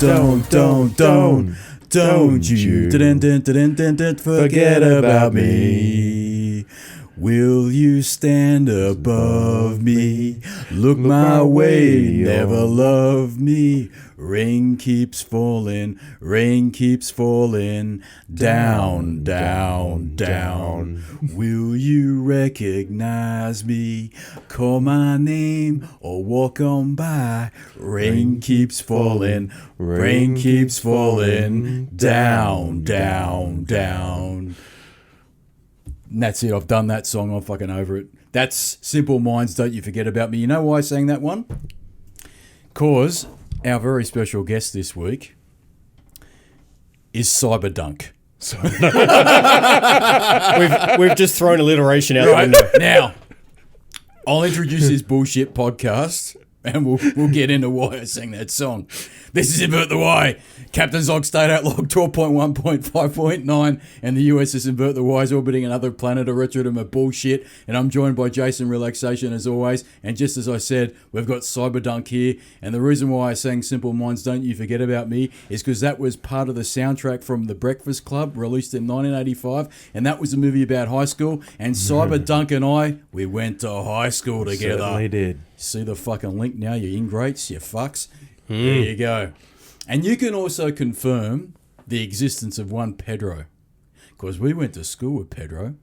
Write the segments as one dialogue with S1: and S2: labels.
S1: you forget about me. Will you stand above me? Look my way, never love me. Rain keeps falling down, down, down. Will you recognize me? Call my name or walk on by. Rain keeps falling down, down, down. And that's it. I've done that song. I'm fucking over it. That's Simple Minds, Don't You Forget About Me. You know why I sang that one? Because our very special guest this week is Dunc.
S2: We've just thrown alliteration out the window.
S1: Now, I'll introduce this bullshit podcast and we'll get into why I sang that song. This is Invert the Why. Captain's log, state out log 12.1.5.9, and the USS Invert the Why is orbiting another planet, a retronym of bullshit. And I'm joined by Jason Relaxation as always. And just as I said, we've got Dunc here. And the reason why I sang Simple Minds Don't You Forget About Me is because that was part of the soundtrack from The Breakfast Club, released in 1985. And that was a movie about high school. And Dunc and I, we went to high school together.
S3: Certainly did.
S1: See the fucking link now, you ingrates, you fucks. There you go. And you can also confirm the existence of one Pedro, because we went to school with Pedro.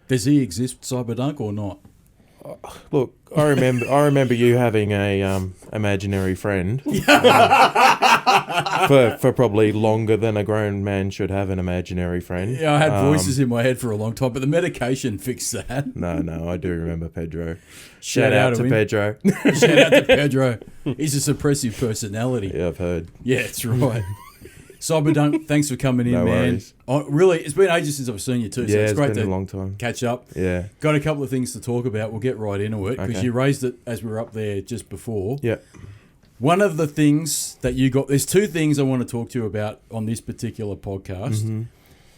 S1: Does he exist, Dunc, or not?
S3: Look, I remember you having a imaginary friend for probably longer than a grown man should have an imaginary friend.
S1: Yeah, I had voices in my head for a long time, but the medication fixed that.
S3: No, I do remember Pedro.
S1: Shout out to
S3: Pedro.
S1: Shout out to Pedro. He's a suppressive personality.
S3: Yeah, I've heard.
S1: Yeah, that's right. Dunc, thanks for coming in,
S3: no
S1: man.
S3: Worries.
S1: Really, it's been ages since I've seen you too, so it's great
S3: been
S1: to
S3: a long time.
S1: catch up.
S3: Yeah.
S1: Got a couple of things to talk about. We'll get right into it, because you raised it as we were up there just before.
S3: Yeah.
S1: One of the things that you got, there's two things I want to talk to you about on this particular podcast. Mm-hmm.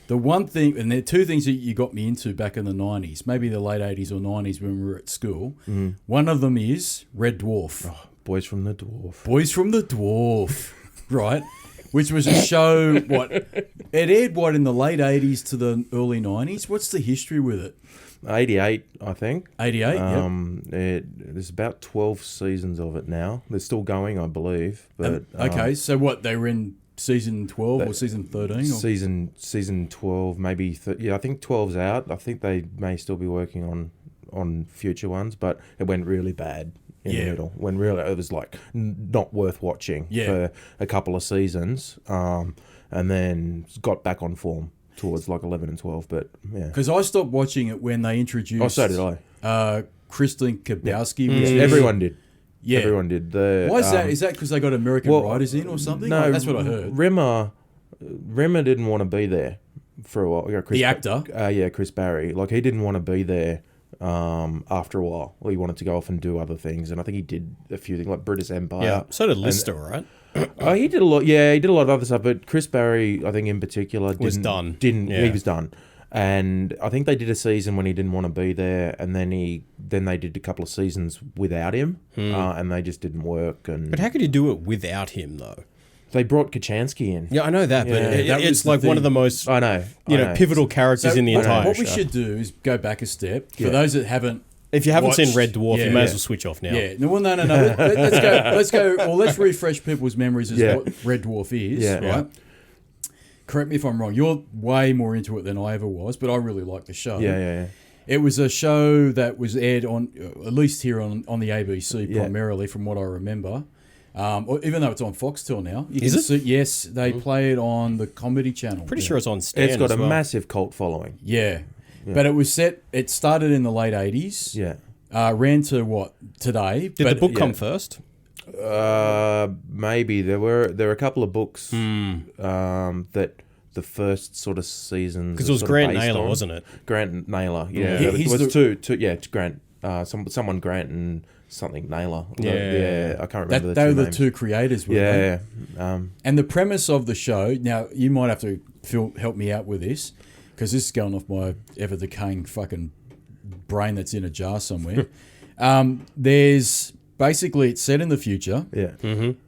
S1: The one thing, and there are two things that you got me into back in the 90s, maybe the late 80s or 90s when we were at school. Mm-hmm. One of them is Red Dwarf.
S3: Oh, Boys from the Dwarf.
S1: Boys from the Dwarf, right? Which was a show, it aired, in the late 80s to the early 90s? What's the history with it?
S3: 88, I think.
S1: 88, yeah.
S3: There's about 12 seasons of it now. They're still going, I believe. But
S1: okay, so what, they were in season 12 or season 13?
S3: Season 12, maybe. I think 12's out. I think they may still be working on future ones, but it went really bad in the middle. When really it was like not worth watching for a couple of seasons, and then got back on form towards like 11 and 12. But yeah,
S1: because I stopped watching it when they introduced.
S3: Oh, so did
S1: I. Kristen Kabowski.
S3: Yeah. Everyone did.
S1: Yeah,
S3: everyone did.
S1: Why is that? Is that because they got American writers in or something?
S3: No,
S1: that's what I heard.
S3: Rimmer didn't want to be there for a while.
S1: The actor?
S3: Chris Barry. Like, he didn't want to be there after a while. He wanted to go off and do other things, and I think he did a few things like British Empire.
S2: Yeah, so did Lister, right?
S3: He did a lot. Yeah, he did a lot of other stuff, but Chris Barry, I think in particular,
S2: was done.
S3: He was done. And I think they did a season when he didn't want to be there, and then they did a couple of seasons without him, and they just didn't work.
S2: But how could you do it without him, though?
S3: They brought Kachansky in.
S2: Yeah, I know that, but it's like one of the most pivotal characters in the entire show.
S1: What we should do is go back a step. For those that haven't
S2: If you haven't seen Red Dwarf, you may as well switch off now.
S1: Yeah. No. Let's go. Well, let's refresh people's memories as what Red Dwarf is, right? Yeah. Correct me if I'm wrong. You're way more into it than I ever was, but I really like the show.
S3: Yeah.
S1: It was a show that was aired on, at least here on the ABC primarily, from what I remember. Even though it's on Foxtel now.
S2: Is it?
S1: Yes, they play it on the Comedy Channel.
S2: Pretty sure it's on Stan.
S3: It's got a massive cult following.
S1: Yeah. But it started in the late 80s.
S3: Yeah.
S1: Ran to what, today.
S2: Did the book come first?
S3: Maybe there were a couple of books that the first sort of seasons,
S2: because it was Grant Naylor, wasn't it?
S3: Grant Naylor, it was two. It's Grant, someone Grant and something Naylor. I can't remember.
S1: They were the two creators.
S3: Yeah.
S1: And the premise of the show. Now you might have to help me out with this, because this is going off my ever decaying fucking brain that's in a jar somewhere. There's basically it's set in the future.
S3: Yeah.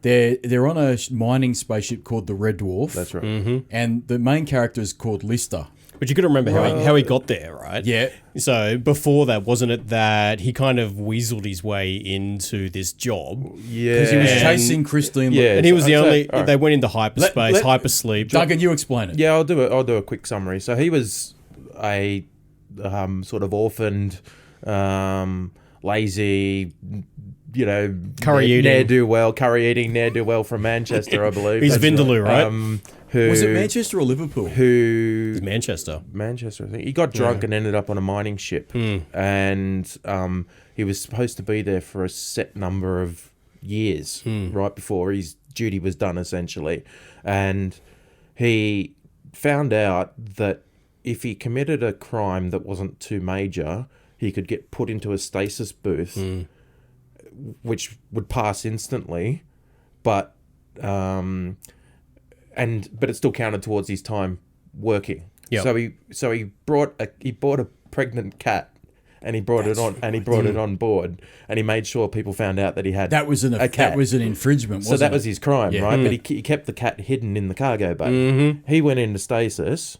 S1: They're on a mining spaceship called the Red Dwarf.
S3: That's right.
S1: And the main character is called Lister.
S2: But you got to remember how he got there, right?
S1: Yeah.
S2: So before that, wasn't it that he kind of weaseled his way into this job?
S3: Yeah.
S1: Because he was chasing Christine.
S3: Yeah.
S2: And he was the
S3: So-
S2: only.
S3: alright.
S2: They went into hyperspace, hypersleep.
S1: Duncan, you explain it.
S3: Yeah, I'll do a quick summary. So he was a sort of orphaned, lazy,
S2: Curry eating.
S3: ne'er-do-well from Manchester, I believe.
S2: He's Vindaloo, right?
S1: Was it Manchester or Liverpool?
S2: It's Manchester.
S3: Manchester, I think. He got drunk and ended up on a mining ship. And he was supposed to be there for a set number of years, right before his duty was done, essentially. And he found out that if he committed a crime that wasn't too major, he could get put into a stasis booth, which would pass instantly, but it still counted towards his time working.
S2: Yep.
S3: So he bought a pregnant cat, and he brought it on board, and he made sure people found out that he had
S1: That was an infringement.
S3: so that was his crime,
S1: Yeah.
S3: right? But he kept the cat hidden in the cargo bay. He went into stasis,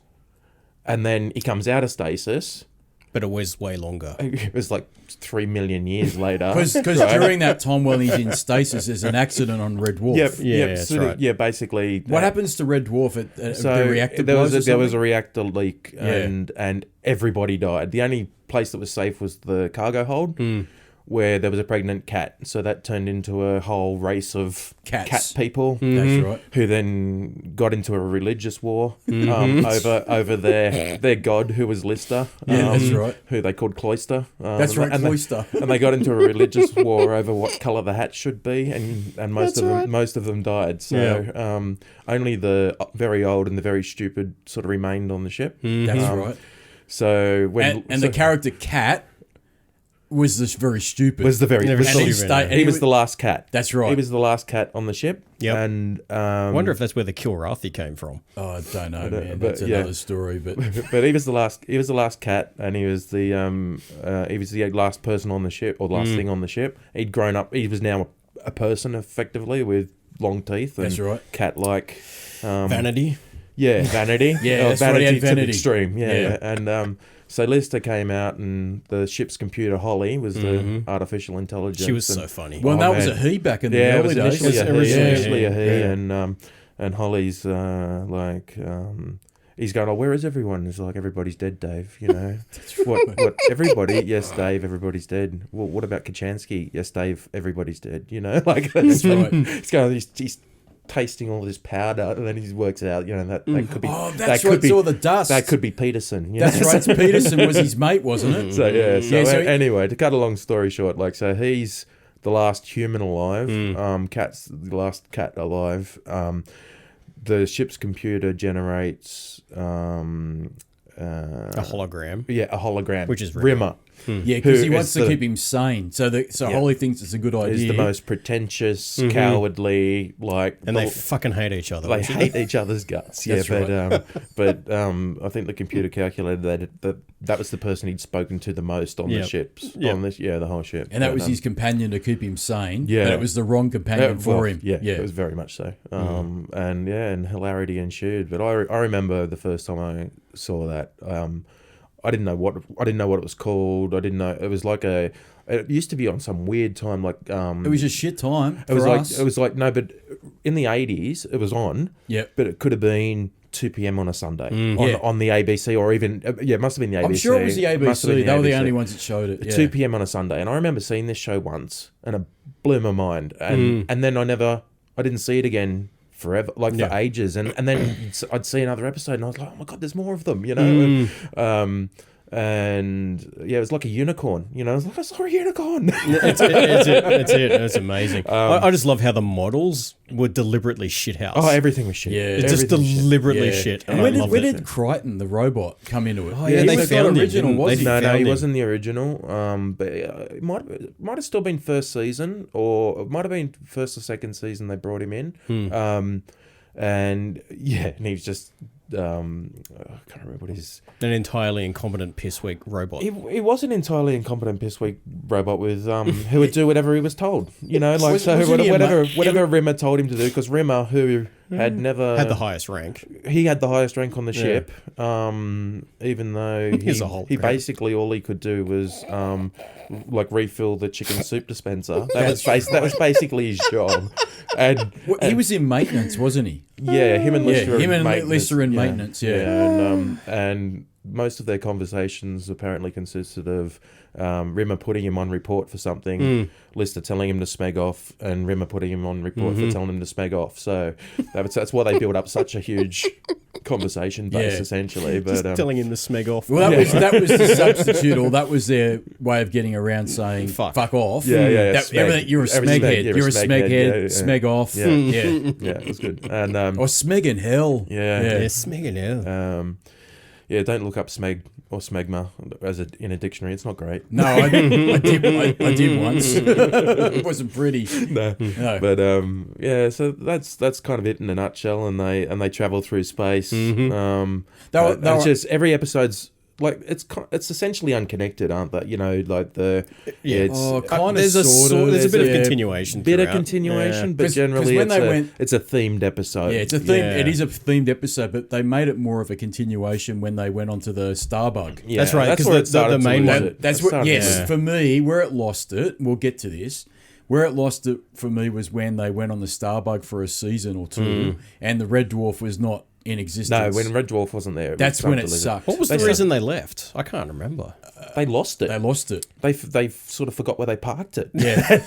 S3: and then he comes out of stasis.
S2: But it was way longer.
S3: It was like 3 million years later.
S1: Because during that time while he's in stasis, there's an accident on Red Dwarf.
S2: That's right.
S3: Yeah, basically.
S1: What happens to Red Dwarf at the reactor?
S3: There was
S1: blows
S3: a reactor leak, and everybody died. The only place that was safe was the cargo hold, where there was a pregnant cat. So that turned into a whole race of
S1: Cats.
S3: cat people.
S1: That's right.
S3: Who then got into a religious war over their god, who was Lister.
S1: That's right.
S3: Who they called Cloister.
S1: That's right, Cloister.
S3: And they got into a religious war over what colour the hat should be, and most of them died. So only the very old and the very stupid sort of remained on the ship.
S1: That's right.
S3: So
S1: the character Cat was this very stupid.
S3: He was the last cat.
S1: That's right.
S3: He was the last cat on the ship.
S2: Yep.
S3: And
S2: I wonder if that's where the Kilrathi came from.
S1: Oh, I don't know, man.
S3: but,
S1: That's another story. But
S3: but he was the last cat, and he was the last person on the ship, or last thing on the ship. He'd grown up. He was now a person, effectively, with long teeth. And
S1: That's right.
S3: Cat-like
S2: Vanity.
S3: Yeah, vanity.
S1: Yeah, that's right, he had
S3: to the
S1: vanity.
S3: extreme. Yeah. And so Lister came out, and the ship's computer, Holly, was the artificial intelligence.
S2: She was so funny.
S1: well, that was a he back in the
S3: it
S1: early
S3: was
S1: days.
S3: initially a he,
S1: Yeah.
S3: and Holly's he's going, oh, where is everyone? It's like, everybody's dead, Dave. What? Everybody? Yes, Dave. Everybody's dead. Well, what about Kachansky? Yes, Dave. Everybody's dead. Like
S1: That's right.
S3: he's going. He's tasting all this powder, and then he works out, that could be.
S1: Oh, that's right. It's all the dust.
S3: That could be Peterson.
S1: That's right. It's Peterson was his mate, wasn't it?
S3: So
S1: so
S3: anyway, to cut a long story short, so he's the last human alive. Cat's the last cat alive. The ship's computer generates a
S2: hologram.
S3: Yeah, a hologram,
S2: Which is
S3: Rimmer.
S1: Yeah, because he wants to keep him sane. So Holly thinks it's a good idea.
S3: He's the most pretentious, cowardly,
S2: and they fucking hate each other.
S3: They hate each other's guts.
S1: That's right.
S3: But I think the computer calculated that was the person he'd spoken to the most on the ships.
S2: Yep.
S3: On the whole ship.
S1: And that was his companion to keep him sane.
S3: Yeah.
S1: But it was the wrong companion for him.
S3: Yeah, it was very much so. And hilarity ensued. But I remember the first time I saw that. I didn't know what it was called. I didn't know it was like it used to be on some weird time, like
S1: it was a shit time.
S3: It was like no, but in the 80s it was on.
S1: Yep.
S3: But it could have been 2 p.m. on a Sunday on the ABC, or even it must have been the ABC.
S1: I'm sure it was the ABC. They were the only ones that showed it.
S3: 2 p.m. on a Sunday, and I remember seeing this show once, and it blew my mind. And then I didn't see it again forever, for ages, and then I'd see another episode, and I was like, oh my god, there's more of them, and it was like a unicorn, I was like, I saw a unicorn.
S2: It's it. It's amazing. I just love how the models were deliberately shithouse.
S3: Oh, everything was shit.
S1: Yeah,
S2: it's just deliberately shit.
S1: And where did Crichton, the robot, come into it?
S2: Oh, yeah, they found
S1: original, was he?
S3: No, he wasn't the original. But it might have still been first season, or it might have been first or second season they brought him in. And he was just I can't remember what his.
S2: An entirely incompetent pissweak robot.
S3: He was an entirely incompetent pissweak robot with who would do whatever he was told. You know, like whatever Rimmer told him to do. Because Rimmer, who had never
S2: had the highest rank,
S3: he had the highest rank on the ship. Even though he basically all he could do was like refill the chicken soup dispenser. That was basically his job. And
S1: he was in maintenance, wasn't he?
S3: Yeah, him and Lister.
S1: Lister in maintenance.
S3: And most of their conversations apparently consisted of Rimmer putting him on report for something, Lister telling him to smeg off, and Rimmer putting him on report for telling him to smeg off. So that's why they built up such a huge conversation base, essentially. But
S2: just telling him to smeg off.
S1: Well, that was the substitute, or that was their way of getting around saying fuck off.
S3: Yeah.
S1: Everything, you're a smeg head. You're a smeg head. Smeg off.
S3: Yeah, it was good. And
S1: or smeg in hell.
S2: Yeah, smeg in hell.
S3: Yeah, don't look up smeg or smegma in a dictionary. It's not great.
S1: No, I did once. It wasn't pretty.
S3: No. But so that's kind of it in a nutshell. And they travel through space. It's just every episode's like it's essentially unconnected, aren't they? You know, like there's
S2: a bit of continuation.
S3: But generally it's a themed episode.
S1: Yeah, it's a theme. It is a themed episode, but they made it more of a continuation when they went onto the Starbug.
S2: Yeah, that's right. Because the main one.
S1: That's what. Yes, for me, where it lost it. We'll get to this. Where it lost it for me was when they went on the Starbug for a season or two, and the Red Dwarf was not in existence.
S3: No, when Red Dwarf wasn't there.
S1: That's when it sucked.
S2: What was the reason they left? I can't remember.
S3: They lost it. They sort of forgot where they parked it.
S1: Yeah,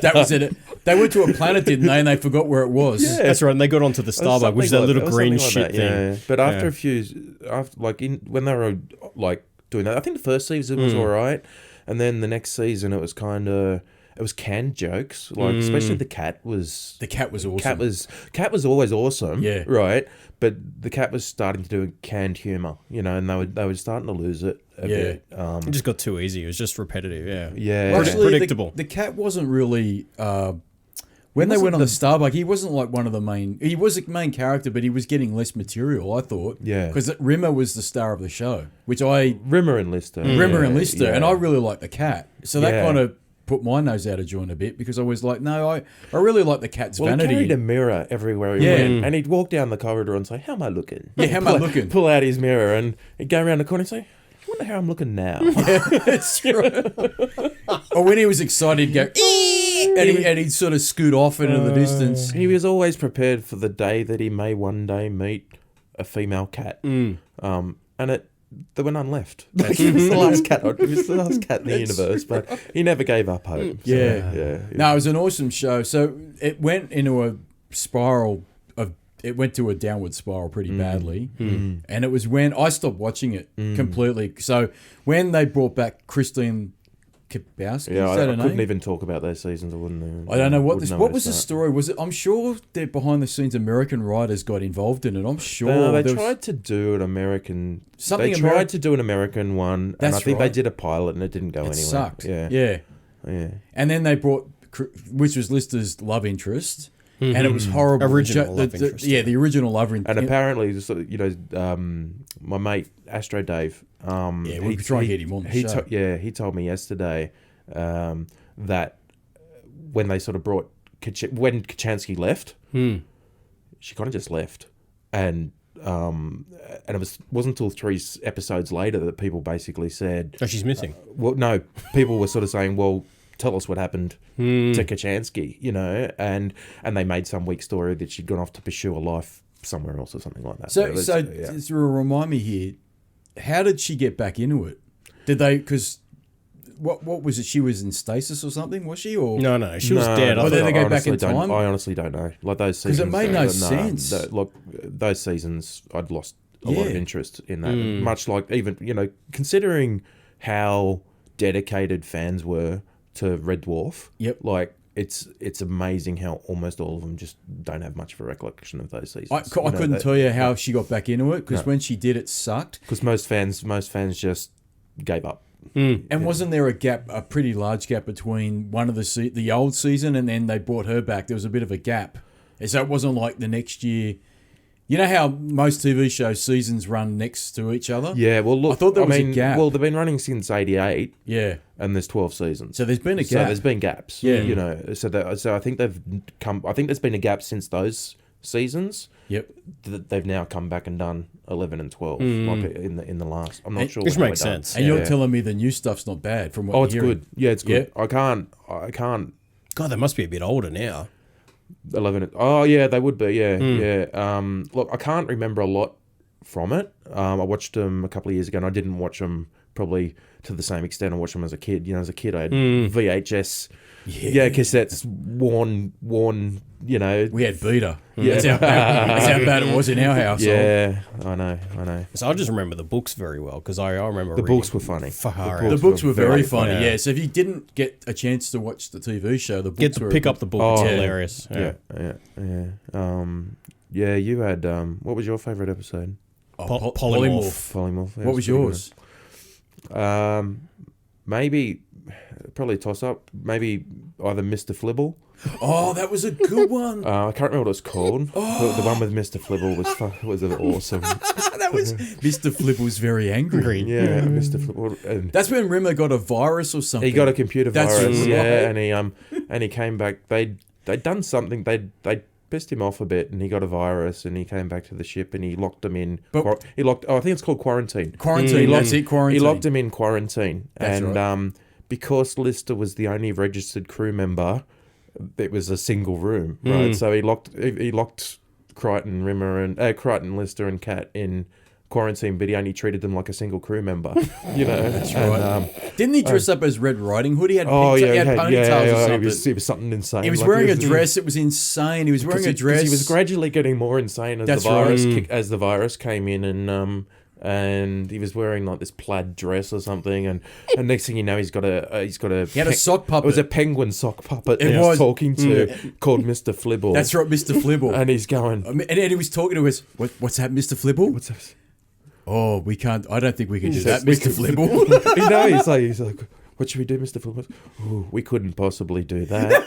S1: that was it. They went to a planet, didn't they? And they forgot where it was.
S2: Yeah. That's right. And they got onto the Starbug, which is that little green shit thing.
S3: Yeah. But after a few, when they were like doing that, I think the first season was all right, and then the next season it was kind of. It was canned jokes, like especially the cat was awesome. Cat was always awesome, right? But the cat was starting to do canned humor, you know, and they were starting to lose it a bit.
S2: It just got too easy. It was just repetitive.
S3: Yeah.
S1: Well, actually,
S2: predictable.
S1: The cat wasn't really. When they went on the Starbug, he wasn't like one of the main. He was a main character, but he was getting less material. I thought, because Rimmer was the star of the show,
S3: Rimmer and Lister,
S1: and I really like the cat. So that kind of put my nose out of joint a bit because I was like, no, I really like the cat's vanity.
S3: He carried a mirror everywhere he went, and he'd walk down the corridor and say, "How am I looking?"
S1: Yeah, how am I looking?
S3: Pull out his mirror and he'd go around the corner and say, "I wonder how I'm looking now."
S1: Yeah, it's true. Or when he was excited, he'd go, and he'd sort of scoot off into the distance.
S3: He was always prepared for the day that he may one day meet a female cat, and there were none left. Like, he was the last cat. He was the last cat in the universe, but he never gave up hope. So,
S1: No, it was an awesome show. So it went into a spiral of. It went to a downward spiral pretty badly, and it was when I stopped watching it completely. So when they brought back Christine Kabowski,
S3: I couldn't even talk about those seasons.
S1: I don't know what was the story. Was it? I'm sure that behind the scenes American writers got involved in it. I'm sure
S3: they tried to do an American. They tried to do an American one, and I think they did a pilot, and it didn't go anywhere.
S1: Sucked.
S3: Yeah.
S1: And then they brought, which was Lister's love interest. And it was horrible.
S2: Love interest.
S1: The original love interest.
S3: And apparently, my mate Astro Dave.
S1: we try and get him on the show.
S3: He told me yesterday that when they sort of brought when Kachansky left, she kind of just left, and it wasn't until 3 episodes later that people basically said,
S2: "Oh, she's missing."
S3: Well, no, people were sort of saying, "Well, tell us what happened to Kachansky," you know, and they made some weak story that she'd gone off to pursue a life somewhere else or something like that.
S1: So to remind me here, how did she get back into it? Did they? Because what was it? She was in stasis or something, was she? Or
S2: no, she was dead.
S1: Or did they go back in time?
S3: I honestly don't know. Like those seasons,
S1: because it made no sense.
S3: Those seasons, I'd lost a lot of interest in that. Much like even considering how dedicated fans were to Red Dwarf.
S1: Yep.
S3: Like it's amazing how almost all of them just don't have much of a recollection of those seasons.
S1: I couldn't tell you how she got back into it because when she did, it sucked.
S3: Because most fans just gave up.
S1: And wasn't there a pretty large gap between one of the old season and then they brought her back? There was a bit of a gap, and so it wasn't like the next year. You know how most TV show seasons run next to each other?
S3: Yeah, well, look,
S1: I thought there was a gap.
S3: Well, they've been running since '88,
S1: Yeah.
S3: and there's 12 seasons.
S1: So there's been a
S3: So
S1: gap.
S3: there's been gaps.
S1: Yeah.
S3: You know, so I think they've come. I think there's been a gap since those seasons.
S1: Yep.
S3: They've now come back and done 11 and 12, like in the last. I'm not sure.
S2: Which
S3: how
S2: makes
S3: they're done.
S2: sense.
S1: And you're telling me the new stuff's not bad from what
S3: Oh,
S1: you're
S3: it's
S1: hearing.
S3: good. Yeah, it's good.
S1: Yeah.
S3: I can't.
S2: God, they must be a bit older now.
S3: 11. Oh, yeah, they would be. Yeah, yeah. Look, I can't remember a lot from it. I watched them a couple of years ago, and I didn't watch them probably to the same extent I watched them as a kid. You know, as a kid, I had VHS, cassettes, worn. You know,
S1: We had Beta.
S3: Yeah.
S1: That's how bad it was in our household.
S3: yeah. I know.
S2: So I just remember the books very well because I remember
S3: The
S2: reading
S3: books were funny.
S2: Far
S1: The
S2: out.
S1: books were very funny,
S2: funny.
S1: yeah. So if you didn't get a chance to watch the TV show, the books
S2: Get to
S1: were
S2: pick up the book.
S3: Oh,
S2: It's
S3: yeah.
S2: hilarious.
S3: Yeah. Yeah. You had. What was your favorite episode?
S1: Polymorph.
S3: Polymorph. Yeah,
S1: What was
S3: pretty
S1: yours?
S3: good. Maybe, probably a toss up. Maybe either Mr. Flibble.
S1: Oh, that was a good one.
S3: I can't remember what it was called. The one with Mr. Flibble was awesome.
S1: That was Mr. Flip was very angry.
S3: Yeah, Mr. Flibble. And
S1: That's when Rimmer got a virus or something.
S3: he got a computer
S1: That's
S3: virus.
S1: right.
S3: Yeah, and he came back. They'd done something. They pissed him off a bit, and he got a virus, and he came back to the ship, and he locked him in.
S1: But-
S3: I think it's called quarantine.
S1: Quarantine, that's it, quarantine.
S3: He locked him in quarantine,
S1: That's
S3: and
S1: right.
S3: Because Lister was the only registered crew member, it was a single room, right? So he locked Crichton, Rimmer, and Crichton, Lister, and Cat in quarantine, but he only treated them like a single crew member. You know, that's
S1: right. Didn't he dress up as Red Riding Hood? He had,
S3: Oh
S1: he
S3: yeah,
S1: had ponytails or something.
S3: It was something insane.
S1: He was
S3: Like,
S1: wearing a dress. It was insane. He was wearing a dress.
S3: He was gradually getting more insane as
S1: That's
S3: as the virus came in, and he was wearing like this plaid dress or something, and next thing you know, he's got a
S1: He had a sock puppet.
S3: It was a penguin sock puppet.
S1: It
S3: that he was
S1: was.
S3: talking to called Mr. Flibble.
S1: That's right, Mr. Flibble.
S3: And he's going,
S1: And he was talking to us. What's that, Mr. Flibble?
S3: "What's this?"
S1: Oh, we can't. I don't think we can do
S3: says,
S1: that, Mr. Flibble.
S3: He's like, "What should we do, Mr. Flibble?" "Oh, we couldn't possibly do that.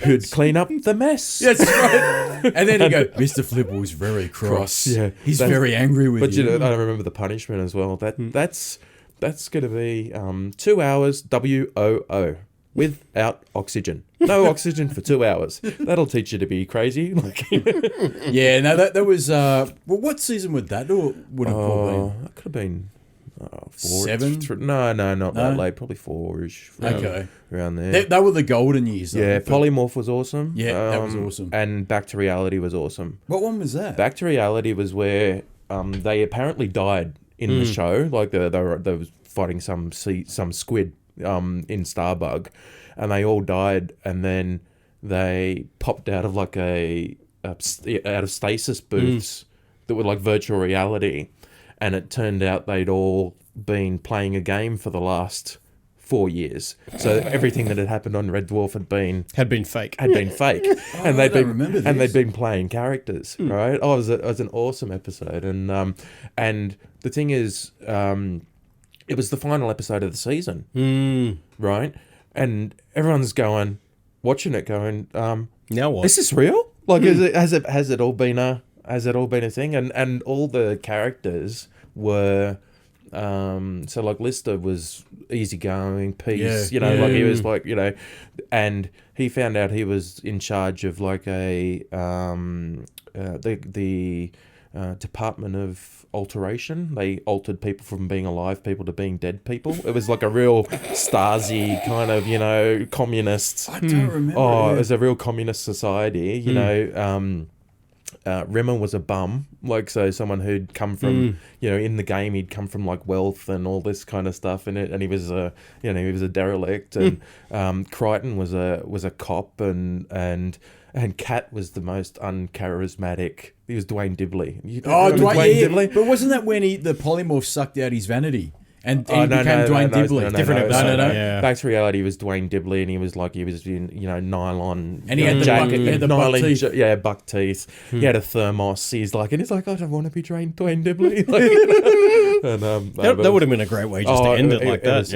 S3: Who'd clean up the mess?"
S1: That's right. And then he goes, Mr. Flibble was very cross.
S3: Yeah,
S1: He's very angry with
S3: But
S1: you.
S3: you know, I remember the punishment as well. That's going to be 2 hours WOO without oxygen. No oxygen for 2 hours. That'll teach you to be crazy. Like,
S1: Yeah, no, that was. Well, what season would that would have been?
S3: that could have been 4.
S1: 7?
S3: No, not
S1: No?
S3: that late. Probably 4-ish.
S1: Okay.
S3: Around there.
S1: They were the golden years, though.
S3: Yeah,
S1: But
S3: Polymorph was awesome.
S1: Yeah, that was awesome.
S3: And Back to Reality was awesome.
S1: What one was that?
S3: Back to Reality was where they apparently died in the show. Like they were fighting some squid in Starbug, and they all died, and then they popped out of like out of stasis booths that were like virtual reality, and it turned out they'd all been playing a game for the last 4 years. So everything that had happened on Red Dwarf had been
S2: fake.
S3: and
S1: I don't remember this.
S3: they'd been playing characters, right? Oh, it was an awesome episode, and the thing is, it was the final episode of the season, right? And everyone's watching it, going,
S2: Now what?
S3: "Is this real? Like, has it all been a thing?" And all the characters were. So like Lister was easygoing, peace, like he was like, and he found out he was in charge of like the Department of Alteration. They altered people from being alive people to being dead people. It was like a real Stasi kind of, communist.
S1: I don't remember.
S3: Oh, it was a real communist society, Rimmer was a bum, like, so someone who'd come from, in the game, he'd come from like wealth and all this kind of stuff in it, and he was a derelict, and Crichton was a cop, and Cat was the most uncharismatic. He was Dwayne Dibley.
S1: Oh,
S3: Dwayne
S1: yeah.
S3: Dibley.
S1: But wasn't that when the polymorph sucked out his vanity? And he became Dwayne Dibley.
S2: Different episode.
S1: No.
S2: Yeah.
S3: Back to reality, he was Dwayne Dibley, and he was in, nylon.
S1: And he had the
S3: jacket,
S1: buck- he had the buck
S3: nylon
S1: teeth.
S3: buck teeth. He had a thermos. He's like, I don't want to be Dwayne Dibley.
S2: That would have been a great way just to end it like that.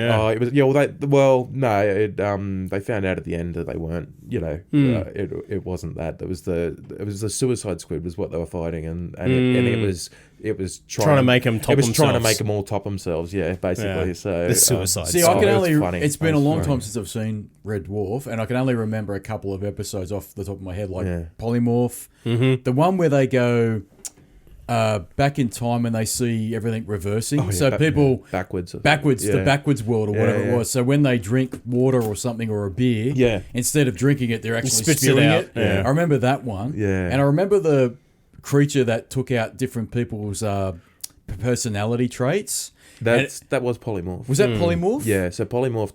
S3: They found out at the end that they weren't. It wasn't that. It was the Suicide Squid was what they were fighting, and it was trying
S2: to make them top themselves.
S3: It was trying to make them all top themselves. Yeah, basically.
S2: Yeah.
S3: So
S2: The Suicide
S1: See,
S2: Squad.
S1: I can only.
S3: funny.
S1: It's been
S3: It
S1: a
S3: was
S1: long
S3: funny.
S1: time since I've seen Red Dwarf, and I can only remember a couple of episodes off the top of my head, like Polymorph, the one where they go back in time and they see everything reversing. People
S3: backwards,
S1: the backwards world or whatever it was. So when they drink water or something or a beer, instead of drinking it, they're actually
S2: spits it
S1: spewing
S2: out.
S1: it.
S2: Yeah.
S1: I remember that one.
S3: Yeah.
S1: And I remember the creature that took out different people's personality traits.
S3: That was polymorph.
S1: Was that polymorph?
S3: Yeah, so polymorph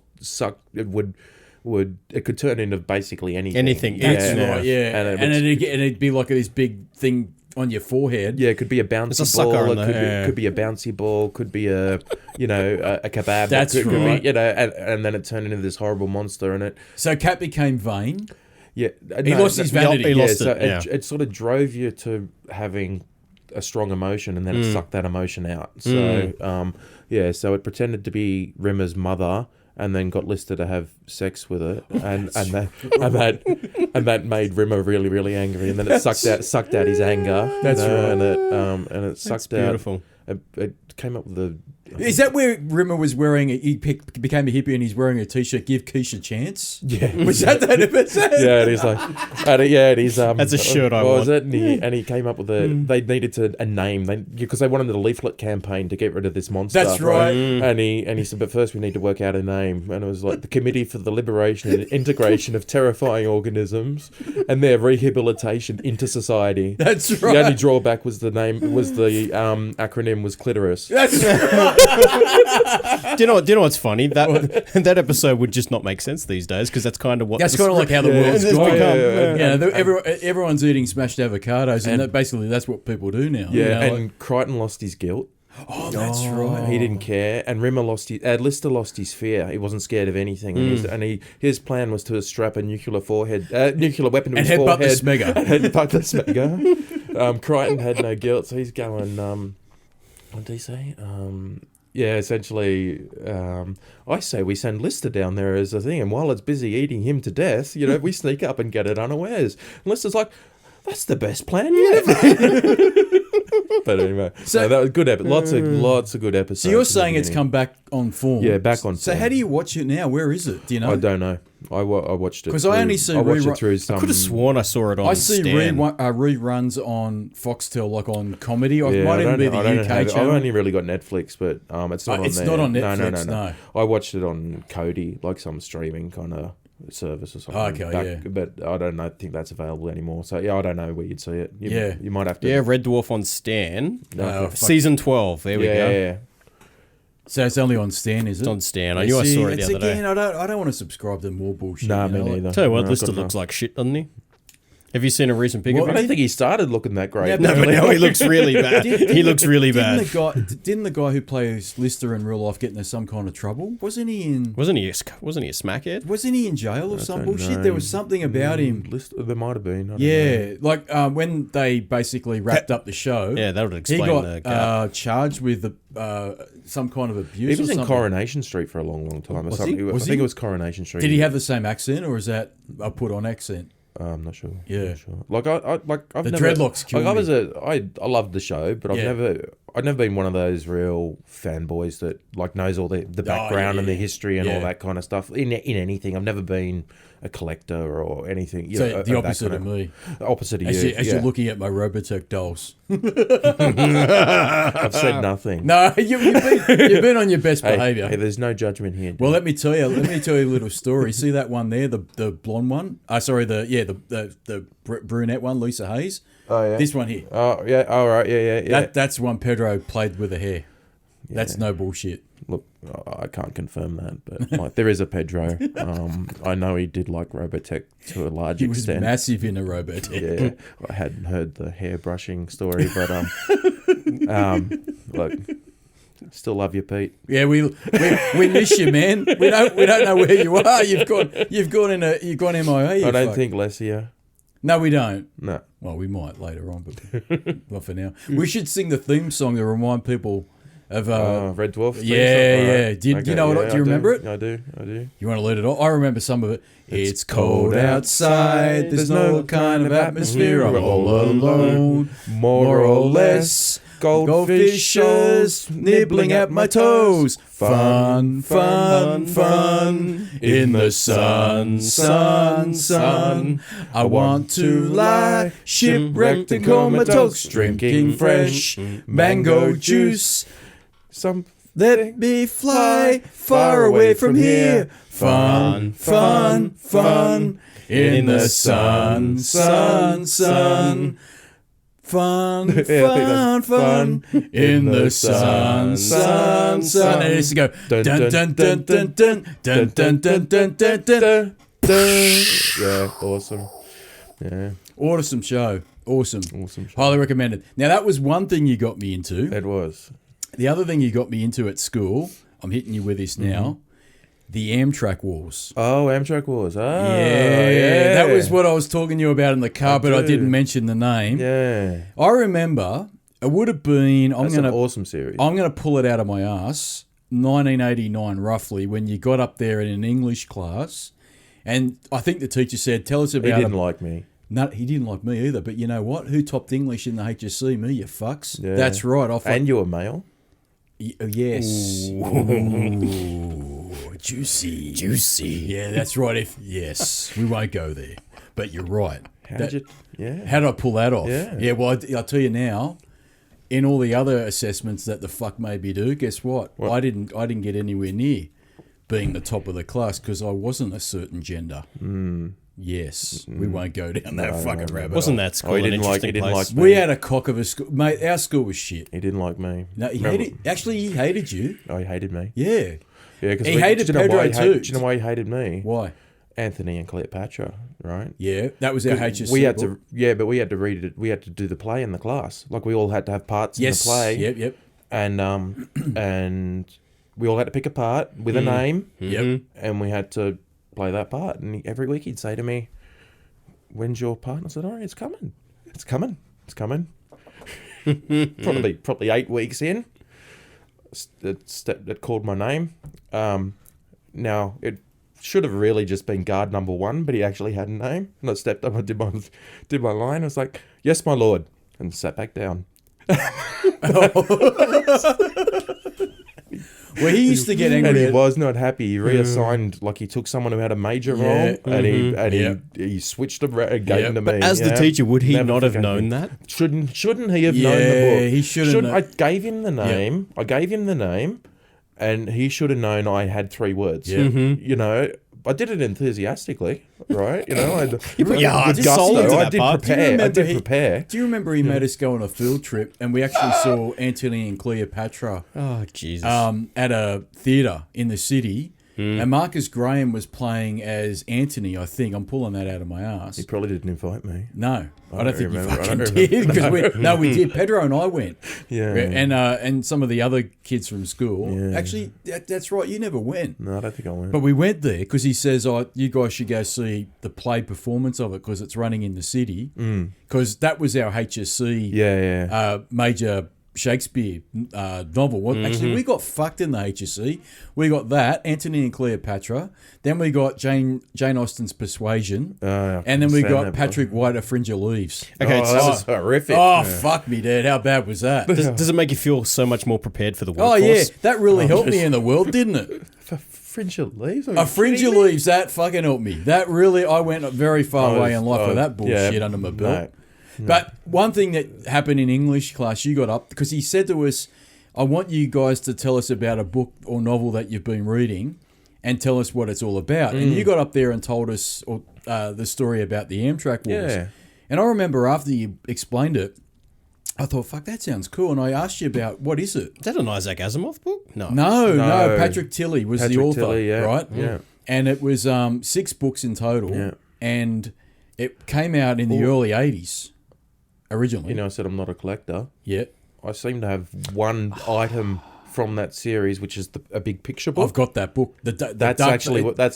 S3: it could turn into basically anything.
S1: That's right. Yeah, and it'd be like this big thing on your forehead.
S3: Yeah, it could be a bouncy
S2: It's a sucker
S3: ball.
S2: in there,
S3: Could be a bouncy ball. Could be a kebab.
S1: That's
S3: could
S1: right.
S3: be, and then it turned into this horrible monster, and it.
S1: So Cat became vain.
S3: Yeah,
S1: He lost his vanity.
S2: He lost
S3: so
S2: it.
S3: it sort of drove you to having a strong emotion, and then it sucked that emotion out. So so it pretended to be Rimmer's mother, and then got Lister to have sex with it, and that made Rimmer really, really angry, and then it sucked out his anger.
S1: That's right.
S3: And it sucked
S2: beautiful.
S3: out. It came up with the.
S1: Is that where Rimmer was wearing? He became a hippie and he's wearing a t-shirt. Give Keisha a chance.
S3: Yeah,
S1: Was that episode?
S3: yeah, and he's like, and he's
S2: That's a shirt I
S3: what
S2: want.
S3: was it? And he came up with they needed a name because they wanted a leaflet campaign to get rid of this monster.
S1: That's right.
S3: And he said, but first we need to work out a name, and it was like the Committee for the Liberation and Integration of Terrifying Organisms and their Rehabilitation into Society.
S1: That's right.
S3: The only drawback was the acronym was clitoris.
S1: That's right.
S2: Do you know what's funny? That episode would just not make sense these days because that's kind of what.
S1: That's kind of like how the world's
S2: it's
S1: gone.
S2: become.
S1: Everyone's eating smashed avocados, and basically that's what people do now.
S3: Yeah, and Crichton lost his guilt.
S1: Oh, that's right.
S3: He didn't care, and Rimmer Lister lost his fear. He wasn't scared of anything, and his plan was to strap a nuclear weapon to his
S1: headbutt
S3: forehead
S1: the Smegger.
S3: and headbutt the Smegger. Crichton had no guilt, so he's going. What did he say? Essentially, I say we send Lister down there as a thing, and while it's busy eating him to death, we sneak up and get it unawares. And Lister's like, that's the best plan yet. But anyway, so that was good. Lots of good episodes.
S1: So you're saying it's come back on form?
S3: Yeah, back on.
S1: So
S3: form.
S1: how do you watch it now? Where is it? Do you know?
S3: I don't know. I watched it
S1: because I only see.
S3: I watched it through some.
S2: I could have sworn I saw it on.
S1: I see
S2: Stan.
S1: reruns on Foxtel, like on comedy.
S3: Yeah,
S1: It might even be the
S3: I don't
S1: UK
S3: have it.
S1: channel.
S3: I've only really got Netflix, but it's not on
S1: it's
S3: there.
S1: not on Netflix,
S3: No.
S1: no.
S3: I watched it on Kodi, like some streaming kind of service or something.
S1: Okay, yeah.
S3: But I don't think that's available anymore. So yeah, I don't know where you'd see it. You might have to.
S2: Yeah, Red Dwarf on Stan.
S1: fuck.
S2: Season 12. There we go.
S3: Yeah.
S1: So it's only on Stan, is it?
S2: It's on Stan. I knew I saw it the other day.
S1: I don't want to subscribe to more bullshit.
S3: Nah,
S1: you
S3: me
S1: know, like-
S3: neither.
S2: Tell you what,
S3: No,
S2: Lister
S3: I've got
S2: looks
S3: enough.
S2: like shit, doesn't he? Have you seen a recent pic
S3: I
S2: of him?
S3: don't think he started looking that great.
S1: Yeah,
S2: No, but now he looks really bad. He looks really bad.
S1: Didn't the guy who plays Lister in real life get into some kind of trouble? Wasn't he in
S2: smackhead?
S1: Wasn't he in jail or some
S3: don't
S1: bullshit?
S3: know.
S1: There was something about him.
S3: There might have been. I don't know.
S1: Yeah, like when they basically wrapped up the show.
S2: Yeah, that would
S1: He
S2: explain the
S1: got charged with some kind of abuse.
S3: He was
S1: or
S3: in
S1: something.
S3: Coronation Street for a long, long time.
S1: Was
S3: I
S1: he?
S3: think it was Coronation Street.
S1: Did he have the same accent, or is that a put-on accent?
S3: I'm not sure.
S1: Yeah.
S3: I'm not sure. Like I've
S1: The
S3: never,
S1: dreadlocks killed
S3: I loved the show, but I've never been one of those real fanboys that like knows all the background and the history and all that kind of stuff in anything. I've never been a collector or anything. You know,
S1: The opposite of me.
S3: Opposite of
S1: As
S3: you.
S1: you're looking at my Robotech dolls.
S3: I've said nothing.
S1: No, you've been on your best behaviour.
S3: Hey, there's no judgment here.
S1: Well, let me tell you a little story. See that one there, the blonde one? The brunette one, Lisa Hayes.
S3: Oh yeah.
S1: This one here.
S3: Oh yeah. All right. Yeah.
S1: That's one Pedro played with her hair. That's no bullshit.
S3: Look, I can't confirm that, but like, there is a Pedro. I know he did like Robotech to a large
S1: He was
S3: extent.
S1: massive in a Robotech.
S3: Yeah, I hadn't heard the hair brushing story, but look, Still love you, Pete.
S1: Yeah, we miss you, man. We don't know where you are. You've gone MIA.
S3: I don't think less of you.
S1: No, we don't.
S3: No.
S1: Well, we might later on, but not for now. We should sing the theme song to remind people of
S3: Red Dwarf.
S1: Yeah. Do you know what? Do you remember it?
S3: I do.
S1: You want to let it off? I remember some of it. It's cold outside. There's no kind of atmosphere. I'm all alone, more or less. Goldfishes nibbling at my toes. Fun, fun, fun. In the sun, sun, sun. I want to lie shipwrecked and comatose, drinking fresh mango juice. Let me fly far away from here. Fun, fun, fun. In the sun, sun, sun. Fun, fun, fun. In the sun, sun, sun. And it used to go dun dun dun dun dun dun dun dun dun dun dun.
S3: Yeah, awesome. Yeah.
S1: Awesome show. Awesome show. Highly recommended. Now that was one thing you got me into.
S3: It was.
S1: The other thing you got me into at school, I'm hitting you with this now, the Amtrak Wars.
S3: Oh, Amtrak Wars. Oh,
S1: yeah. That was what I was talking to you about in the car, but I didn't mention the name.
S3: Yeah.
S1: I remember it would have been,
S3: That's an awesome series.
S1: I'm going to pull it out of my ass, 1989 roughly, when you got up there in an English class, and I think the teacher said, tell us about
S3: He didn't like me.
S1: No, he didn't like me either, but you know what? Who topped English in the HSC? Me, you fucks.
S3: Yeah.
S1: That's right.
S3: And you were male?
S1: Yes. Ooh, juicy. Yeah, that's right. Yes, we won't go there. But you're right. How did I pull that off? Yeah. Well, I'll tell you now. In all the other assessments that the fuck made me do, guess what? I didn't get anywhere near being the top of the class because I wasn't a certain gender. Yes, we won't go down that fucking rabbit.
S2: Wasn't that school an interesting place?
S1: We had a cock of a school, mate. Our school was shit.
S3: He didn't like me.
S1: No, he hated you.
S3: Oh, he hated me.
S1: Yeah.
S3: Yeah, because
S1: he hated Pedro too.
S3: Do you know why he hated me?
S1: Why?
S3: Anthony and Cleopatra, right?
S1: Yeah, that was our HSC.
S3: We had to, but we had to read it. We had to do the play in the class. Like we all had to have parts in the play.
S1: Yep.
S3: And we all had to pick a part with a name.
S1: Yep.
S3: And we had to play that part. And every week he'd say to me, "When's your part?" And I said, "Oh, it's coming. It's coming. It's coming." probably 8 weeks in, it called my name. Now it should have really just been guard number 1, but he actually had a name. And I stepped up and did my line. I was like, "Yes, my lord," and sat back down.
S1: Well, he used to get angry.
S3: And he was not happy. He reassigned, like he took someone who had a major role, and he switched him and gave him to me.
S2: As the teacher, would he not have known that?
S3: Shouldn't he have known the book?
S1: He should have.
S3: I gave him the name. I gave him the name, and he should have known I had 3 words.
S1: Yeah.
S3: You know, I did it enthusiastically, right? You know,
S2: you put your heart and soul into that part.
S3: I did prepare.
S1: Do you remember he made us go on a field trip, and we actually saw Antony and Cleopatra?
S2: Oh, Jesus!
S1: At a theatre in the city, and Marcus Graham was playing as Antony. I think I'm pulling that out of my ass.
S3: He probably didn't invite me.
S1: No, I don't think you fucking did. Because we did. Pedro and I went.
S3: Yeah,
S1: and some of the other kids from school. Yeah. Actually, that's right. You never went.
S3: No, I don't think I went.
S1: But we went there because he says, "Oh, you guys should go see the play performance of it because it's running in the city." Because that was our HSC. Major Shakespeare novel. Actually, we got fucked in the HSC. We got that, Antony and Cleopatra. Then we got Jane Austen's Persuasion. And then we got Patrick White, A Fringe of Leaves.
S3: Okay, that was horrific.
S1: Oh, fuck me, Dad. How bad was that?
S2: Does it make you feel so much more prepared for the workforce?
S1: Oh, yeah. That really helped me in the world, didn't it?
S3: Fringe of Leaves?
S1: A Fringe of Leaves, that fucking helped me. That really, I went very far away in life with that bullshit under my belt. No. But one thing that happened in English class, you got up, because he said to us, "I want you guys to tell us about a book or novel that you've been reading and tell us what it's all about." And you got up there and told us the story about the Amtrak Wars. Yeah. And I remember after you explained it, I thought, fuck, that sounds cool. And I asked you about, what is it?
S2: Is that an Isaac Asimov book? No.
S1: Patrick Tilley was the author, right?
S3: Yeah.
S1: And it was 6 books in total. And it came out in the early 80s. Originally.
S3: You know, I said I'm not a collector.
S1: Yeah.
S3: I seem to have one item from that series, which is a big picture book.
S1: I've got that book.
S3: That's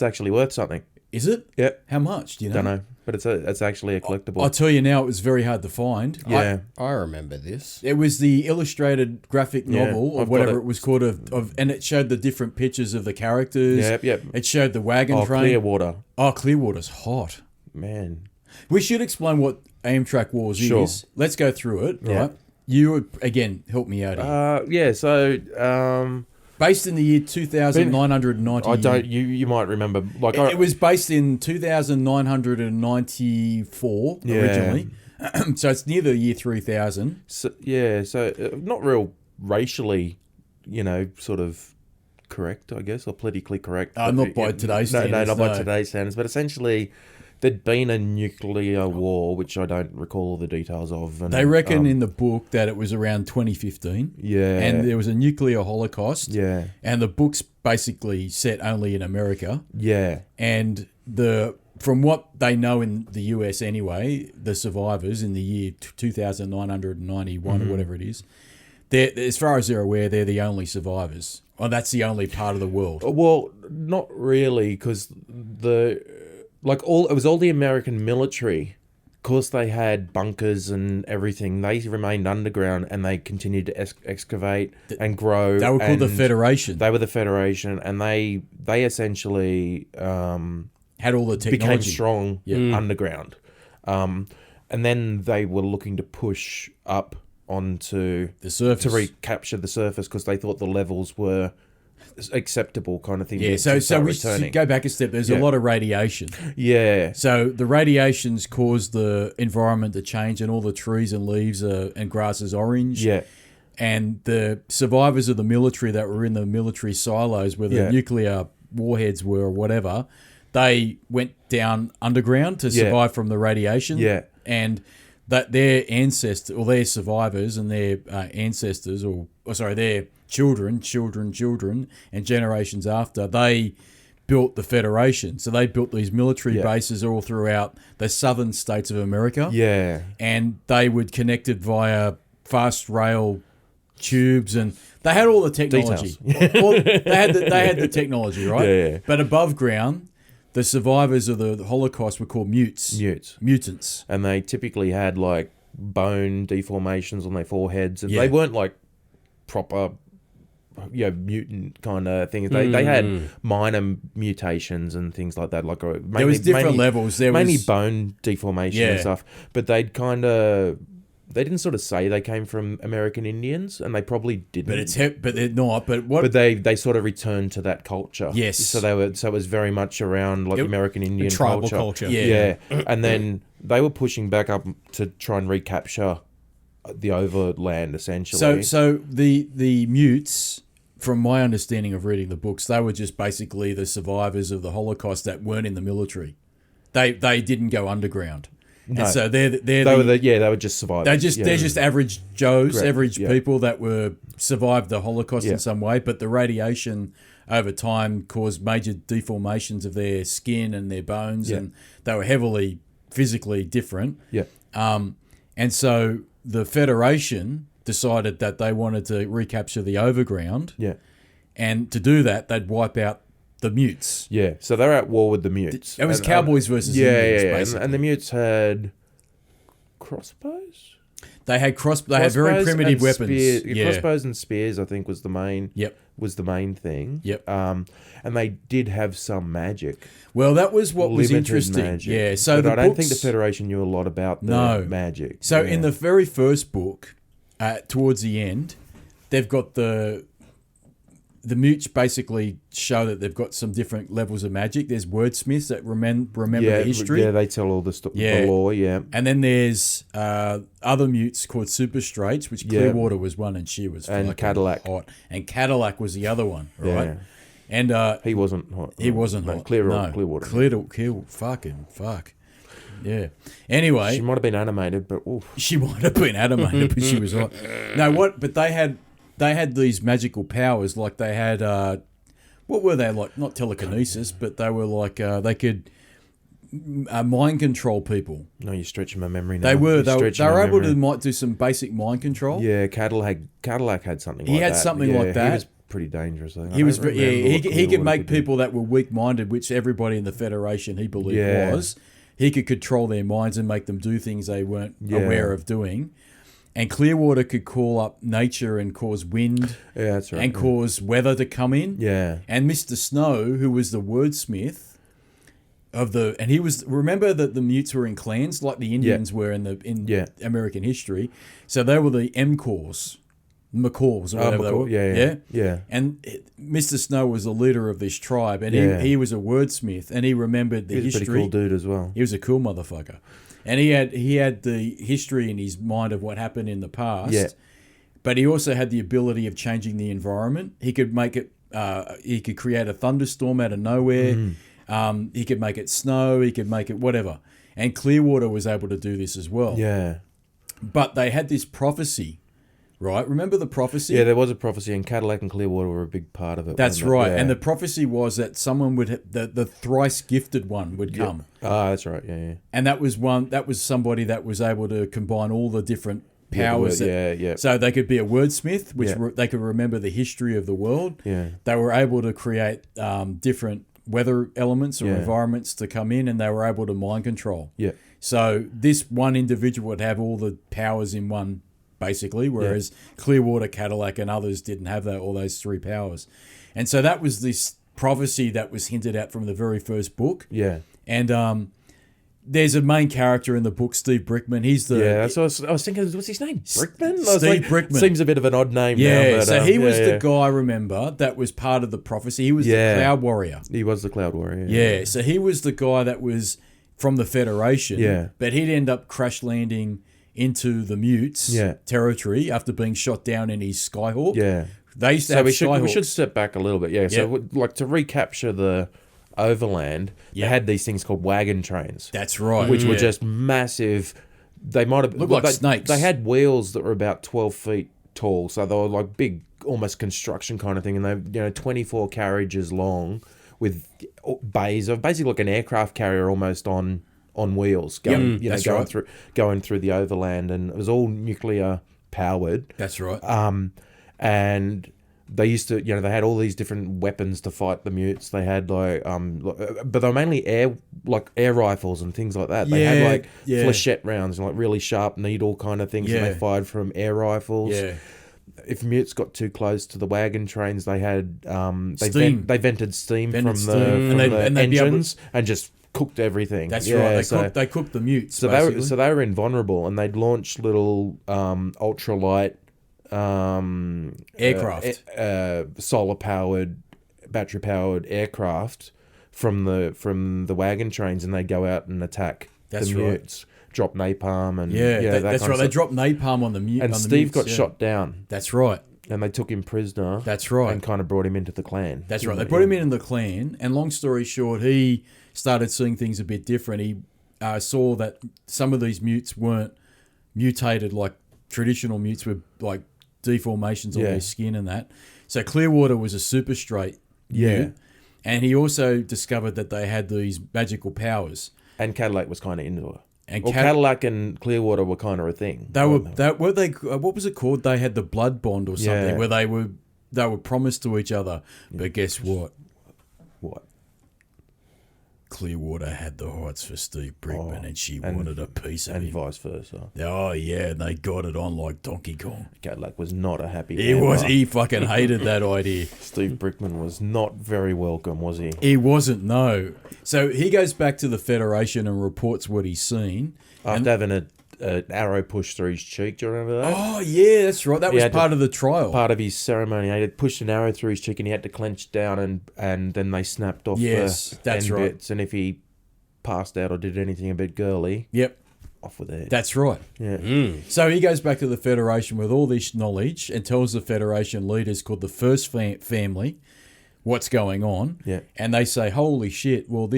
S3: actually worth something.
S1: Is it?
S3: Yeah.
S1: How much? Do you know?
S3: Don't know, but it's actually a collectible.
S1: I'll tell you now, it was very hard to find.
S3: Yeah.
S2: I remember this.
S1: It was the illustrated graphic novel or
S3: I've got
S1: whatever
S3: it.
S1: it was called, and it showed the different pictures of the characters.
S3: Yep.
S1: It showed the wagon train.
S3: Clearwater.
S1: Oh, Clearwater's hot.
S3: Man.
S1: We should explain what Amtrak Wars
S3: Sure.
S1: is. Let's go through it,
S3: Yeah.
S1: right? You, again, help me out here.
S3: So
S1: Based in the year 2990.
S3: I don't. You might remember. Like
S1: It was based in 2994
S3: Yeah.
S1: originally. So it's near the year 3000.
S3: So not real racially, sort of correct, I guess, or politically correct.
S1: Not by today's
S3: No,
S1: standards.
S3: not by today's standards. But essentially, there'd been a nuclear war, which I don't recall all the details of. And,
S1: They reckon in the book that it was around 2015.
S3: Yeah.
S1: And there was a nuclear holocaust.
S3: Yeah.
S1: And the book's basically set only in America.
S3: Yeah.
S1: And from what they know in the US anyway, the survivors in the year 2991 or whatever it is, as far as they're aware, they're the only survivors. Well, that's the only part of the world.
S3: Well, not really, because it was all the American military. Of course, they had bunkers and everything. They remained underground and they continued to excavate and grow.
S1: They were called the Federation.
S3: They were the Federation, and they essentially
S1: Had all the
S3: became
S1: technology.
S3: strong underground. And then they were looking to push up onto
S1: The surface.
S3: to recapture the surface because they thought the levels were acceptable kind of thing.
S1: Yeah,
S3: to
S1: so
S3: start
S1: we
S3: returning.
S1: should go back a step. There's a
S3: Yeah.
S1: lot of radiation.
S3: Yeah.
S1: So the radiations cause the environment to change, and all the trees and leaves and grass is orange.
S3: Yeah.
S1: And the survivors of the military that were in the military silos where the
S3: Yeah.
S1: nuclear warheads were or whatever, they went down underground to
S3: Yeah.
S1: survive from the radiation.
S3: Yeah.
S1: And that their ancestors, or their survivors and their ancestors, their children, and generations after, they built the Federation. So they built these military
S3: Yeah.
S1: bases all throughout the southern states of America.
S3: Yeah.
S1: And they would connect it via fast rail tubes, and they had all the technology. Well, they had the technology, right?
S3: Yeah.
S1: But above ground, the survivors of the Holocaust were called mutants.
S3: And they typically had like bone deformations on their foreheads, and
S1: Yeah.
S3: they weren't like proper, mutant kind of things. They had minor mutations and things like that. Like
S1: There was different levels. There
S3: mainly
S1: was
S3: bone deformation
S1: Yeah.
S3: and stuff. But they didn't sort of say they came from American Indians, and they probably didn't.
S1: but they're not.
S3: But they sort of returned to that culture.
S1: Yes.
S3: So it was very much around like American Indian
S2: Tribal culture.
S1: Yeah.
S3: And then they were pushing back up to try and recapture the overland, essentially.
S1: So the mutes, from my understanding of reading the books, they were just basically the survivors of the Holocaust that weren't in the military. They didn't go underground.
S3: No.
S1: And so they
S3: were just survivors.
S1: they're just average Joes,
S3: Correct.
S1: average
S3: Yeah.
S1: people that were survived the Holocaust
S3: Yeah.
S1: in some way, but the radiation over time caused major deformations of their skin and their bones,
S3: Yeah.
S1: and they were heavily physically different.
S3: Yeah.
S1: And so the Federation decided that they wanted to recapture the overground,
S3: Yeah.
S1: and to do that, they'd wipe out the mutes.
S3: Yeah. So they're at war with the mutes.
S1: It was
S3: And,
S1: cowboys versus Indians,
S3: And,
S1: basically.
S3: the mutes had crossbows?
S1: They had very
S3: Crossbows
S1: primitive
S3: and
S1: weapons.
S3: spears.
S1: Yeah.
S3: Crossbows and spears, I think, was the main thing.
S1: Yep.
S3: And they did have some magic.
S1: Well, that was what was
S3: Limited
S1: interesting.
S3: magic.
S1: Yeah. So
S3: but
S1: the
S3: I don't think the
S1: books-
S3: Federation knew a lot about the
S1: No.
S3: magic.
S1: So
S3: Yeah.
S1: in the very first book, towards the end, they've got the mutes basically show that they've got some different levels of magic. There's wordsmiths that remember the history.
S3: Yeah, they tell all the
S1: Yeah.
S3: the lore, yeah.
S1: And then there's other mutes called super straights, which
S3: Yeah.
S1: Clearwater was one, and she was
S3: And
S1: fucking
S3: Cadillac.
S1: hot. And Cadillac was the other one, right?
S3: Yeah.
S1: And
S3: He wasn't hot.
S1: he wasn't hot.
S3: Clearwater.
S1: Fuck. Yeah. Anyway,
S3: She might have been animated, but oof.
S1: she might have been animated, but she was hot. No, what? But they had these magical powers, like they had what were they like? Not telekinesis, but they were like they could mind control people.
S3: No, you're stretching my memory now.
S1: They were able
S3: to
S1: to do some basic mind control.
S3: Yeah, Cadillac had something like that.
S1: He had something like that.
S3: He was pretty dangerous.
S1: He was, he could make people that were weak-minded, which everybody in the Federation he believed was. He could control their minds and make them do things they weren't aware of doing. And Clearwater could call up nature and cause wind
S3: that's right,
S1: and cause weather to come in.
S3: Yeah.
S1: And Mr. Snow, who was the wordsmith and he was, remember that the Mutes were in clans like the Indians were in American history. So they were the MCAWs, McCaws or whatever they were.
S3: Yeah.
S1: And Mr. Snow was the leader of this tribe, and he was a wordsmith, and he remembered the history.
S3: He was a pretty cool dude as well.
S1: He was a cool motherfucker. And he had the history in his mind of what happened in the past.
S3: Yeah.
S1: But he also had the ability of changing the environment. He could make it. He could create a thunderstorm out of nowhere. He could make it snow. He could make it whatever. And Clearwater was able to do this as well.
S3: Yeah.
S1: But they had this prophecy, right? Remember the prophecy?
S3: Yeah, there was a prophecy, and Cadillac and Clearwater were a big part of it.
S1: That's right.
S3: Yeah.
S1: And the prophecy was that someone would, the thrice gifted one would come.
S3: Ah, that's right. Yeah.
S1: And that was somebody that was able to combine all the different powers. So they could be a wordsmith, which they could remember the history of the world.
S3: Yeah.
S1: They were able to create different weather elements or environments to come in, and they were able to mind control.
S3: Yeah.
S1: So this one individual would have all the powers in one, basically, whereas Clearwater, Cadillac, and others didn't have all those three powers. And so that was this prophecy that was hinted at from the very first book.
S3: Yeah.
S1: And there's a main character in the book, Steve Brickman. He's the...
S3: Yeah, so I was thinking, what's his name? Brickman?
S1: Steve Brickman.
S3: Seems a bit of an odd name now.
S1: Yeah,
S3: But,
S1: so he was the guy, remember, that was part of the prophecy. He was the Cloud Warrior.
S3: He was the Cloud Warrior.
S1: Yeah, so he was the guy that was from the Federation.
S3: Yeah.
S1: But he'd end up crash landing into the Mutes territory after being shot down in his Skyhawk.
S3: Yeah.
S1: They used to have Skyhawks.
S3: We should step back a little bit. Yeah, so like to recapture the overland, they had these things called wagon trains.
S1: That's right.
S3: Which were just massive. They might have
S1: looked like snakes.
S3: They had wheels that were about 12 feet tall, so they were like big, almost construction kind of thing, and they 24 carriages long with bays of basically like an aircraft carrier almost on wheels going through the overland, and it was all nuclear powered.
S1: That's right.
S3: And they used to, they had all these different weapons to fight the Mutes. They had but they were mainly air rifles and things like that. They had like flechette rounds and like really sharp needle kind of things, and they fired from air rifles.
S1: Yeah.
S3: If Mutes got too close to the wagon trains, they had they vented steam from the engines and just cooked everything.
S1: That's right. They cooked the Mutes.
S3: So they were invulnerable, and they'd launch little ultralight
S1: aircraft,
S3: solar powered, battery powered aircraft from the wagon trains, and they'd go out and attack the Mutes. Drop napalm and
S1: that's right. They dropped napalm on the Mute.
S3: And Steve got shot down.
S1: That's right.
S3: And they took him prisoner.
S1: That's right.
S3: And kind of brought him into the clan.
S1: That's right. They brought him into the clan, and long story short, he started seeing things a bit different. He saw that some of these Mutes weren't mutated like traditional Mutes, with like deformations on their skin and that. So Clearwater was a super straight Mute, and he also discovered that they had these magical powers. And
S3: Cadillac was kind of into it. And Cadillac and Clearwater were kind of a thing.
S1: What was it called? They had the blood bond or something where they were promised to each other. But guess what?
S3: What?
S1: Clearwater had the hearts for Steve Brickman, and she wanted a piece of him.
S3: And vice versa.
S1: Oh, yeah, and they got it on like Donkey Kong.
S3: Cadillac was not a happy
S1: He fucking hated that idea.
S3: Steve Brickman was not very welcome, was he?
S1: He wasn't, no. So he goes back to the Federation and reports what he's seen.
S3: After having an arrow pushed through his cheek, do you remember that?
S1: Oh, yeah, that's right. That was part of the trial.
S3: Part of his ceremony. He had pushed an arrow through his cheek, and he had to clench down, and then they snapped off the end bits. And if he passed out or did anything a bit girly, off with it.
S1: That's right.
S3: Yeah.
S1: So he goes back to the Federation with all this knowledge and tells the Federation leaders, called the First Family, what's going on.
S3: Yeah.
S1: And they say, holy shit, well,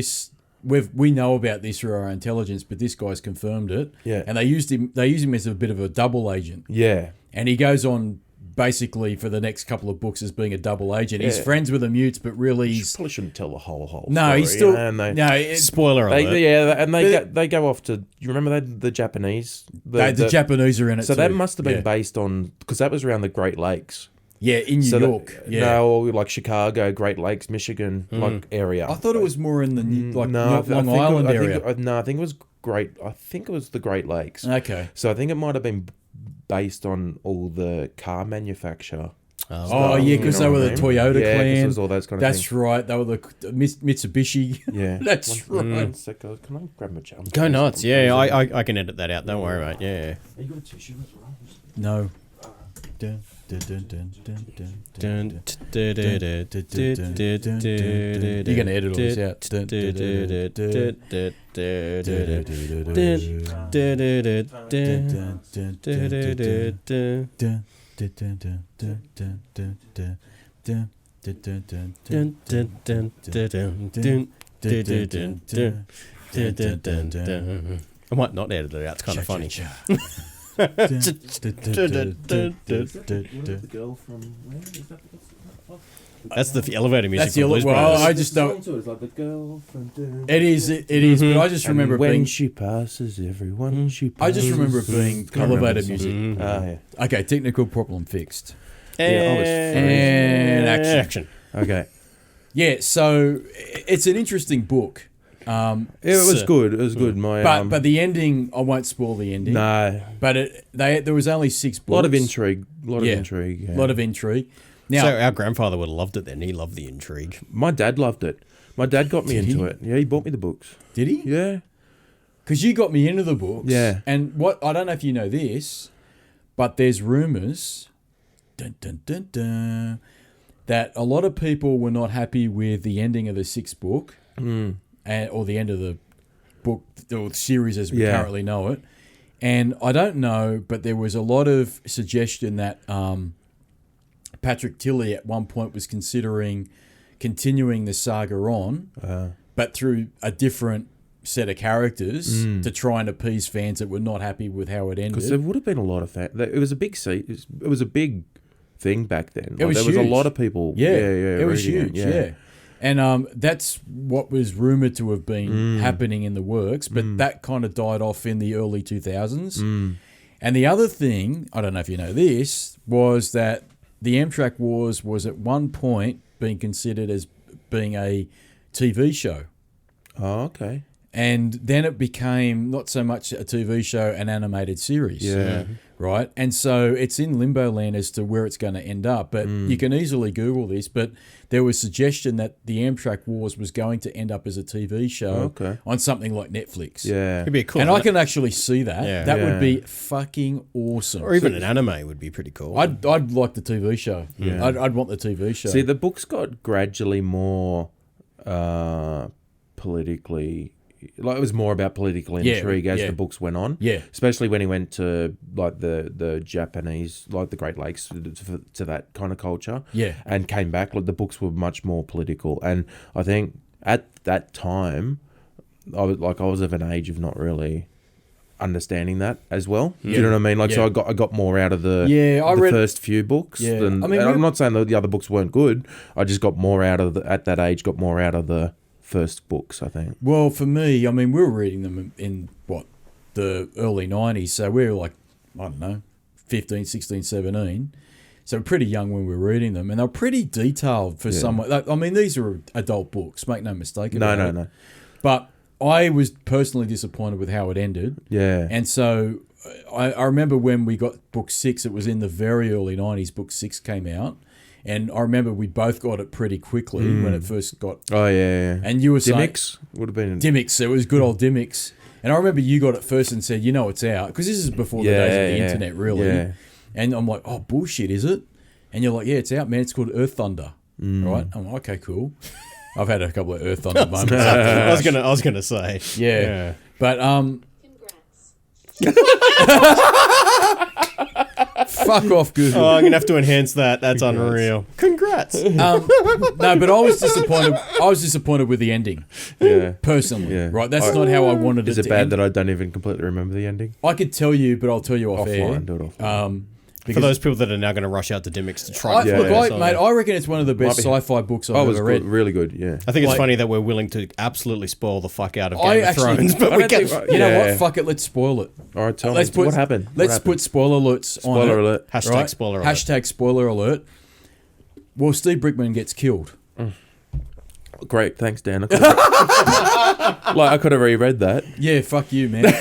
S1: we know about this through our intelligence, but this guy's confirmed it.
S3: Yeah.
S1: And they use him as a bit of a double agent.
S3: Yeah.
S1: And he goes on basically for the next couple of books as being a double agent. He's friends with the mutes, but really he's...
S3: Probably shouldn't tell the whole
S1: No,
S3: story.
S1: he's still...
S3: And
S2: Spoiler alert.
S3: they go off to... You remember the Japanese?
S1: The Japanese are in it
S3: so
S1: too.
S3: that must have been based on... Because that was around the Great Lakes.
S1: Yeah, in New York.
S3: No, like Chicago, Great Lakes, Michigan, like area.
S1: I thought it was more in the Long Island area.
S3: I think it was Great. I think it was the Great Lakes.
S1: Okay.
S3: So I think it might have been based on all the car manufacturer.
S1: Oh yeah, because they were the Toyota clan.
S3: Yeah, it was all those kind of
S1: That's
S3: things.
S1: right. They were the Mitsubishi.
S3: Yeah,
S1: That's right.
S3: One sec, can I grab my jump?
S2: Go nuts. Yeah, I can edit that out. Don't worry, mate. Yeah.
S3: You got a tissue as well?
S1: No.
S2: Dun,
S1: You're
S2: You're
S1: gonna edit all this out.
S2: I might not edit it out. It's kind of funny.
S3: The girl from where is that?
S2: That's the elevator music.
S1: That's the
S2: from Blues
S1: well,
S2: Brothers.
S1: I just don't.
S3: It's like the girl from.
S1: It is, but I just remember it
S3: when
S1: being.
S3: she passes, everyone she passes.
S1: I just remember it being
S3: Can't
S1: elevator
S3: remember the
S1: music.
S3: song. Yeah.
S1: Okay, technical problem fixed.
S2: And action.
S3: Okay.
S1: Yeah, so it's an interesting book.
S3: Yeah, it was good. It was good.
S1: But the ending, I won't spoil the ending.
S3: No.
S1: But there was only 6 books.
S3: A lot of intrigue. A lot of intrigue. Yeah.
S1: A lot of intrigue. Now,
S2: So our grandfather would have loved it then. He loved the intrigue.
S3: My dad loved it. My dad got me into it. Yeah, he bought me the books.
S1: did he?
S3: Yeah.
S1: Because you got me into the books.
S3: Yeah.
S1: And what I don't know if you know this, but there's rumours that a lot of people were not happy with the ending of the 6th book or the end of the book or series as we currently know it. And I don't know, but there was a lot of suggestion that Patrick Tilley at one point was considering continuing the saga on, but through a different set of characters to try and appease fans that were not happy with how it ended.
S3: Because there would have been a lot of fans. It was a big seat. It was a big thing back then.
S1: It was
S3: there
S1: huge.
S3: was a lot of people.
S1: It was
S3: reading
S1: huge. Yeah. And that's what was rumored to have been happening in the works, but that kind of died off in the early 2000s. And the other thing, I don't know if you know this, was that the Amtrak Wars was at one point being considered as being a TV show.
S3: Oh, okay.
S1: And then it became not so much a TV show, an animated series.
S3: Yeah.
S1: Right? And so it's in limbo land as to where it's going to end up. But you can easily Google this, but there was suggestion that the Amtrak Wars was going to end up as a TV show on something like Netflix.
S3: Yeah.
S2: It'd be cool.
S1: And I can actually see that.
S2: Yeah.
S1: That would be fucking awesome.
S2: Or even an anime would be pretty cool.
S1: I'd like the TV show.
S3: Yeah.
S1: I'd want the TV show.
S3: See, the books got gradually more politically... Like it was more about political intrigue as the books went on.
S1: Yeah.
S3: Especially when he went to like the Japanese, like the Great Lakes, to that kind of culture.
S1: Yeah.
S3: And came back. Like the books were much more political. And I think at that time, I was of an age of not really understanding that as well. Do you know what I mean? Like so I got more out of the
S1: read
S3: first few books.
S1: Yeah.
S3: Than,
S1: I mean,
S3: I'm not saying that the other books weren't good. I just got more out of at that age, got more out of the first books, I think.
S1: Well, for me, I mean, we were reading them in the early 90s, so we were like, I don't know, 15, 16, 17. So pretty young when we were reading them, and they were pretty detailed for someone. I mean, these are adult books, make no mistake about it. No. But I was personally disappointed with how it ended.
S3: Yeah.
S1: And so I remember when we got book 6, it was in the very early 90s, book 6 came out. And I remember we both got it pretty quickly when it first got...
S3: Oh, yeah.
S1: And you were saying...
S3: Dimmicks would have been...
S1: Dimmicks. It was good old Dimmicks. And I remember you got it first and said, it's out. Because this is before the days of the internet, really. Yeah. And I'm like, oh, bullshit, is it? And you're like, yeah, it's out, man. It's called Earth Thunder. Right? I'm like, okay, cool. I've had a couple of Earth Thunder moments.
S2: I was gonna say.
S1: Yeah. But... Fuck off, Google.
S2: Oh, I'm going to have to enhance that. That's unreal. Congrats.
S1: No, but I was disappointed. I was disappointed with the ending.
S3: Yeah.
S1: Personally.
S3: Yeah.
S1: Right? That's not how I wanted it to end.
S3: Is it bad that I don't even completely remember the ending?
S1: I could tell you, but I'll tell you off air.
S3: Do it offline.
S2: For those people that are now going to rush out to Dimmicks to try to
S1: mate, I reckon it's one of the best sci-fi books I've ever read.
S3: Really good, yeah.
S2: I think it's funny that we're willing to absolutely spoil the fuck out of Game of Thrones, but we can't.
S1: You know what? Fuck it, let's spoil it.
S3: All right, tell me what happened.
S1: Let's put spoiler alerts on it.
S3: Spoiler alert.
S2: Hashtag spoiler alert.
S1: Hashtag spoiler alert. Well, Steve Brickman gets killed.
S3: Great, thanks, Dan. I could have reread that.
S1: Yeah, fuck you, man.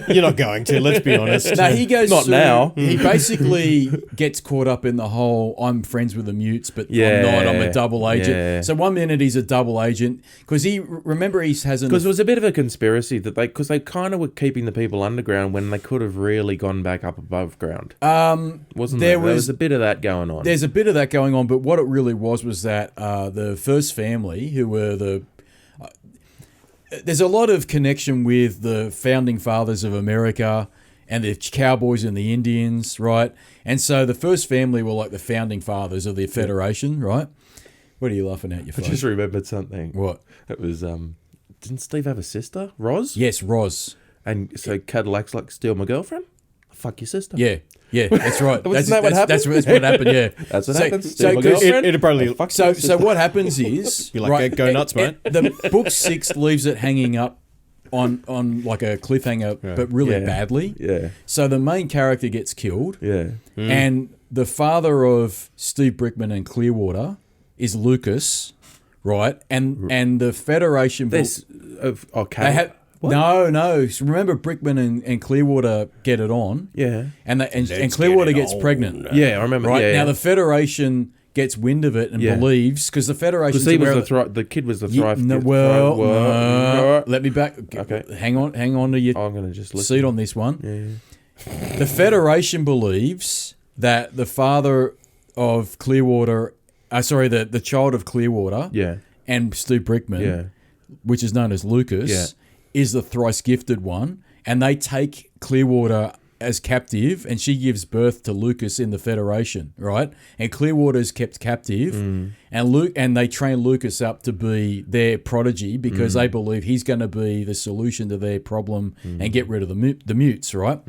S2: You're not going to. Let's be honest.
S1: No, he goes.
S3: Not now.
S1: He basically gets caught up in the whole "I'm friends with the mutes, but I'm not. I'm a double agent."
S3: Yeah.
S1: So one minute he's a double agent because he hasn't.
S3: Because it was a bit of a conspiracy that they kind of were keeping the people underground when they could have really gone back up above ground. Wasn't there? There was a bit of that going on.
S1: There's a bit of that going on, but what it really was that the first family who were the. There's a lot of connection with the founding fathers of America and the cowboys and the Indians, right? And so the first family were like the founding fathers of the Federation, right? What are you laughing at, your phone?
S3: I just remembered something.
S1: What?
S3: It was, didn't Steve have a sister? Roz?
S1: Yes, Roz.
S3: And so Cadillac's like, steal my girlfriend? Fuck your sister.
S1: Yeah, that's right.
S3: Isn't that what happened?
S1: That's what happened, yeah.
S3: That's what happens.
S1: So
S2: It'd probably...
S1: So what happens is...
S2: You're like, go nuts, mate.
S1: The book 6 leaves it hanging up on like a cliffhanger, but really badly.
S3: Yeah.
S1: So the main character gets killed.
S3: Yeah.
S1: And the father of Steve Brickman and Clearwater is Lucas, right? And the Federation...
S3: They have...
S1: No. Remember, Brickman and Clearwater get it on.
S3: Yeah.
S1: And Clearwater gets pregnant.
S3: Yeah, I remember.
S1: Right?
S3: Yeah,
S1: now the Federation gets wind of it and believes, because the Federation...
S3: Because the kid was the thrive...
S1: No. Let me back...
S3: Okay.
S1: Hang on to your
S3: I'm gonna just listen.
S1: seat on this one.
S3: Yeah.
S1: The Federation believes that the father of Clearwater... the child of Clearwater and Steve Brickman, which is known as Lucas... is the thrice gifted one, and they take Clearwater as captive, and she gives birth to Lucas in the Federation, right? And Clearwater is kept captive, and they train Lucas up to be their prodigy because they believe he's going to be the solution to their problem and get rid of the mutes, right?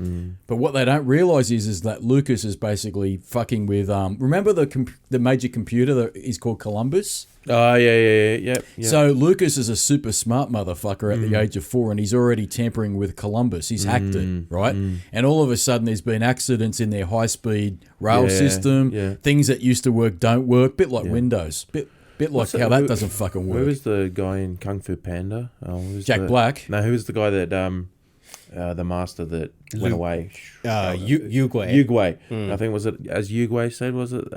S1: But what they don't realize is that Lucas is basically fucking with remember the major computer that is called Columbus?
S3: Oh, yeah.
S1: So Lucas is a super smart motherfucker at the age of 4, and he's already tampering with Columbus. He's hacked it, right? And all of a sudden there's been accidents in their high-speed rail system. Yeah. Things that used to work don't work. Bit like Windows. Bit like how that doesn't fucking work.
S3: Who was the guy in Kung Fu Panda?
S1: Jack Black.
S3: No, who was the guy that... the master that went away.
S2: Yugway.
S3: I think, was it, as Yugway said, was it...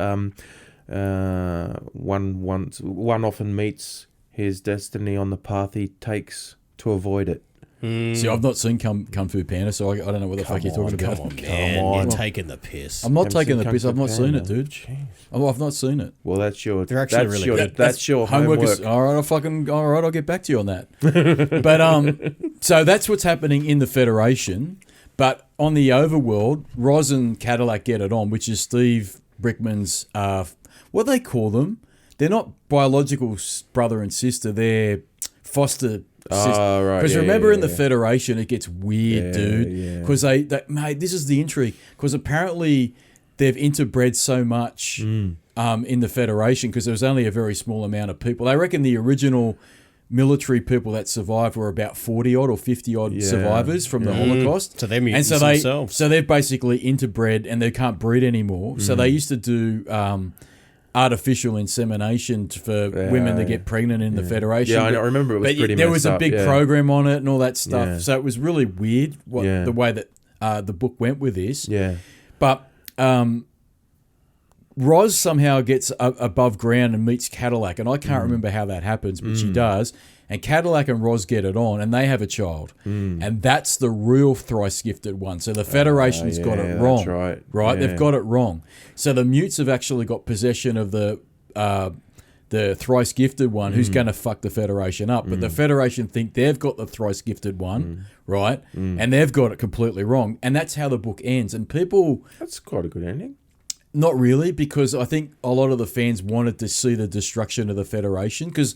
S3: one often meets his destiny on the path he takes to avoid it.
S1: See, I've not seen Kung Fu Panda, so I don't know what the fuck you're talking about.
S2: Come on. You're taking the piss.
S1: I'm not taking the piss. I've not seen it, dude. I've not seen it.
S3: Well, that's your...
S2: They're actually really good.
S3: That's your homework.
S1: All right, I'll get back to you on that. But so that's what's happening in the Federation. But on the overworld, Roz and Cadillac get it on, which is Steve Brickman's... what do they call them? They're not biological brother and sister. They're foster sister.
S3: Right.
S1: Because remember in the Federation, it gets weird, dude. Because mate, this is the intrigue. Because apparently they've interbred so much in the Federation because there was only a very small amount of people. They reckon the original military people that survived were about 40-odd or 50-odd survivors from the Holocaust.
S2: So they're mutants themselves.
S1: So they've basically interbred and they can't breed anymore. So they used to do... artificial insemination for women to get pregnant in the Federation.
S3: Yeah, I remember it was pretty
S1: there was a big
S3: up,
S1: program on it and all that stuff. Yeah. So it was really weird the way that the book went with this.
S3: Yeah.
S1: But Roz somehow gets above ground and meets Cadillac, and I can't remember how that happens, but she does. And Cadillac and Roz get it on, and they have a child. And that's the real thrice gifted one. So the Federation's got it wrong.
S3: That's right.
S1: Yeah. They've got it wrong. So the mutes have actually got possession of the thrice gifted one who's going to fuck the Federation up. But the Federation think they've got the thrice gifted one, right? And they've got it completely wrong. And that's how the book ends. And people...
S3: That's quite a good ending.
S1: Not really, because I think a lot of the fans wanted to see the destruction of the Federation, because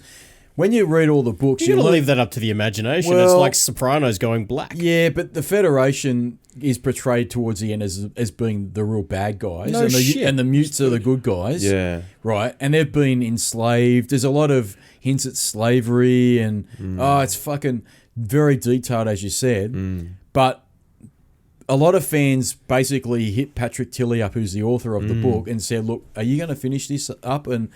S1: when you read all the books,
S2: You're going to leave that up to the imagination. It's like Sopranos going black.
S1: Yeah, but the Federation is portrayed towards the end as being the real bad guys.
S2: No shit.
S1: And the mutes are the good guys.
S3: Yeah.
S1: Right? And they've been enslaved. There's a lot of hints at slavery and, it's fucking very detailed, as you said. But a lot of fans basically hit Patrick Tilley up, who's the author of the book, and said, look, are you going to finish this up? And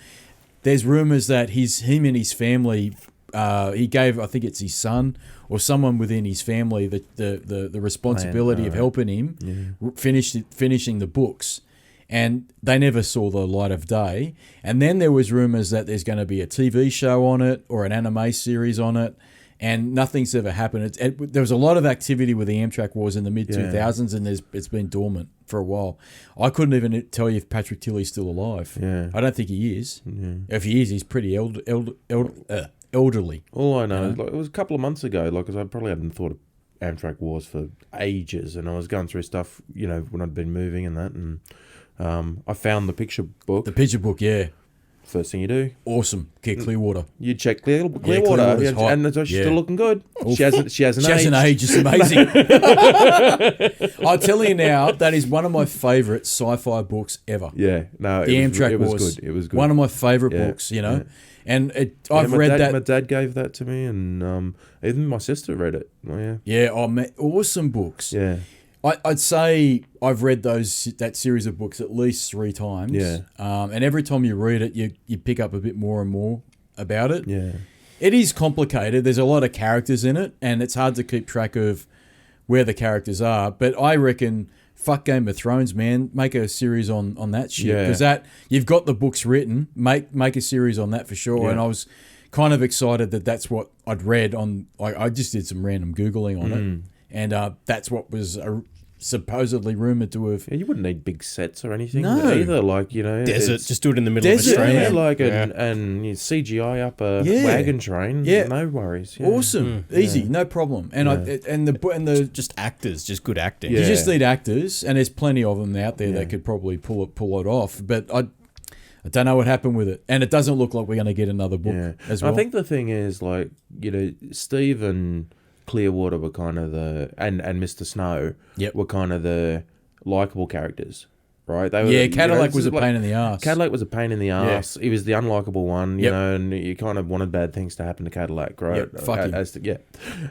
S1: there's rumours that him and his family, he gave, I think it's his son or someone within his family, the responsibility of helping him finishing the books. And they never saw the light of day. And then there was rumours that there's going to be a TV show on it or an anime series on it. And nothing's ever happened. There was a lot of activity with the Amtrak Wars in the mid-2000s, and it's been dormant for a while. I couldn't even tell you if Patrick Tilley's still alive.
S3: Yeah.
S1: I don't think he is. Yeah. If he is, he's pretty elderly.
S3: All I know is it was a couple of months ago, because I probably hadn't thought of Amtrak Wars for ages, and I was going through stuff, when I'd been moving and that, and I found the picture book.
S1: The picture book, yeah.
S3: First thing you do.
S1: Awesome. Get Clearwater.
S3: You check Clearwater. And she's still looking good. She hasn't aged.
S1: It's amazing. I'll tell you now, that is one of my favourite sci-fi books ever.
S3: Yeah. No,
S1: The Amtrak Wars.
S3: Was good. It was good.
S1: One of my favourite books, Yeah. And I've read that.
S3: My dad gave that to me, and even my sister read it. Oh, yeah.
S1: Yeah. Oh, man, awesome books.
S3: Yeah.
S1: I'd say I've read that series of books at least 3 times.
S3: Yeah.
S1: And every time you read it, you pick up a bit more and more about it.
S3: Yeah.
S1: It is complicated. There's a lot of characters in it, and it's hard to keep track of where the characters are. But I reckon, fuck Game of Thrones, man. Make a series on that shit.
S3: Yeah.
S1: Because you've got the books written. Make a series on that for sure. Yeah. And I was kind of excited that's what I'd read on. I just did some random Googling on it. And that's what was supposedly rumoured to have.
S3: Yeah, you wouldn't need big sets or anything.
S1: No.
S3: Either,
S2: desert. Just do it in the middle of Australia.
S3: Yeah, and you CGI up a wagon train. Yeah. No worries. Yeah.
S1: Awesome. Easy. No problem. And
S2: just actors, just good acting.
S1: You just need actors, and there's plenty of them out there that could probably pull it off. But I don't know what happened with it. And it doesn't look like we're going to get another book as well.
S3: I think the thing is, Steve and Clearwater were kind of and Mr. Snow were kind of the likable characters, right? They were,
S1: Cadillac was a pain in the ass.
S3: Cadillac was a pain in the ass. He was the unlikable one, you know, and you kind of wanted bad things to happen to Cadillac, right?
S1: Fuck him.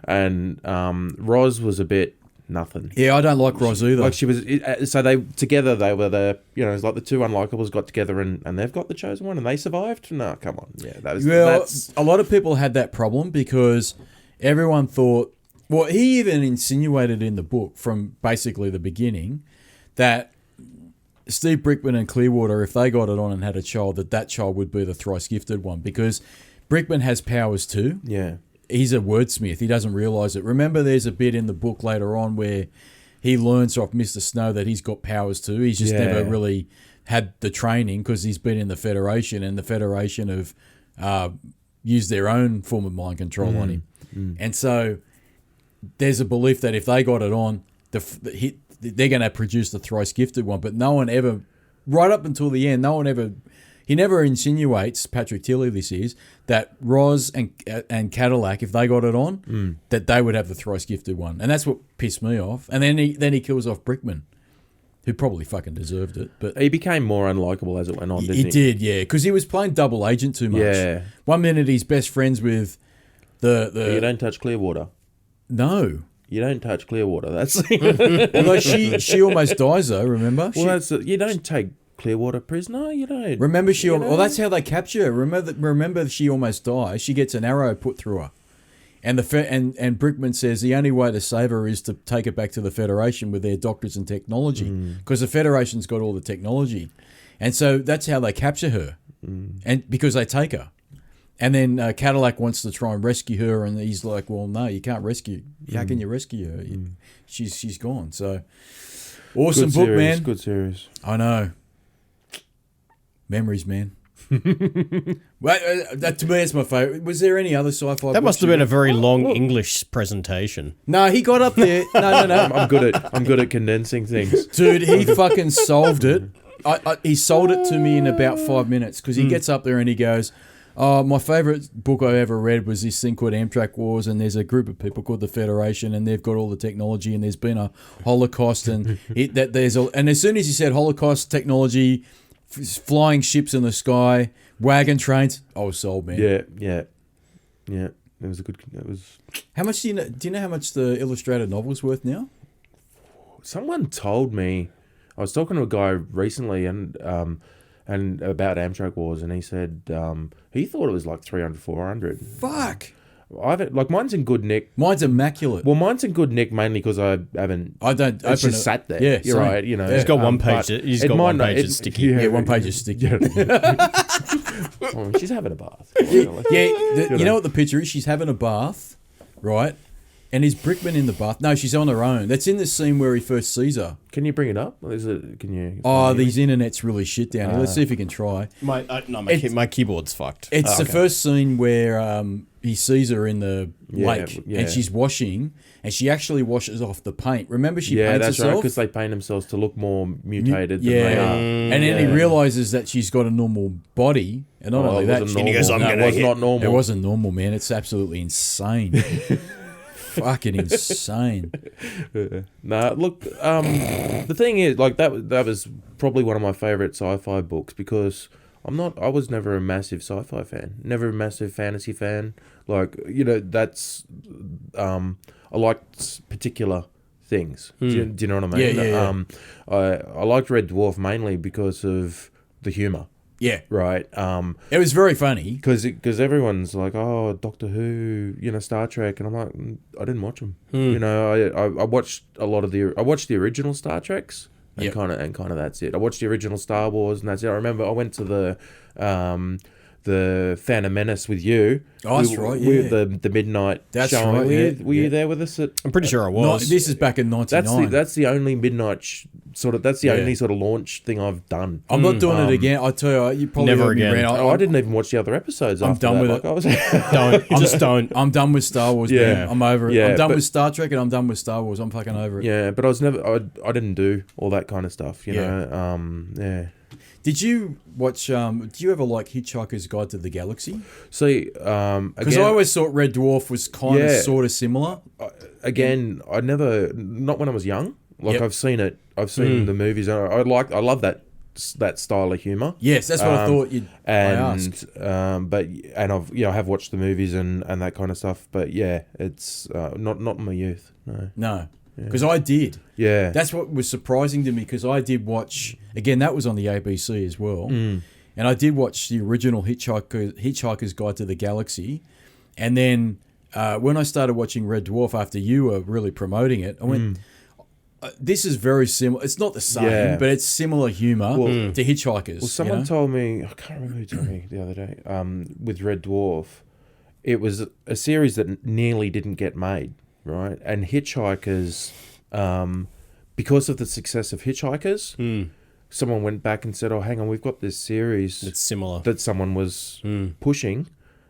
S3: And Roz was a bit nothing.
S1: Yeah, I don't like Roz either.
S3: Like she was, so they were the, it's like the two unlikables got together and they've got the chosen one and they survived. No, come on, that's
S1: a lot of people had that problem because everyone thought. Well, he even insinuated in the book from basically the beginning that Steve Brickman and Clearwater, if they got it on and had a child, that child would be the thrice gifted one because Brickman has powers too.
S3: Yeah.
S1: He's a wordsmith. He doesn't realise it. Remember, there's a bit in the book later on where he learns off Mr. Snow that he's got powers too. He's just never really had the training because he's been in the Federation, and the Federation have used their own form of mind control on him. And so there's a belief that if they got it on, they're going to produce the thrice gifted one. But no one ever, right up until the end, he never insinuates, Patrick Tilley this is, that Roz and Cadillac, if they got it on, that they would have the thrice gifted one. And that's what pissed me off. And then he kills off Brickman, who probably fucking deserved it. But
S3: he became more unlikable as it went on, didn't he?
S1: He did, yeah, because he was playing double agent too much.
S3: Yeah.
S1: One minute he's best friends with the
S3: You don't touch Clearwater.
S1: No.
S3: You don't touch Clearwater. That's
S1: although she almost dies though. Remember?
S3: Well, you don't take Clearwater prisoner. You don't.
S1: Remember well, that's how they capture her. Remember she almost dies. She gets an arrow put through her, and and Brickman says the only way to save her is to take her back to the Federation with their doctors and technology because the Federation's got all the technology, and so that's how they capture her, and because they take her. And then Cadillac wants to try and rescue her, and he's like, "Well, no, you can't rescue. How can you rescue her? She's gone." So, awesome book, man.
S3: Good series.
S1: I know. Memories, man. Well, that to me, it's my favorite. Was there any other sci-fi?
S2: That must have been a very long English presentation.
S1: No, he got up there. No.
S3: I'm good at condensing things,
S1: dude. He fucking solved it. He sold it to me in about 5 minutes because he gets up there and he goes, My favourite book I ever read was this thing called Amtrak Wars, and there's a group of people called the Federation, and they've got all the technology, and there's been a Holocaust, and and as soon as you said Holocaust technology, flying ships in the sky, wagon trains, I was sold, man.
S3: Yeah. It was a good. It was.
S1: How much do you know? Do you know how much the illustrated novel's worth now?
S3: Someone told me. I was talking to a guy recently, and about Amtrak Wars, and he said he thought it was like 300, 400.
S1: Fuck.
S3: Mine's in good nick.
S1: Mine's immaculate.
S3: Well, mine's in good nick mainly because I don't. It's just sat there.
S1: Yeah,
S3: you're
S1: same.
S3: right. You know,
S2: He's got one page. He's got one page that's sticky.
S1: Yeah, one page is sticky.
S3: Oh, she's having a bath.
S1: You know what the picture is? She's having a bath, right? And is Brickman in the bath? No, she's on her own. That's in the scene where he first sees her.
S3: Can you bring it up? Is it? Can you?
S1: These internet's really shit down here. Let's see if we can try.
S2: My keyboard's fucked.
S1: It's the first scene where he sees her in the lake and she's washing, and she actually washes off the paint. Remember, she paints herself?
S3: Right, because they paint themselves to look more mutated than they are.
S1: And then he realizes that she's got a normal body, and not only that,
S3: it was not normal.
S1: It wasn't normal, man. It's absolutely insane. Fucking insane.
S3: Look, the thing is, like that was probably one of my favorite sci-fi books because I was never a massive sci-fi fan, never a massive fantasy fan. Like, you know, that's I liked particular things. Do you know what I mean?
S1: Yeah.
S3: I liked Red Dwarf mainly because of the humor.
S1: Yeah.
S3: Right.
S1: It was very funny.
S3: Because everyone's like, oh, Doctor Who, you know, Star Trek. And I'm like, I didn't watch them. You know, I watched I watched the original Star Treks. And kind of that's it. I watched the original Star Wars and that's it. I remember I went to the Phantom Menace with you.
S1: Oh, that's right, yeah.
S3: The midnight
S1: showing.
S3: Right, were you there with us?
S2: I'm pretty sure I was.
S1: This is back in 99.
S3: That's the only midnight only sort of launch thing I've done.
S1: I'm not doing it again. I tell you, you probably
S2: never again.
S3: I didn't even watch the other episodes.
S1: I'm done with it.
S2: Don't.
S1: I'm done with Star Wars.
S3: Yeah,
S1: man. I'm over it.
S3: Yeah,
S1: I'm done with Star Trek, and I'm done with Star Wars. I'm fucking over it.
S3: Yeah, but I was never. I didn't do all that kind of stuff. You know.
S1: Did you watch? Do you ever like Hitchhiker's Guide to the Galaxy?
S3: See,
S1: because I always thought Red Dwarf was kind of sort of similar.
S3: I never. Not when I was young. Like I've seen it. I've seen the movies. I love that style of humor.
S1: Yes, that's what I thought you'd ask.
S3: I have watched the movies and that kind of stuff. But yeah, it's not in my youth.
S1: No. Because I did.
S3: Yeah.
S1: That's what was surprising to me, because I did watch, again, that was on the ABC as well. And I did watch the original Hitchhiker's Guide to the Galaxy. And then when I started watching Red Dwarf after you were really promoting it, I went, this is very similar. It's not the same, but it's similar humour to Hitchhikers.
S3: Well, someone told me, I can't remember who told me the other day, with Red Dwarf, it was a series that nearly didn't get made. Right, and Hitchhikers, because of the success of Hitchhikers, someone went back and said, "Oh, hang on, we've got this series
S2: that's similar
S3: that someone was pushing,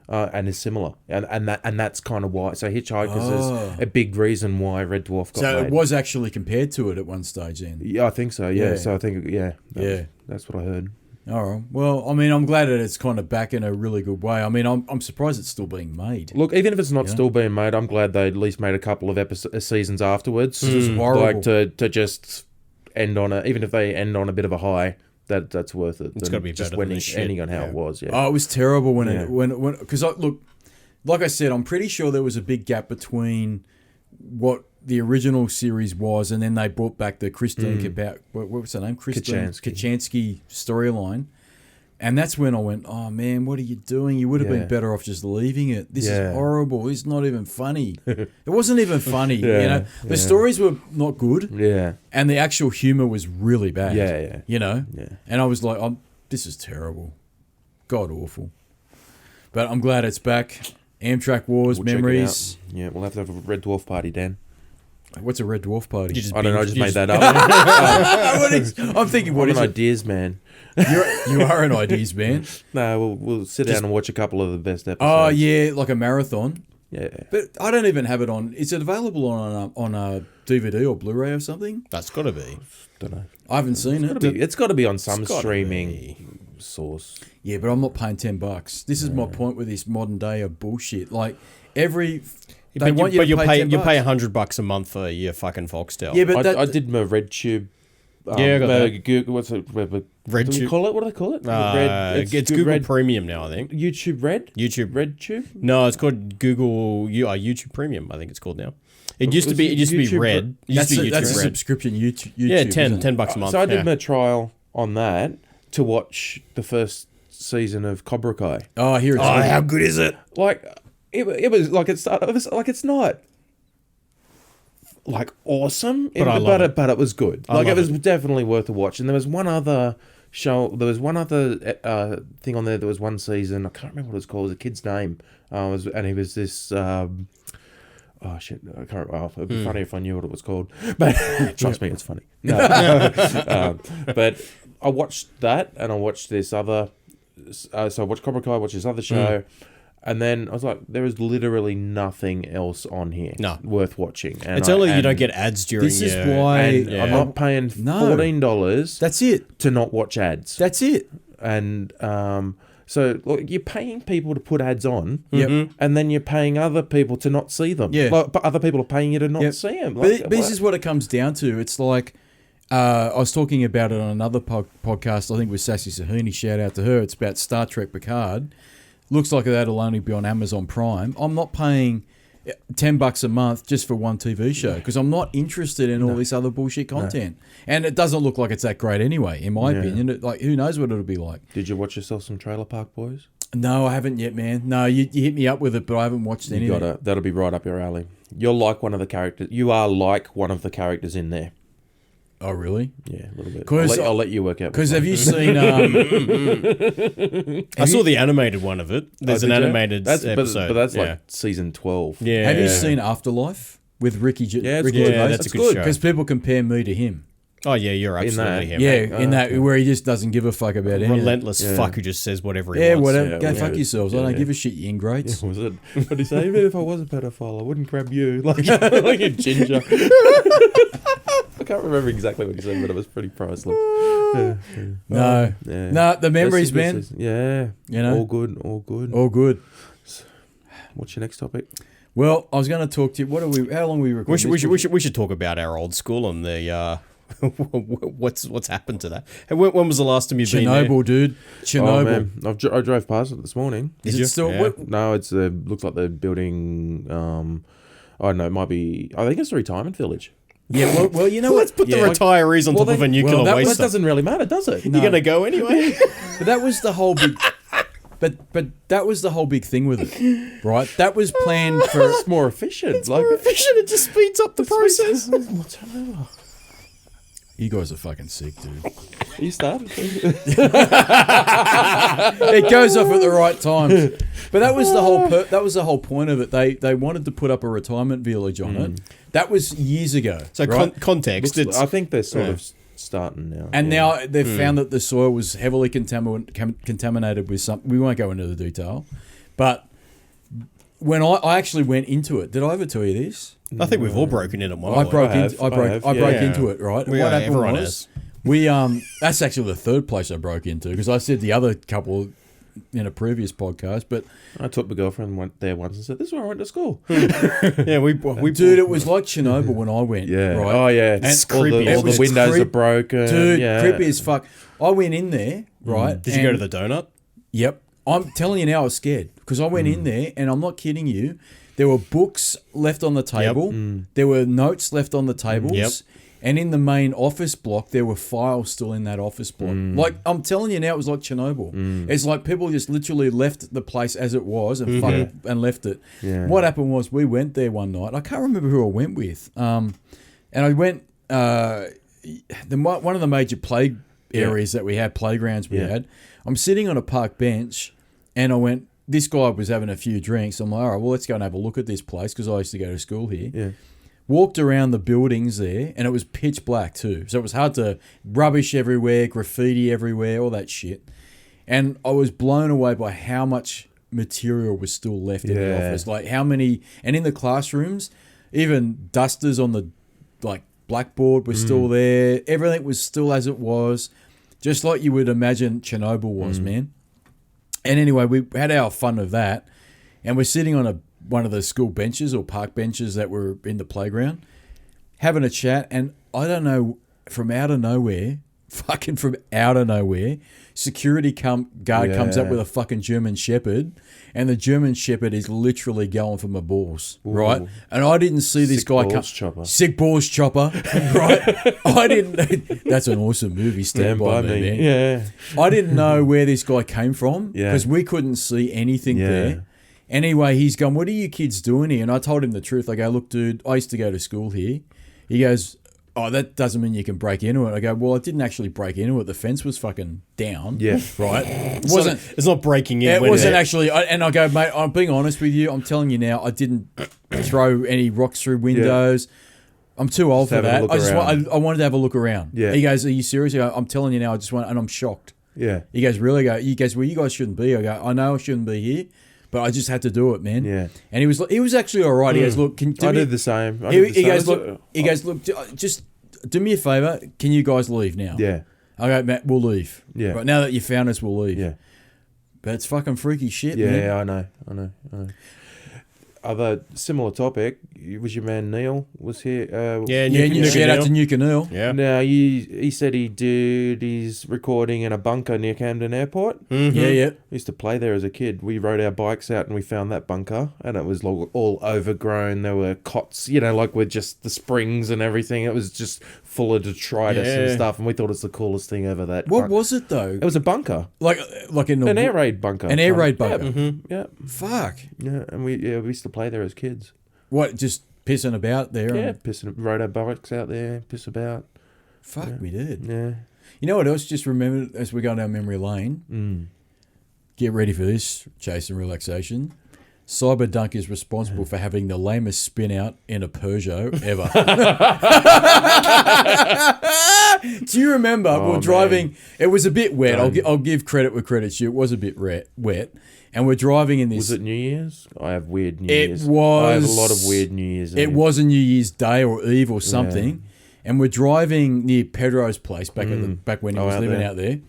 S3: and is similar, and that's kind of why." So Hitchhikers is a big reason why Red Dwarf got made.
S1: So it was actually compared to it at one stage then.
S3: Yeah, I think so. Yeah, so I think that's what I heard.
S1: All right. Well, I mean, I'm glad that it's kind of back in a really good way. I mean, I'm surprised it's still being made.
S3: Look, even if it's not still being made, I'm glad they at least made a couple of seasons afterwards.
S1: It's horrible.
S3: Like to just end on even if they end on a bit of a high, that's worth it.
S2: It's got to be
S3: just
S2: better
S3: when
S2: than
S3: it's ending on how it was. Yeah.
S1: Oh, it was terrible when because look, like I said, I'm pretty sure there was a big gap between what the original series was, and then they brought back the Kristen about what was her name, Kristen Kachansky storyline, and that's when I went, oh man, what are you doing? You would have been better off just leaving it. This is horrible. It's not even funny. It wasn't even funny. You know, the stories were not good.
S3: Yeah,
S1: and the actual humor was really bad.
S3: Yeah.
S1: You know. Yeah. And I was like, this is terrible, god awful. But I'm glad it's back. Amtrak Wars, memories.
S3: Yeah, we'll have to have a Red Dwarf party, Dan.
S1: What's a Red Dwarf party?
S3: I don't know. I just made that up.
S1: I'm thinking, what is
S3: an
S1: it?
S3: ideas man.
S1: You are an ideas man.
S3: No, we'll sit down and watch a couple of the best episodes.
S1: Oh yeah, like a marathon.
S3: Yeah,
S1: but I don't even have it on. Is it available on a DVD or Blu-ray or something?
S2: That's got to be.
S3: Don't know.
S1: I haven't seen it.
S3: It's got to be on some streaming source.
S1: Yeah, but I'm not paying $10. This is my point with this modern day of bullshit. Like every, they want you to pay $10.
S2: You pay $100 a month for your fucking Foxtel.
S1: Yeah, but
S3: I did my Red Tube.
S2: Yeah, I got that.
S3: What's it?
S2: Red
S3: Tube. Call it? What do they call it?
S2: It's Google
S3: Red,
S2: Premium now, I think.
S3: YouTube Red.
S2: YouTube
S3: Red Tube.
S2: No, it's called Google YouTube Premium. I think it's called now. It used to be Red. It used to be YouTube
S1: that's a
S2: Red.
S1: subscription. YouTube.
S2: Yeah, $10 a month.
S3: So I did my trial on that to watch the first season of Cobra Kai.
S1: Oh, here it is.
S2: how good is it?
S3: Like it was like it's not like awesome, but it was good. Like it was definitely worth a watch. And there was one other show. There was one other thing on there. There was one season. I can't remember what it was called. It was a kid's name. And he was this. Oh shit! I can't. Well, it'd be funny if I knew what it was called. But trust me, it's funny. No. But I watched that, and I watched this other. So I watched Cobra Kai. I watched this other show. And then I was like, there is literally nothing else on here worth watching. And
S2: it's only you don't get ads during
S1: this is why
S3: I'm not paying $14
S1: That's it.
S3: to not watch ads.
S1: That's it.
S3: And so look, you're paying people to put ads on,
S1: Yep.
S3: and then you're paying other people to not see them.
S1: Yeah.
S3: But other people are paying you to not see them.
S1: But this is what it comes down to. It's like, I was talking about it on another podcast, I think with Sassy Sahini, shout out to her. It's about Star Trek Picard. Looks like that'll only be on Amazon Prime. I'm not paying $10 a month just for one TV show because I'm not interested in all this other bullshit content. And it doesn't look like it's that great anyway, in my opinion. Like, who knows what it'll be like.
S3: Did you watch yourself some Trailer Park Boys?
S1: No, I haven't yet, man. No, you hit me up with it, but I haven't watched anything.
S3: That'll be right up your alley. You're like one of the characters. You are like one of the characters in there.
S1: Oh, really?
S3: Yeah, a little bit. I'll let you work out.
S1: Because have you seen...
S2: I saw the animated one of it. There's an animated episode.
S3: But that's like season 12.
S2: Yeah.
S1: Have you seen Afterlife with Ricky Gervais?
S2: That's a good show.
S1: Because people compare me to him.
S2: Oh, yeah, you're absolutely him.
S1: Yeah, in that where he just doesn't give a fuck about anything.
S2: Relentless fuck who just says whatever he wants.
S1: Whatever.
S3: Yeah,
S1: Go fuck yourselves. I don't give a shit, you ingrates.
S3: Was it? What did he say? Even if I was a pedophile, I wouldn't grab you like a ginger. I can't remember exactly what he said, but it was pretty priceless.
S1: No, the memories, man.
S3: Yeah,
S1: you know,
S3: all good.
S1: All good.
S3: What's your next topic?
S1: Well, I was going to talk to you. How long are we recording?
S2: We should talk about our old school and the what's happened to that. When was the last time you've been there?
S1: Chernobyl, dude. Chernobyl.
S3: Oh, man. I drove past it this morning.
S1: Is it still?
S2: Yeah.
S3: No, it's looks like they're building. I don't know. It might be. I think it's a retirement village.
S1: Yeah, well, you know what?
S2: Let's put the retirees on top of a nuclear waste.
S3: That
S2: dump.
S3: doesn't really matter, does it?
S2: You're gonna go anyway.
S1: But that was the whole big. But that was the whole big thing with it, right? That was planned for.
S3: It's more efficient.
S2: It's more efficient. It just speeds up the process.
S3: What's happening?
S1: You guys are fucking sick, dude.
S3: You started.
S1: It goes off at the right times. But that was the whole. That was the whole point of it. They wanted to put up a retirement village on it. That was years ago.
S2: So
S1: right?
S2: Context.
S3: I think they're sort of starting now.
S1: And now they've found that the soil was heavily contaminated with something. We won't go into the detail. But when I actually went into it, did I ever tell you this?
S2: I think we've all broken in at one
S1: I
S2: point.
S1: broke into it, right?
S2: What happened everyone
S1: was we that's actually the third place I broke into because I said the other couple in a previous podcast, but
S3: I took my girlfriend went there once and said, "This is where I went to school."
S2: Yeah, we
S1: dude, it was like Chernobyl when I went.
S3: Yeah,
S1: right?
S3: Oh yeah,
S1: and
S2: it's creepy.
S3: All the windows are broken.
S1: Dude, creepy as fuck. I went in there, right?
S2: Did you go to the donut?
S1: Yep. I'm telling you now, I was scared because I went in there, and I'm not kidding you. There were books left on the table. There were notes left on the tables. And in the main office block, there were files still in that office block. Like, I'm telling you now, it was like Chernobyl. It's like people just literally left the place as it was and left it.
S3: Yeah.
S1: What happened was we went there one night. I can't remember who I went with. And I went, one of the major play areas that we had, playgrounds we had, I'm sitting on a park bench and I went, this guy was having a few drinks. I'm like, all right, well, let's go and have a look at this place because I used to go to school here.
S3: Yeah.
S1: Walked around the buildings there, and it was pitch black too. So it was hard to rubbish everywhere, graffiti everywhere, all that shit. And I was blown away by how much material was still left in the office. Like how many, and in the classrooms, even dusters on the blackboard were still there. Everything was still as it was. just like you would imagine Chernobyl was, man. And anyway, we had our fun of that, and we're sitting on one of the school benches or park benches that were in the playground, having a chat, and I don't know, from out of nowhere, security guard comes up with a fucking German Shepherd, and the German Shepherd is literally going for my balls, right? And I didn't see this guy come. Sick balls chopper, right? I didn't. That's an awesome movie. Stand by me, man.
S3: Yeah.
S1: I didn't know where this guy came from because we couldn't see anything there. Anyway, he's gone, "What are you kids doing here?" And I told him the truth. I go, "Look, dude, I used to go to school here." He goes, "Oh, that doesn't mean you can break into it." I go, "Well, I didn't actually break into it. The fence was fucking down."
S3: Yeah.
S1: Right? It wasn't.
S2: It's not breaking in.
S1: It wasn't actually. And I go, "Mate, I'm being honest with you. I'm telling you now, I didn't throw any rocks through windows. I'm too old for that. I wanted to have a look around."
S3: Yeah.
S1: He goes, "Are you serious?" I go, "I'm telling you now, I just want," and I'm shocked.
S3: Yeah.
S1: He goes, "Really?" He goes, "Well, you guys shouldn't be." I go, "I know I shouldn't be here, but I just had to do it, man."
S3: Yeah.
S1: And he was actually all right. He goes, "Look,
S3: I did the same.
S1: He goes, "Look, just do me a favour. Can you guys leave now?"
S3: Yeah.
S1: I go, "Matt, we'll leave.
S3: Yeah.
S1: Right now that you found us, we'll leave."
S3: Yeah.
S1: But it's fucking freaky shit,
S3: Yeah,
S1: man.
S3: I know. Other similar topic, was your man Neil was here?
S1: Shout out to Nuke and Neil.
S2: Yeah.
S3: Now, he said he did his recording in a bunker near Camden Airport.
S2: Mm-hmm.
S1: Yeah.
S3: We used to play there as a kid. We rode our bikes out and we found that bunker, and it was like all overgrown. There were cots, like with just the springs and everything. It was just full of detritus and stuff, and we thought it's the coolest thing ever.
S1: What was it though?
S3: It was a bunker,
S1: like in
S3: an air raid bunker.
S1: An air raid bunker.
S3: Yeah. Mm-hmm. Yeah.
S1: Fuck.
S3: Yeah, and we used to play there as kids.
S1: What? Just pissing about there?
S3: Yeah, rode our bikes out there, piss about.
S1: Fuck, we did.
S3: Yeah.
S1: You know what else? Just remember as we go down memory lane. Get ready for this, Chase and Relaxation. Cyber Dunc is responsible for having the lamest spin out in a Peugeot ever. Do you remember we were driving? Man. It was a bit wet. I'll give credit where credit's due. It was a bit wet. And we're driving in this.
S3: Was it New Year's? I have weird New Year's.
S1: It was.
S3: I have a lot of weird New Year's.
S1: It was a New Year's Day or Eve or something. Yeah. And we're driving near Pedro's place back when he was living out there.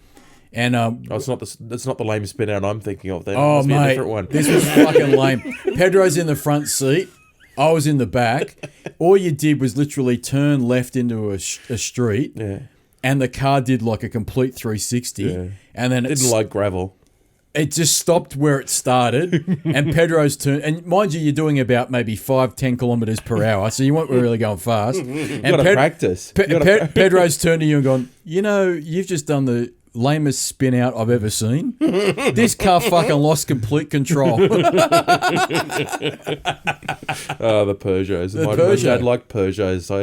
S1: And
S3: it's not the lame spin out I'm thinking of. Then
S1: oh,
S3: it must
S1: mate,
S3: be a different one.
S1: This was fucking lame. Pedro's in the front seat. I was in the back. All you did was literally turn left into a street.
S3: Yeah.
S1: And the car did like a complete 360. Yeah. And then
S3: it didn't like gravel.
S1: It just stopped where it started, and Pedro's turn. And mind you, you're doing about maybe 5-10 kilometers per hour, so you weren't really going fast.
S3: You got to practice.
S1: Pedro's turned to you and gone, you've just done the lamest spin out I've ever seen. This car fucking lost complete control.
S3: The Peugeots. My dad liked Peugeots. I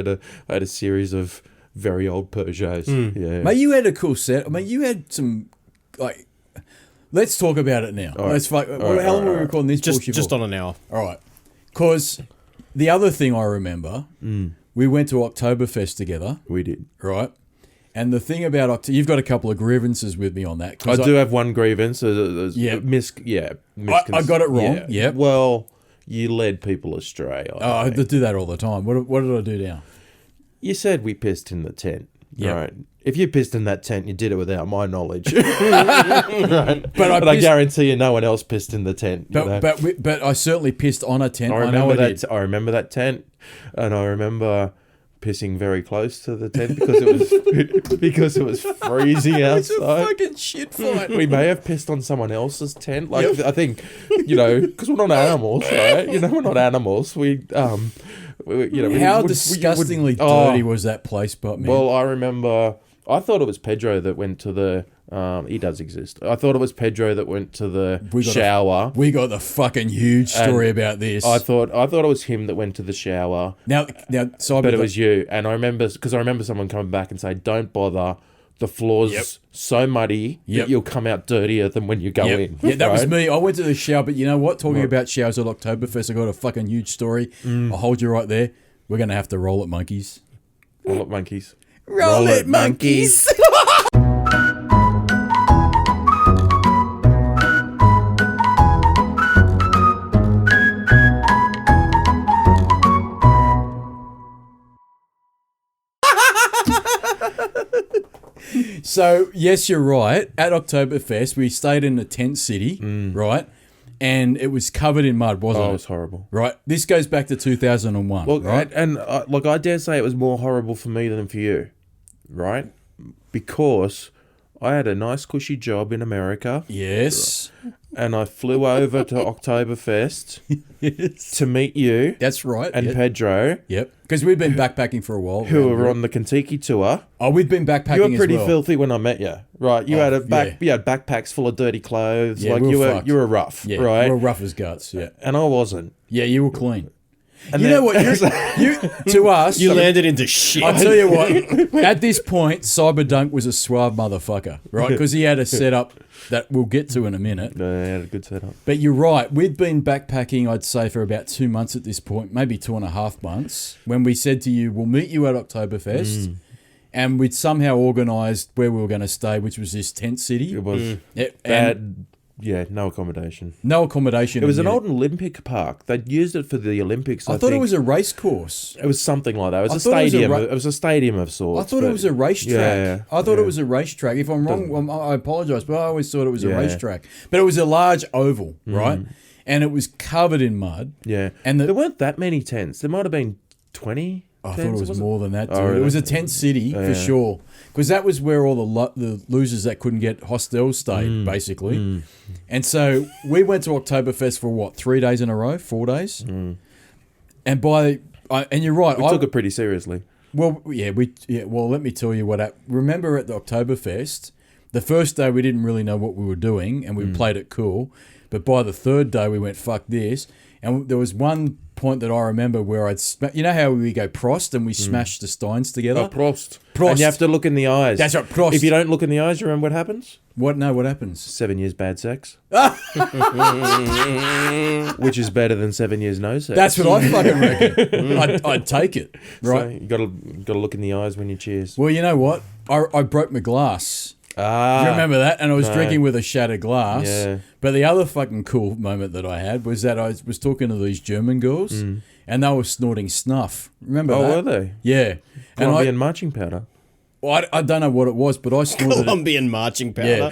S3: had a series of very old Peugeots. Yeah.
S1: Mate, you had a cool set. I mean, you had some like. Let's talk about it now. Right. How long were we recording this?
S2: Just on an hour.
S1: All right. Because the other thing I remember, we went to Octoberfest together.
S3: We did.
S1: Right. And the thing about you've got a couple of grievances with me on that.
S3: I do have one grievance. I
S1: got it wrong. Yeah.
S3: Well, you led people astray.
S1: I do that all the time. What did I do now?
S3: You said we pissed in the tent.
S1: Yeah.
S3: Right. If you pissed in that tent, you did it without my knowledge. Right. But I guarantee you, no one else pissed in the tent.
S1: But I certainly pissed on a tent.
S3: I remember that tent, and I remember pissing very close to the tent because it was freezing outside.
S1: It's a fucking shit fight.
S3: We may have pissed on someone else's tent. I think, because we're not animals, right? We're not animals.
S1: How disgustingly dirty was that place, but man?
S3: Well, I remember. I thought it was Pedro that went to the. He does exist. I thought it was Pedro that went to the shower.
S1: We got the fucking huge story about this.
S3: I thought it was him that went to the shower.
S1: Now,
S3: but it was you. And I remember someone coming back and saying, "Don't bother. The floor's so muddy that you'll come out dirtier than when you go in."
S1: Yeah, that was me. I went to the shower, but you know what? Talking about showers at Octoberfest, I got a fucking huge story. I'll hold you right there. We're going to have to roll it, monkeys.
S3: Roll it, monkeys.
S1: Roll it, monkeys. So, yes, you're right. At Oktoberfest, we stayed in a tent city, right? And it was covered in mud, wasn't it?
S3: Oh, it was horrible.
S1: Right. This goes back to 2001,
S3: Well,
S1: right?
S3: and like I dare say it was more horrible for me than for you, right? Because I had a nice cushy job in America.
S1: Yes.
S3: And I flew over to Oktoberfest
S1: Yes.
S3: to meet you
S1: That's right.
S3: and
S1: yep.
S3: Pedro,
S1: Yep. Because we've been backpacking for a while.
S3: who
S1: around
S3: were
S1: here.
S3: on the Kentucky tour.
S1: Oh, we've been backpacking
S3: You were pretty
S1: as well.
S3: filthy when I met you, right? You
S1: Oh,
S3: had
S1: yeah.
S3: you had backpacks full of dirty clothes.
S1: Yeah,
S3: like
S1: we were fucked.
S3: you were rough,
S1: Yeah,
S3: right?
S1: we were rough as guts, yeah.
S3: And I wasn't.
S1: Yeah, you were clean.
S3: And
S1: you
S3: then-
S1: know what? You to us,
S2: You landed into shit.
S1: I'll tell you what, at this point, Dunc was a suave motherfucker, right? Because he had a setup that we'll get to in a minute.
S3: No, I had a good setup.
S1: But you're right. We'd been backpacking, I'd say, for about 2 months at this point, maybe 2.5 months, when we said to you, we'll meet you at Oktoberfest. And we'd somehow organised where we were going to stay, which was this tent city.
S3: It was
S1: And
S3: bad. Yeah, no accommodation.
S1: no accommodation.
S3: It was
S1: in
S3: an
S1: it.
S3: old Olympic park. They'd used it for the Olympics.
S1: I
S3: I
S1: thought
S3: think.
S1: it was a race course.
S3: It was something like that. It was
S1: I
S3: a
S1: thought it was a
S3: stadium.
S1: ra-
S3: It was a stadium of sorts.
S1: I thought it
S3: but-
S1: was a racetrack.
S3: Yeah,
S1: I thought
S3: yeah.
S1: it was a racetrack. If I'm wrong, I apologise, but I always thought it was a
S3: Yeah.
S1: racetrack. But it was a large oval, right? And it was covered in mud.
S3: Yeah,
S1: And
S3: there weren't that many tents. There might have been 20.
S1: I
S3: tents,
S1: thought it was more than that, dude.
S3: Oh, really?
S1: It was a tent city for
S3: Yeah.
S1: sure. Because that was where all the losers that couldn't get hostels stayed, basically. And so we went to Oktoberfest for what, 3 days in a row? 4 days? And and you're right.
S3: We took it pretty seriously.
S1: Well, well, let me tell you what. Remember at the Oktoberfest, the first day we didn't really know what we were doing, and we played it cool. But by the third day, we went fuck this. And there was one point that I remember where you know how we go Prost and we smash the steins together.
S3: Oh, Prost.
S1: Prost.
S3: And you have to look in the eyes.
S1: That's right, Prost.
S3: If you don't look in the eyes, you remember what happens?
S1: What? No, what happens?
S3: 7 years bad sex. Which is better than 7 years no sex.
S1: That's what I fucking reckon. I'd take it, right?
S3: So you gotta look in the eyes when you cheers.
S1: Well, you know what? I broke my glass. Do you remember that? And I was
S3: no.
S1: drinking with a shattered glass.
S3: Yeah.
S1: But the other fucking cool moment that I had was that I was talking to these German girls and they were snorting snuff. Remember that?
S3: Oh, were they?
S1: Yeah. And
S3: Colombian marching powder.
S1: I don't know what it was, but I snorted it.
S2: Colombian marching powder.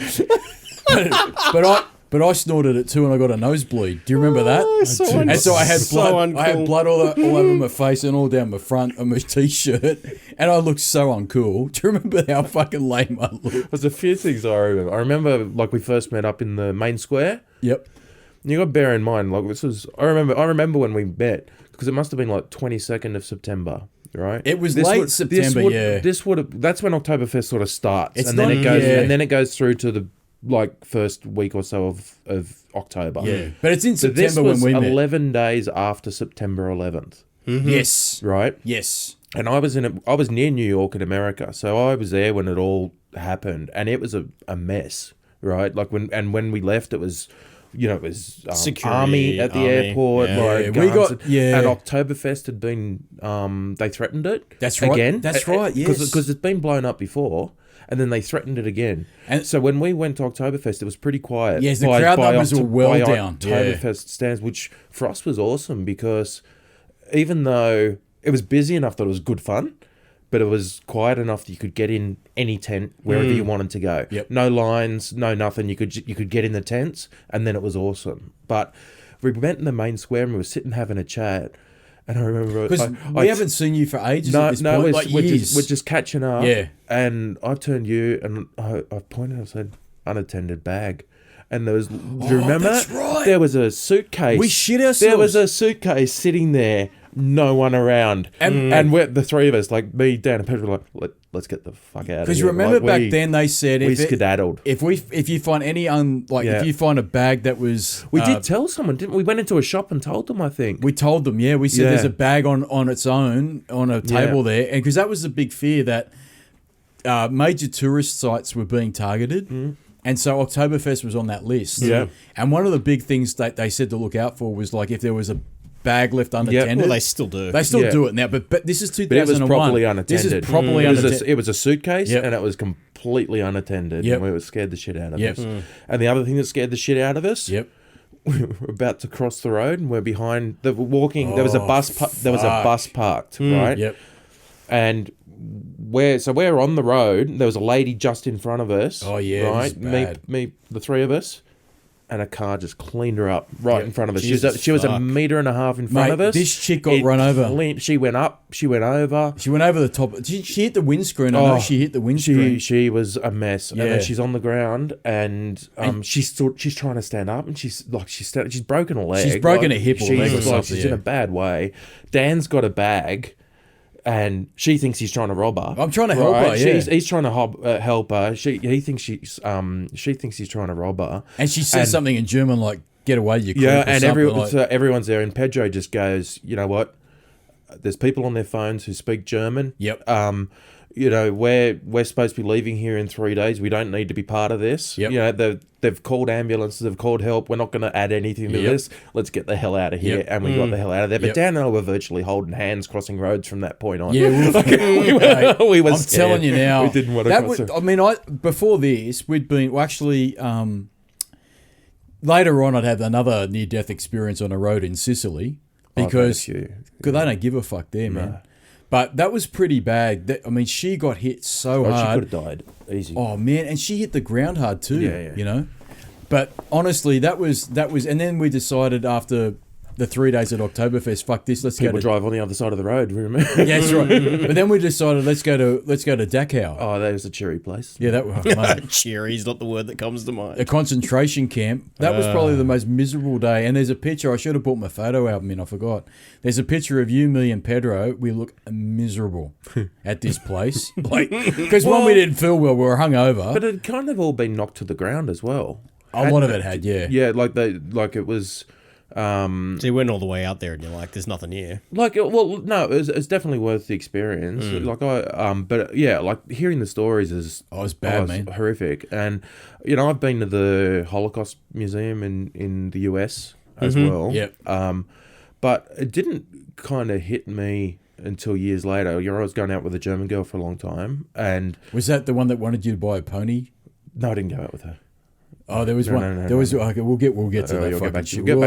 S1: Yeah. But I snorted it too and I got a nosebleed. Do you remember that? And so I had blood. I had blood all over my face and all down my front of my t-shirt, and I looked so uncool. Do you remember how fucking lame I looked?
S3: There's a few things I remember. I remember like we first met up in the main square.
S1: Yep.
S3: You got to bear in mind, like this was. I remember when we met because it must have been like 22nd of September, right?
S1: It was late September.
S3: That's when Oktoberfest sort of starts,
S1: It's
S3: and then
S1: not-
S3: it goes,
S1: yeah.
S3: and then it goes through to the like first week or so of October.
S1: Yeah. But it's in
S3: So this
S1: September
S3: was
S1: when we met.
S3: 11 days after September 11th,
S1: Yes.
S3: right?
S1: Yes.
S3: And I was near New York in America, so I was there when it all happened, and it was a mess, right? Like when we left, it was, it was
S2: Security,
S3: army at the airport.
S2: yeah.
S3: Like
S1: Yeah, we
S3: guns,
S1: got- yeah.
S3: and Oktoberfest had been they threatened it.
S1: That's right.
S3: Again,
S1: That's right, yes.
S3: because it's been blown up before. And then they threatened it again.
S1: And-
S3: so when we went to Oktoberfest, it was pretty quiet.
S1: Yes, the crowd numbers were well
S3: by
S1: down.
S3: Oktoberfest stands, which for us was awesome because even though it was busy enough that it was good fun, but it was quiet enough that you could get in any tent wherever you wanted to go.
S1: Yep.
S3: No lines, no nothing. You could get in the tents, and then it was awesome. But we went in the main square and we were sitting having a chat. And I remember
S1: Because we haven't seen you for ages at this point, like
S3: we're
S1: years.
S3: just catching up.
S1: Yeah.
S3: And I turned you and I pointed and said, unattended bag. And there was, do you remember?
S1: that's right.
S3: There was a suitcase.
S1: We shit ourselves.
S3: There was a suitcase sitting there, no one around. And we're, the three of us, like me, Dan, and Pedro, were like, let's get the fuck out of here.
S1: Because you remember
S3: Like,
S1: back then they said
S3: we skedaddled.
S1: if you find any if you find a bag that was
S3: We did tell someone, didn't we? We went into a shop and told them, I think.
S1: we told them, we said
S3: Yeah.
S1: there's a bag on its own on a table there, and because that was the big fear that major tourist sites were being targeted. And so Oktoberfest was on that list.
S3: Yeah.
S1: And one of the big things that they said to look out for was like if there was a bag left unattended.
S2: Well, they still do.
S1: They still
S3: Yeah.
S1: do it now, but this is
S3: But it
S1: 2001.
S3: was properly unattended.
S1: This is properly
S3: It was
S1: unattended.
S3: it was a suitcase,
S1: Yep.
S3: and it was completely unattended.
S1: Yep.
S3: And we were scared the shit out of
S1: Yep.
S3: us. And the other thing that scared the shit out of us,
S1: Yep.
S3: we were about to cross the road, and we're behind. There was a bus. There was a
S1: fuck.
S3: bus parked, right?
S1: Yep.
S3: And we're on the road. There was a lady just in front of us.
S1: Oh, yeah,
S3: right.
S1: this is bad.
S3: Me, the three of us, and a car just cleaned her up in front of us.
S1: Jesus,
S3: She was a
S1: fuck.
S3: meter and a half in front
S1: Mate,
S3: of us.
S1: this chick got run over.
S3: She went up. She went over.
S1: She went over the top. She hit the windscreen. I know she hit the windscreen.
S3: She was a mess.
S1: Yeah.
S3: And then she's on the ground, and she's trying to stand up, and she's broken a leg.
S1: She's broken a hip or leg or something.
S3: She's in a bad way. Dan's got a bag. And she thinks he's trying to rob her.
S1: I'm trying to help her. Yeah.
S3: He's trying to help her. She thinks she thinks he's trying to rob her.
S1: And she says something in German like "Get away, you creep."
S3: Yeah,
S1: or
S3: and
S1: something
S3: so everyone's there, and Pedro just goes, you know what? There's people on their phones who speak German.
S1: Yep.
S3: We're supposed to be leaving here in 3 days. We don't need to be part of this.
S1: Yep.
S3: You know, they've called ambulances, they've called help. We're not going to add anything to this. Let's get the hell out of here.
S1: Yep.
S3: And we got the hell out of there. But
S1: Yep.
S3: Dan and I were virtually holding hands, crossing roads from that point on.
S1: Yeah,
S3: we were
S1: I'm
S3: scared.
S1: telling you now.
S3: We didn't want to cross.
S1: Before this, later on, I'd have another near-death experience on a road in Sicily because they don't give a fuck there, man. But that was pretty bad. She got hit so hard.
S3: She could have died easy.
S1: Oh man, and she hit the ground hard too.
S3: Yeah.
S1: You know, but honestly, that was, and then we decided after the 3 days at Octoberfest, fuck this, let's
S3: People
S1: go to
S3: drive on the other side of the road. Remember?
S1: Yeah, that's right. But then we decided let's go to Dachau.
S3: Oh, that was a cherry place.
S1: Yeah, that was mate.
S2: Cherry's not the word that comes to mind.
S1: A concentration camp. That was probably the most miserable day. And there's a picture. I should have brought my photo album in. I forgot. There's a picture of you, me, and Pedro. We look miserable at this place. Because one, we didn't feel well. We were hungover.
S3: But it kind of all been knocked to the ground as well.
S1: A lot of it had, yeah.
S3: Yeah, it was.
S2: So you went all the way out there, and you're like, "There's nothing here."
S3: It's definitely worth the experience. Hearing the stories is
S1: it's bad, man.
S3: Horrific. And I've been to the Holocaust Museum in the US as well.
S1: Yep.
S3: But it didn't kind of hit me until years later. I was going out with a German girl for a long time, and
S1: was that the one that wanted you to buy a pony?
S3: No, I didn't go out with her.
S1: Oh, there was one. There was. Okay, we'll get to that.
S3: We'll get back to
S1: We'll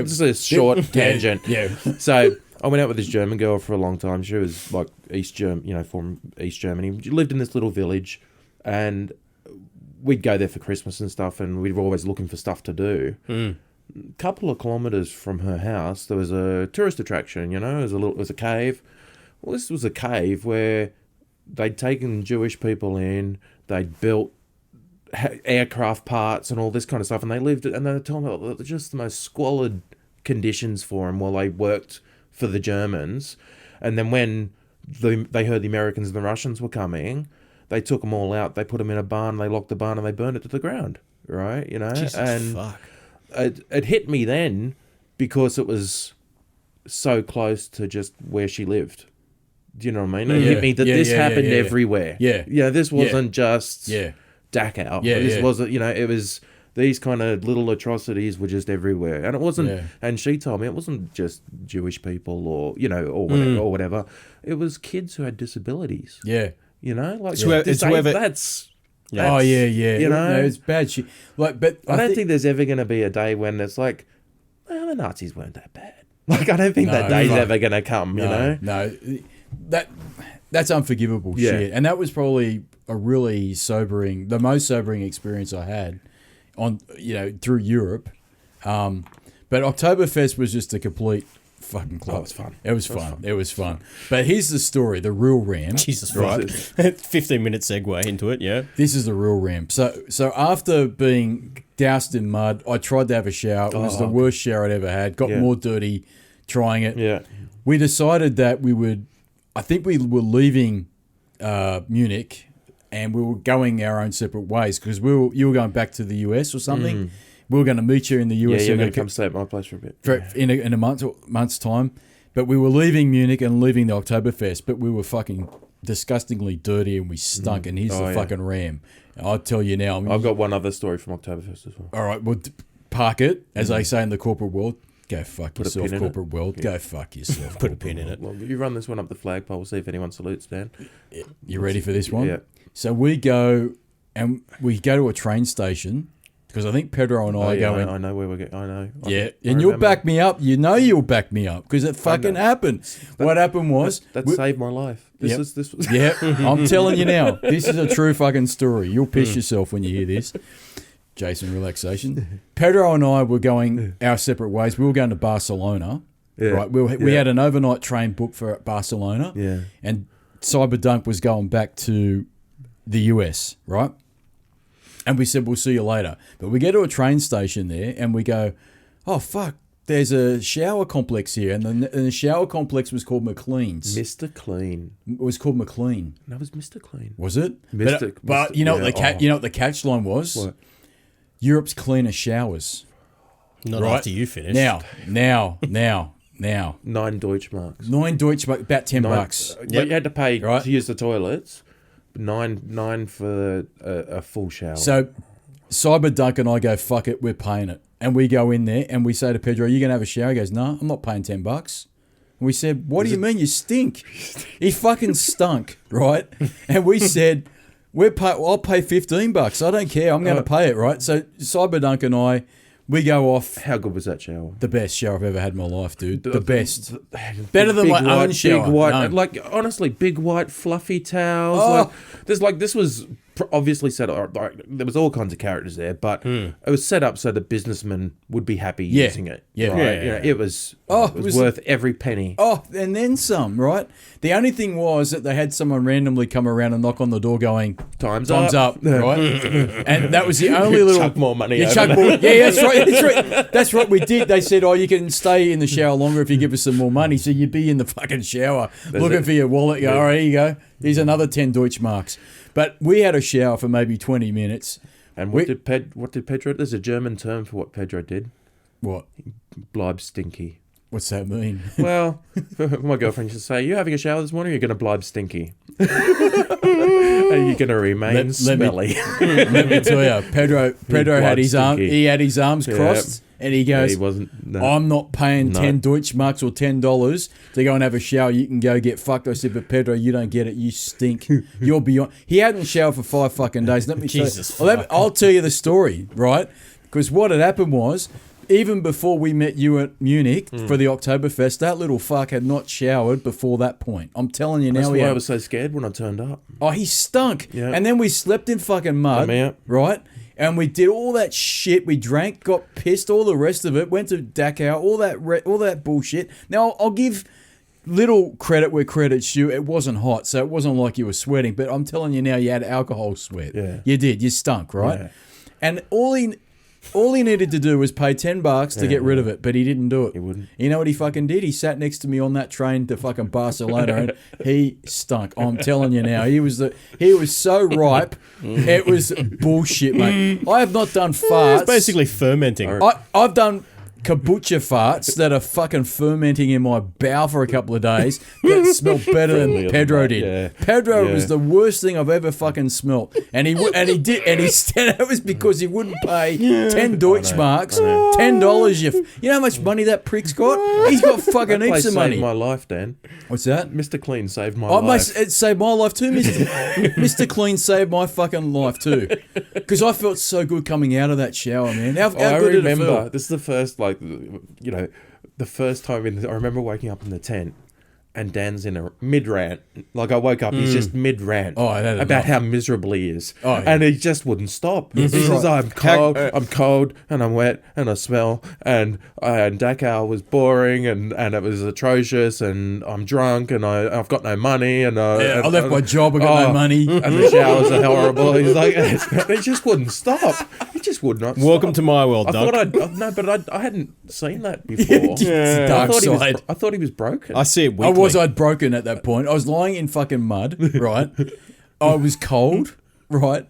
S3: this is a short tangent.
S1: Yeah.
S3: So I went out with this German girl for a long time. She was like from East Germany. She lived in this little village, and we'd go there for Christmas and stuff, and we were always looking for stuff to do. A couple of kilometers from her house, there was a tourist attraction. It was a cave. Well, this was a cave where they'd taken Jewish people in. They'd built aircraft parts and all this kind of stuff, and they lived, and they were telling me just the most squalid conditions for them while they worked for the Germans. And then when they heard the Americans and the Russians were coming, they took them all out. They put them in a barn. They locked the barn and they burned it to the ground. Right,
S2: Jesus, fuck.
S3: It hit me then because it was so close to just where she lived. Do you know what I mean? It hit me that this happened everywhere.
S1: Yeah.
S3: This wasn't just
S1: Yeah.
S3: Dachau.
S1: Yeah,
S3: This
S1: yeah.
S3: wasn't, it was, these kind of little atrocities were just everywhere. And it wasn't, and she told me it wasn't just Jewish people or whatever. It was kids who had disabilities.
S1: Yeah.
S3: That's
S1: Oh yeah.
S3: No,
S1: it's bad shit. But
S3: I don't think there's ever going to be a day when it's like, well, the Nazis weren't that bad. I don't think that day's ever going to come,
S1: No. That's unforgivable shit. And that was probably a really the most sobering experience I had through Europe. But Oktoberfest was just a complete fucking club.
S3: Oh, it was fun.
S1: It was fun. But here's the story, the real ram.
S2: Jesus,
S1: right?
S2: 15-minute segue into it, yeah.
S1: This is the real ram. So after being doused in mud, I tried to have a shower. It was the worst shower I'd ever had. Got more dirty trying it.
S3: Yeah.
S1: We decided that we were leaving Munich and we were going our own separate ways because you were going back to the US or something. We were going to meet you in the US.
S3: Yeah, you're going to come stay at my place for a bit.
S1: In a month's time. But we were leaving Munich and leaving the Oktoberfest, but we were fucking disgustingly dirty and we stunk. And here's the fucking ram. I'll tell you now.
S3: I've got one other story from Oktoberfest as well.
S1: All right, well, park it, as they say in the corporate world. Go fuck yourself, corporate world. Go fuck yourself.
S2: Put a pin in it.
S3: Well, you run this one up the flagpole. We'll see if anyone salutes, Dan.
S1: You ready for this one?
S3: Yeah.
S1: So we go to a train station Because I think Pedro and I are going.
S3: I know where we're going. I know.
S1: Yeah,
S3: I
S1: and you'll
S3: remember.
S1: back me up. You know you'll back me up because it fucking happened. What happened was
S3: That saved my life. This was.
S1: Yeah, I'm telling you now. This is a true fucking story. You'll piss yourself when you hear this. Jason, relaxation. Pedro and I were going our separate ways. We were going to Barcelona.
S3: Yeah.
S1: Right. We had an overnight train booked for Barcelona.
S3: Yeah.
S1: And Dunc was going back to the US, right? And we said, we'll see you later. But we get to a train station there and we go, oh, fuck, there's a shower complex here. And the shower complex was called McLean's.
S3: Mr. Clean.
S1: It was called McLean.
S3: That was Mr. Clean.
S1: Was it?
S3: Mr.
S1: But you know
S3: yeah,
S1: what you know what the catch line was?
S3: What?
S1: Europe's cleanest showers.
S2: Not
S1: Right.
S2: after you finish.
S1: Now.
S3: 9 Deutschmarks.
S1: 9 Deutschmark, about $10.
S3: But you had to pay
S1: Right.
S3: to use the toilets. Nine for a full shower.
S1: So Cyber Dunc and I go, fuck it, we're paying it. And we go in there and we say to Pedro, are you going to have a shower? He goes, no, I'm not paying $10. And we said, what do you mean you stink? He fucking stunk, right? And we said, I'll pay $15. I don't care. I'm going to pay it, right? So Cyber Dunc and I, we go off.
S3: How good was that shower?
S1: The best shower I've ever had in my life, dude. The best. Better than my own shower.
S3: Big white,
S1: No.
S3: like honestly, big white fluffy towels.
S1: Oh.
S3: This was obviously set up. Like, there was all kinds of characters there, but it was set up so the businessmen would be happy using it.
S1: Yeah.
S3: right?
S1: Yeah.
S3: You know, it was.
S1: Oh,
S3: it was worth every penny.
S1: Oh, and then some, right? The only thing was that they had someone randomly come around and knock on the door going,
S3: Time's
S1: up,
S3: up.
S1: right? And that was the only little...
S3: Chuck more money
S1: You
S3: over
S1: chuck
S3: there.
S1: more, yeah, that's right. That's right. That's what we did. They said, oh, you can stay in the shower longer if you give us some more money. So you'd be in the fucking shower looking for your wallet. You go, all right, here you go. Here's another 10 Deutschmarks. But we had a shower for maybe 20 minutes.
S3: And what did Pedro? There's a German term for what Pedro did.
S1: What?
S3: Bleib stinky.
S1: What's that mean?
S3: Well, my girlfriend used to say, "You having a shower this morning? You're going to bleib stinky. Are you going to remain smelly?"
S1: Let me tell you, Pedro had his arm. He had his arms crossed, and he goes,
S3: he wasn't. No.
S1: I'm not paying 10 Deutschmarks or $10 to go and have a shower. You can go get fucked. I said, but Pedro, you don't get it. You stink. You're beyond. He hadn't showered for 5 fucking days. Let me
S2: Jesus
S1: tell you. I'll tell you the story, right? Because what had happened was, even before we met you at Munich for the Octoberfest, that little fuck had not showered before that point. I'm telling you now.
S3: That's why I was so scared when I turned up.
S1: Oh, he stunk.
S3: Yeah.
S1: And then we slept in fucking mud, right? And we did all that shit. We drank, got pissed, all the rest of it. Went to Dachau, all that bullshit. Now, I'll give little credit where credit's due. It wasn't hot, so it wasn't like you were sweating. But I'm telling you now, you had alcohol sweat.
S3: Yeah.
S1: You did. You stunk, right?
S3: Yeah.
S1: And all he needed to do was pay $10 to get rid of it, but he didn't do it.
S3: He wouldn't.
S1: You know what he fucking did? He sat next to me on that train to fucking Barcelona, and he stunk. I'm telling you now, he was so ripe. It was bullshit, mate. I have not done farts.
S2: It's basically fermenting.
S1: I've done kombucha farts that are fucking fermenting in my bowel for a couple of days that smell better than Pedro did.
S3: Yeah.
S1: Pedro was the worst thing I've ever fucking smelt, and he said it was because he wouldn't pay 10 Deutschmarks, $10. You know how much money that prick's got? He's got fucking
S3: That place
S1: heaps of money.
S3: saved my life, Dan.
S1: What's that?
S3: Mr. Clean saved my
S1: It
S3: life.
S1: saved my life too, Mr. Clean saved my fucking life too, because I felt so good coming out of that shower, man. How
S3: I
S1: good did it
S3: remember
S1: feel?
S3: this is the first, the first time I remember waking up in the tent and Dan's in a mid rant. Like I woke up, he's just mid rant about how miserable he is, and he just wouldn't stop. He says, "I'm cold, and I'm wet, and I smell, and Dachau was boring, and it was atrocious, and I'm drunk, and I've got no money, and
S1: I left my job, I got no money,
S3: and the showers are horrible." He's like, he just wouldn't stop. He just would not.
S2: Welcome
S3: stop.
S2: to my world, Dunc.
S3: I hadn't seen that before.
S1: Dark side.
S3: I thought he was broken.
S2: I see it weekly.
S1: I'd broken at that point. I was lying in fucking mud, right? I was cold, right?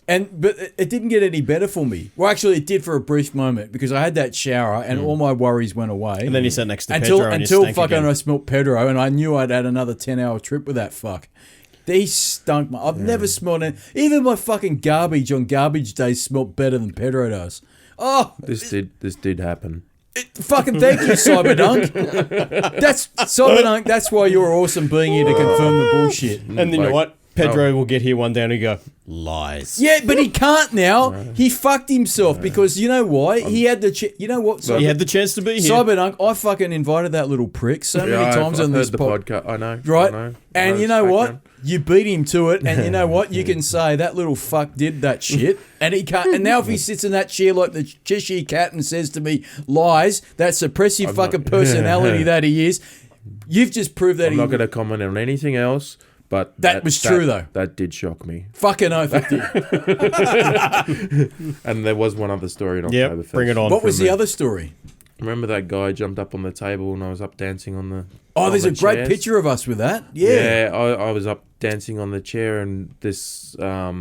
S1: But it didn't get any better for me. Well, actually, it did for a brief moment because I had that shower and all my worries went away.
S2: And then you sat next to Pedro
S1: until fucking I smelt Pedro, and I knew I'd had another 10-hour trip with that fuck. He stunk. I've never smelled it. Even my fucking garbage on garbage days smelt better than Pedro does. Oh,
S3: this did happen.
S1: Fucking thank you, Cyberdunk. That's why you're awesome being here to confirm the bullshit.
S2: And then you know what? Pedro will get here one day and he go, lies.
S1: Yeah, but he can't now. He fucked himself because you know why? He had the you know what?
S2: He had the chance to be here.
S1: Cyberdunk, I fucking invited that little prick so many times on this
S3: podcast. I know.
S1: Right?
S3: I know.
S1: And you know what? You beat him to it, and you know what? You can say that little fuck did that shit, and he can't. And now if he sits in that chair like the Cheshire Cat and says to me lies, that suppressive fucking personality that he is, you've just proved that
S3: I'm not going to comment on anything else. But
S1: that was true, though.
S3: That did shock me.
S1: Fucking oath it did.
S3: And there was one other story on Octoberfest.
S2: Bring it on.
S1: What was the other story?
S3: Remember that guy jumped up on the table and I was up dancing on the
S1: there's a great picture of us with that. Yeah.
S3: Yeah, I was up dancing on the chair and this... I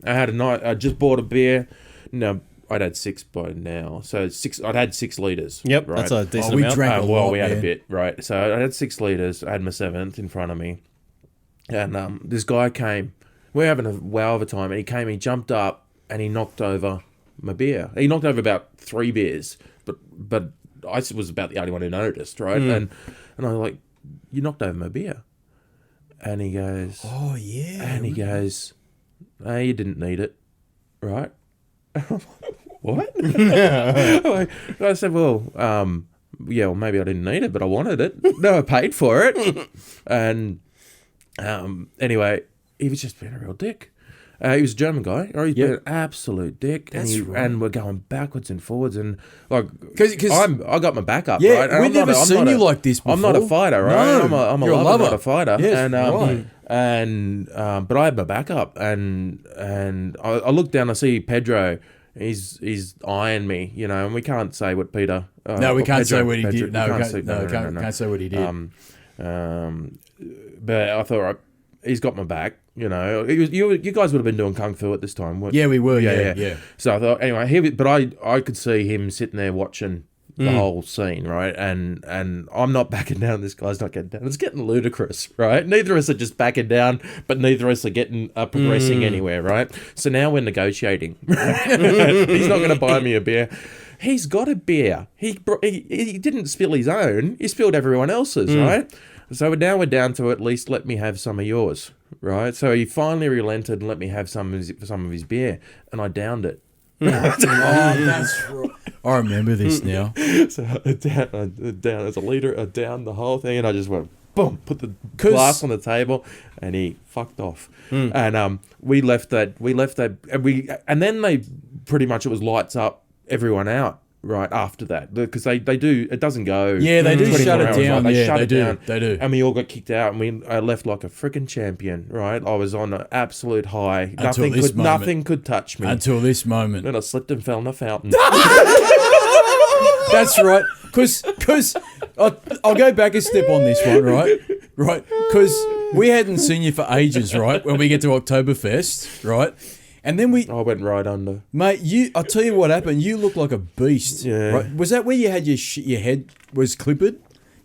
S3: had a night... I just bought a beer. No, I'd had 6 by now. So I'd had 6 litres.
S2: Yep,
S3: right?
S2: that's a decent
S1: we
S2: amount.
S1: drank a lot,
S3: we had
S1: man.
S3: a bit, right? So I had 6 litres. I had my 7th in front of me. And this guy came. We're having a wow of a time. And he came, he jumped up, and he knocked over my beer. He knocked over about 3 beers. But I was about the only one who noticed, right? And I was like, you knocked over my beer. And he goes...
S1: Oh, yeah.
S3: And he goes, no, you didn't need it, right? What? I said, well, yeah, well, maybe I didn't need it, but I wanted it. No, I paid for it. And... anyway, he was just being a real dick. He was a German guy. Or he's been an absolute dick.
S1: That's right.
S3: And we're going backwards and forwards. And like,
S1: Cause
S3: I got my back up.
S1: Yeah,
S3: right? And
S1: we've never seen you like this before.
S3: I'm not a fighter, right?
S1: No,
S3: I'm a
S1: you're
S3: lover, not a fighter.
S1: Yes,
S3: and
S1: right.
S3: But I had my back up, and I look down. I see Pedro. He's eyeing me, you know, and we can't say what Peter.
S1: No, we can't
S3: Pedro,
S1: say what he
S3: Pedro,
S1: did. No,
S3: can't say,
S1: can't say what he did.
S3: But I thought, right, he's got my back. You know, you guys would have been doing kung fu at this time.
S1: Yeah, we were. Yeah.
S3: So I thought, anyway, but I could see him sitting there watching the whole scene, right? And I'm not backing down. This guy's not getting down. It's getting ludicrous, right? Neither of us are just backing down, but neither of us are getting progressing anywhere, right? So now we're negotiating. He's not going to buy me a beer. He's got a beer. He didn't spill his own. He spilled everyone else's, right? So now we're down to at least let me have some of yours, right? So he finally relented and let me have some of his beer, and I downed it.
S1: That's right. I remember this now.
S3: So I down as a leader, I downed the whole thing, and I just went boom, put the glass on the table, and he fucked off. And we left that, and then they pretty much, it was lights up, everyone out. Right after that, because they do, it doesn't go.
S1: Yeah, they do shut it down.
S3: Right? They
S1: yeah,
S3: shut
S1: they
S3: it
S1: do.
S3: down.
S1: They do.
S3: And we all got kicked out, and I left like a freaking champion. Right, I was on an absolute high.
S1: Until
S3: Nothing could touch me
S1: until this moment.
S3: Then I slipped and fell in a fountain.
S1: That's right. Because I'll go back a step on this one, right? Right. Because we hadn't seen you for ages, right? When we get to Octoberfest, right? And then
S3: I went right under.
S1: Mate, I'll tell you what happened. You look like a beast.
S3: Yeah.
S1: Right? Was that where you had your head was clippered?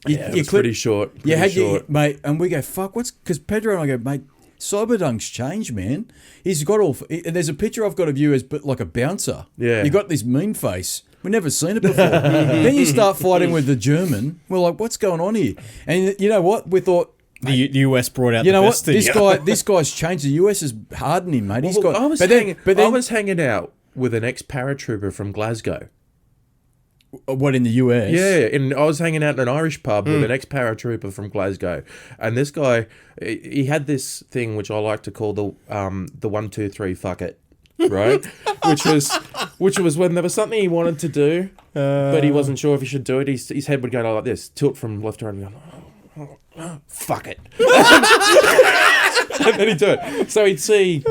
S3: It was pretty short.
S1: Mate, and we go, fuck, because Pedro and I go, mate, Cyberdunk's changed, man. He's got and there's a picture I've got of you as like a bouncer.
S3: Yeah.
S1: You got this mean face. We've never seen it before. Then you start fighting with the German. We're like, what's going on here? And you know what? We thought,
S2: the US brought out
S1: you know
S2: the
S1: what?
S2: best
S1: This guy's changed. The US has hardened him, mate. He's got.
S3: I was hanging out with an ex-paratrooper from Glasgow.
S1: What, in the US?
S3: Yeah, and I was hanging out in an Irish pub with an ex-paratrooper from Glasgow, and this guy, he had this thing which I like to call the 1, 2, 3 fuck it, right? which was when there was something he wanted to do, but he wasn't sure if he should do it. His head would go like this, tilt from left to right, and go, fuck it. And then he'd do it. So he'd see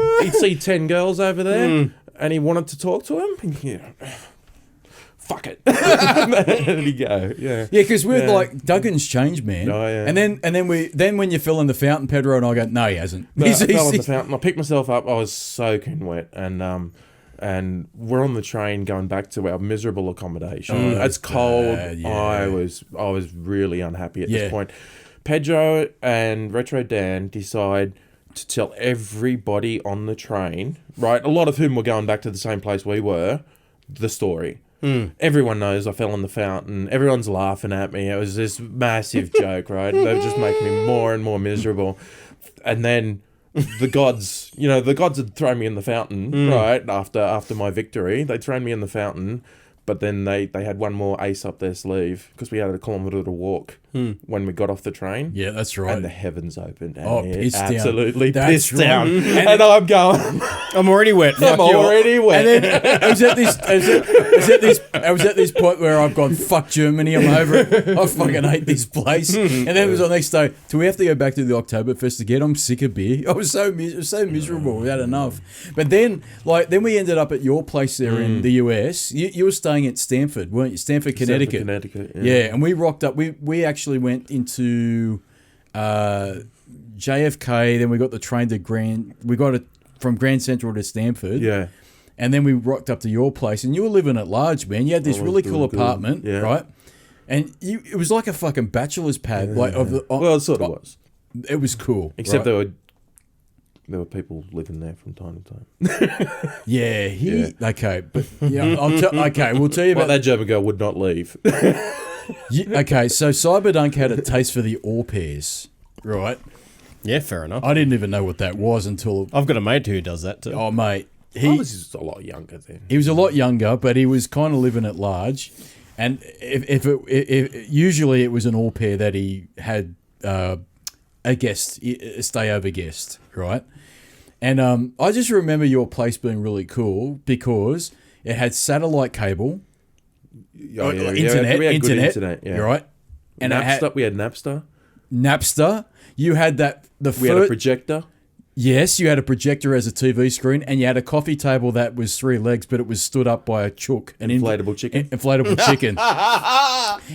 S3: 10 girls over there, and he wanted to talk to them. And fuck it. And he'd go, yeah.
S1: Yeah, because we're like, Duggan's changed, man.
S3: Oh, yeah.
S1: And then when you fell in the fountain, Pedro and I go, no, he hasn't.
S3: No, I fell in the fountain. I picked myself up. I was soaking wet, and we're on the train going back to our miserable accommodation. It's cold.
S1: Bad, yeah.
S3: I was really unhappy at this point. Pedro and Retro Dan decide to tell everybody on the train, right, a lot of whom were going back to the same place we were, the story. Everyone knows I fell in the fountain. Everyone's laughing at me. It was this massive joke, right? They were just making me more and more miserable. And then the gods, the gods had thrown me in the fountain, right, after my victory. They'd thrown me in the fountain, but then they had one more ace up their sleeve because we had a kilometre to walk when we got off the train.
S1: Yeah, that's right.
S3: And the heavens opened. And
S1: pissed down.
S3: Absolutely
S1: That's
S3: pissed down.
S1: right.
S3: And I'm going,
S2: I'm already wet.
S3: I'm already wet.
S1: And then I was at this point where I've gone, fuck Germany, I'm over it. I fucking hate this place. And then it was the next day, do we have to go back to the Octoberfest again? I'm sick of beer. I was so miserable. We had enough. But then we ended up at your place there in the US. You were staying at Stanford, weren't you? Stanford, Connecticut. Yeah, and we rocked up. We actually went into JFK, then we got the train to from Grand Central to Stanford.
S3: Yeah.
S1: And then we rocked up to your place, and you were living at large, man. You had this really cool apartment, right? And it was like a fucking bachelor's pad.
S3: Well, it sort of was.
S1: It was cool.
S3: Except there were people living there from time to time.
S1: Yeah, okay. But, okay, we'll tell you about
S3: that German girl would not leave.
S1: Okay, so Cyberdunk had a taste for the au pairs, right?
S2: Yeah, fair enough.
S1: I didn't even know what that was until...
S2: I've got a mate who does that too.
S1: Oh, mate.
S3: He was just a lot younger then.
S1: He was a lot younger, but he was kind of living at large. And if usually it was an au pair that he had a stay-over guest, right? And I just remember your place being really cool because it had satellite cable... Internet,
S3: we had good internet, yeah.
S1: Right? And
S3: we had Napster.
S1: You had that.
S3: We had a projector.
S1: Yes, you had a projector as a TV screen, and you had a coffee table that was 3 legs, but it was stood up by a chook, an
S3: inflatable chicken.
S1: Inflatable chicken.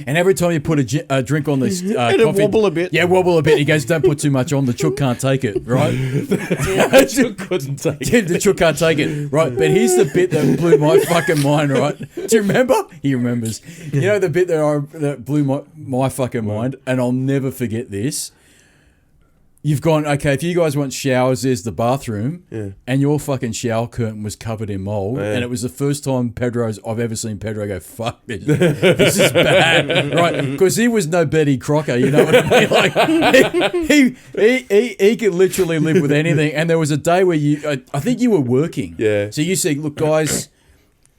S1: And every time you put a drink on this coffee,
S2: it'd wobble a bit.
S1: Yeah, wobble a bit. He goes, "Don't put too much on. The chook can't take it." Right?
S3: The chook couldn't take it.
S1: The chook can't take it. Right? But here's the bit that blew my fucking mind. Right? Do you remember? He remembers. You know the bit that blew my fucking mind, and I'll never forget this. You've gone, okay, if you guys want showers, there's the bathroom, and your fucking shower curtain was covered in mold, and it was the first time I've ever seen Pedro go, fuck, this is bad, right? Because he was no Betty Crocker, you know what I mean? Like, he could literally live with anything, and there was a day where I think you were working.
S3: Yeah.
S1: So you said, look, guys...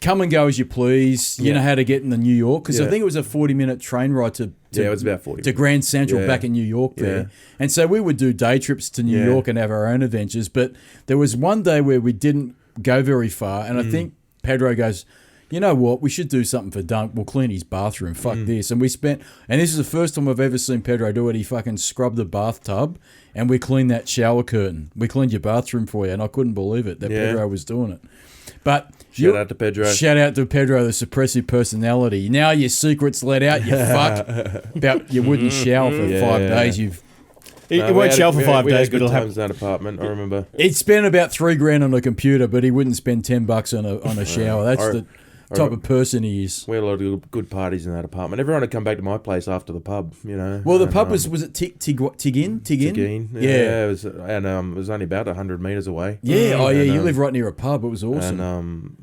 S1: Come and go as you please. You know how to get into New York because I think it was a 40-minute train ride to
S3: it was about 40
S1: to Grand Central back in New York there. Yeah. And so we would do day trips to New York and have our own adventures. But there was one day where we didn't go very far, and I think Pedro goes, you know what, we should do something for Dunc. We'll clean his bathroom. Fuck this. And we spent, and this is the first time I've ever seen Pedro do it. He fucking scrubbed the bathtub and we cleaned that shower curtain. We cleaned your bathroom for you, and I couldn't believe it that Pedro was doing it. But
S3: shout out to Pedro.
S1: Shout out to Pedro, the suppressive personality. Now your secret's let out, you fuck. About you wouldn't shower for 5 days.
S2: He won't shower for 5 days,
S3: but
S2: it'll
S3: happen in that apartment. I remember.
S1: He'd spend about $3,000 on a computer, but he wouldn't spend $10 on a shower. That's the type of person he is.
S3: We had a lot of good parties in that apartment. Everyone would come back to my place after the pub, you know.
S1: Well, the pub was it Tigin?
S3: Yeah. It was, and it was only about 100 metres away.
S1: Yeah, you live right near a pub. It was awesome.
S3: And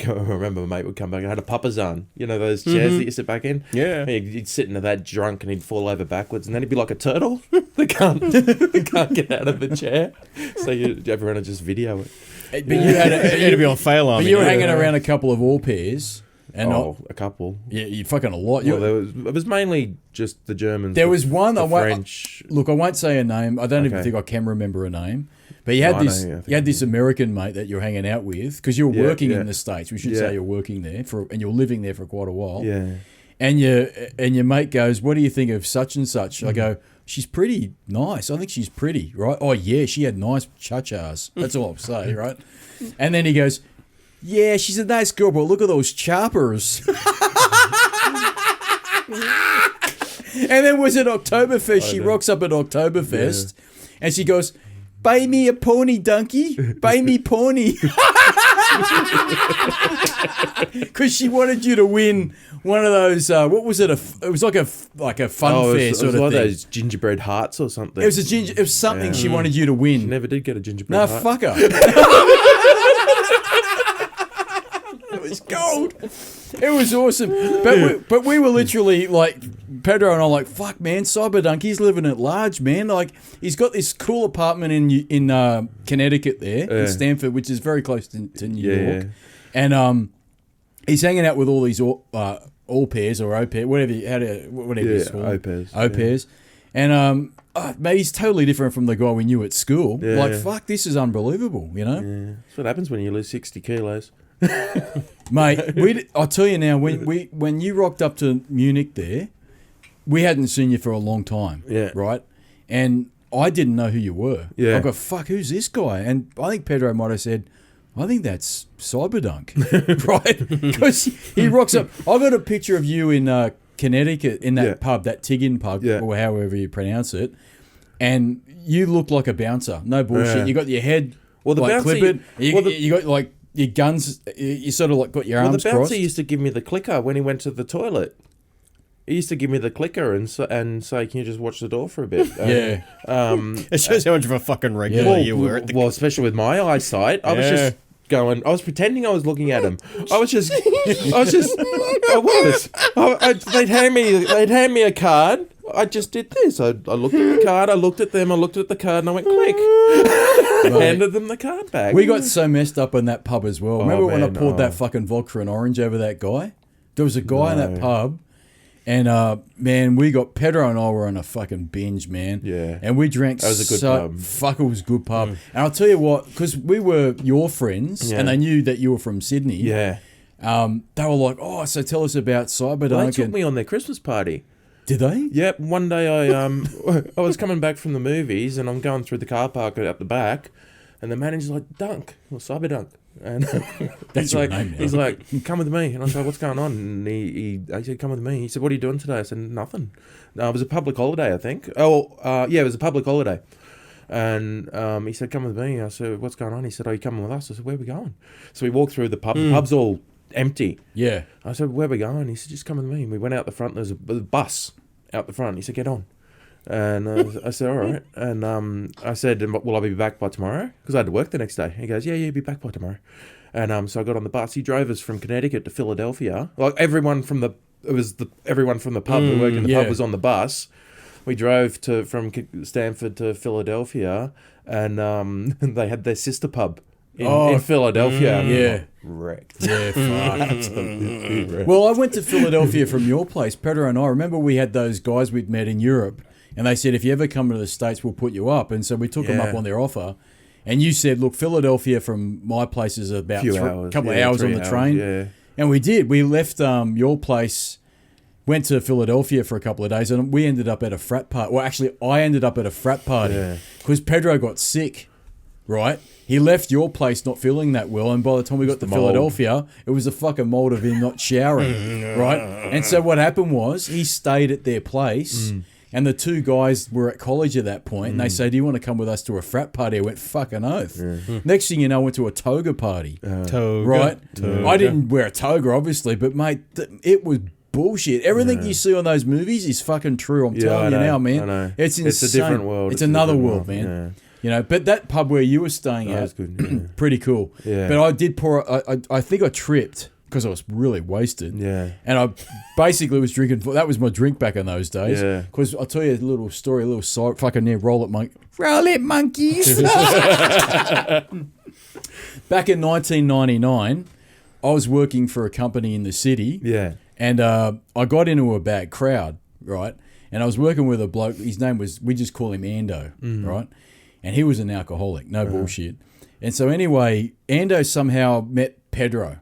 S3: I remember my mate would come back. I had a papazan, you know, those chairs that you sit back in.
S2: Yeah,
S3: he'd sit into that drunk and he'd fall over backwards, and then he'd be like a turtle. They can't get out of the chair, so everyone would just video it.
S1: But you had
S2: it'd be on fail arm.
S1: But you were hanging around a couple of au pairs. And
S3: a couple.
S1: Yeah, you fucking a lot.
S3: Well, it was mainly just the Germans.
S1: There was one.
S3: French.
S1: Look, I won't say her name. I don't even think I can remember her name. But you had this American mate that you're hanging out with because you were working in the States. We should say you're working there and you're living there for quite a while.
S3: Yeah.
S1: And your mate goes, "What do you think of such and such?" I go, "She's pretty nice. I think she's pretty, right?" "Oh yeah, she had nice cha-chas." That's all I'll say, right? And then he goes, "Yeah, she's a nice girl, but look at those choppers." And then was at Octoberfest. She rocks up at Octoberfest, and she goes, "Buy me a pony, Dunky. Buy me pony." Because she wanted you to win one of those. What was it? It was like a fun fair sort of thing. It was like
S3: those gingerbread hearts or something.
S1: It was It was something she wanted you to win.
S3: She never did get a gingerbread heart.
S1: No, fuck her. It was gold. It was awesome. But we were literally like Pedro and I'm like, fuck, man, Cyberdunk, he's living at large, man. Like, he's got this cool apartment in Connecticut there, in Stamford, which is very close to New York. And he's hanging out with all these all pairs or au pair, whatever you call them. Au pairs. And mate, he's totally different from the guy we knew at school. Like, fuck, this is unbelievable, you know?
S3: Yeah. That's what happens when you lose 60 kilos.
S1: Mate, I'll tell you now, when you rocked up to Munich there, we hadn't seen you for a long time, right? And I didn't know who you were. I go, fuck, who's this guy? And I think Pedro might have said, I think that's Cyberdunk, right? Because he rocks up. I got a picture of you in Connecticut, in that pub, that Tiggin pub, or however you pronounce it, and you look like a bouncer. No bullshit. You got your head clipped. You got like your guns. You sort of like got your arms crossed.
S3: Well, the bouncer used to give me the clicker when he went to the toilet. He used to give me the clicker and say, "Can you just watch the door for a bit?"
S2: It shows how much of a fucking regular you were.
S3: Well, especially with my eyesight, I was just going. I was pretending I was looking at him. They'd hand me a card. I just did this. I looked at the card. I looked at them. I looked at the card, and I went click. Handed them the card back.
S1: We got so messed up in that pub as well. Remember when I poured that fucking vodka and orange over that guy? There was a guy in that pub. And, man, Pedro and I were on a fucking binge, man.
S3: Yeah.
S1: And we drank
S3: that was a good pub.
S1: Fuck, it was a good pub. And I'll tell you what, because we were your friends, and they knew that you were from Sydney.
S3: Yeah.
S1: They were like, oh, so tell us about Cyberdunk.
S3: Well, they took me on their Christmas party.
S1: Did they?
S3: Yep. One day I was coming back from the movies, and I'm going through the car park out the back, and the manager's like, Dunc, or Cyberdunk. And
S1: that's your name now.
S3: He's like, come with me. And I was like, what's going on? And he said, come with me. He said, what are you doing today? I said, nothing. It was a public holiday, I think. It was a public holiday. And he said, come with me. I said, what's going on? He said, you coming with us? I said, where are we going? So we walked through the pub. The pub's all empty.
S1: Yeah.
S3: I said, where are we going? He said, just come with me. And we went out the front. There's a bus out the front. He said, get on. And I said, all right. And I said, will I be back by tomorrow? Because I had to work the next day. He goes, yeah, you'll be back by tomorrow. And so I got on the bus. He drove us from Connecticut to Philadelphia. Like everyone from the pub who worked in the pub was on the bus. We drove from Stamford to Philadelphia, and they had their sister pub in Philadelphia. Wrecked.
S1: Yeah, fuck. Absolutely wrecked. Well, I went to Philadelphia from your place, Pedro and I. Remember we had those guys we'd met in Europe, and they said, if you ever come to the States, we'll put you up. And so we took them up on their offer. And you said, look, Philadelphia from my place is about a couple of hours on the train.
S3: Yeah.
S1: And we did. We left your place, went to Philadelphia for a couple of days, and we ended up at a frat party. Well, actually, I ended up at a frat party because Pedro got sick, right? He left your place not feeling that well, and by the time we got to Philadelphia, it was a fucking mold of him not showering, right? And so what happened was he stayed at their place, and the two guys were at college at that point, and they say, do you want to come with us to a frat party? I went, fucking oath. Next thing you know, I went to a toga party, right? Toga. I didn't wear a toga, obviously, but, mate, it was bullshit. Everything you see on those movies is fucking true. I'm telling you now, man.
S3: I know.
S1: It's insane.
S3: It's a different world.
S1: It's another world, man. Yeah. You know, but that pub where you were staying at was good. Pretty cool. Yeah. But I did pour. I think I tripped because I was really wasted. Yeah. And I basically was drinking. That was my drink back in those days. Yeah. Because I'll tell you a little story, a little side. Fucking roll it, monkeys. Back in 1999, I was working for a company in the city. Yeah. And I got into a bad crowd, right? And I was working with a bloke. His name was, we just call him Ando, right? And he was an alcoholic, no bullshit. And so anyway, Ando somehow met Pedro,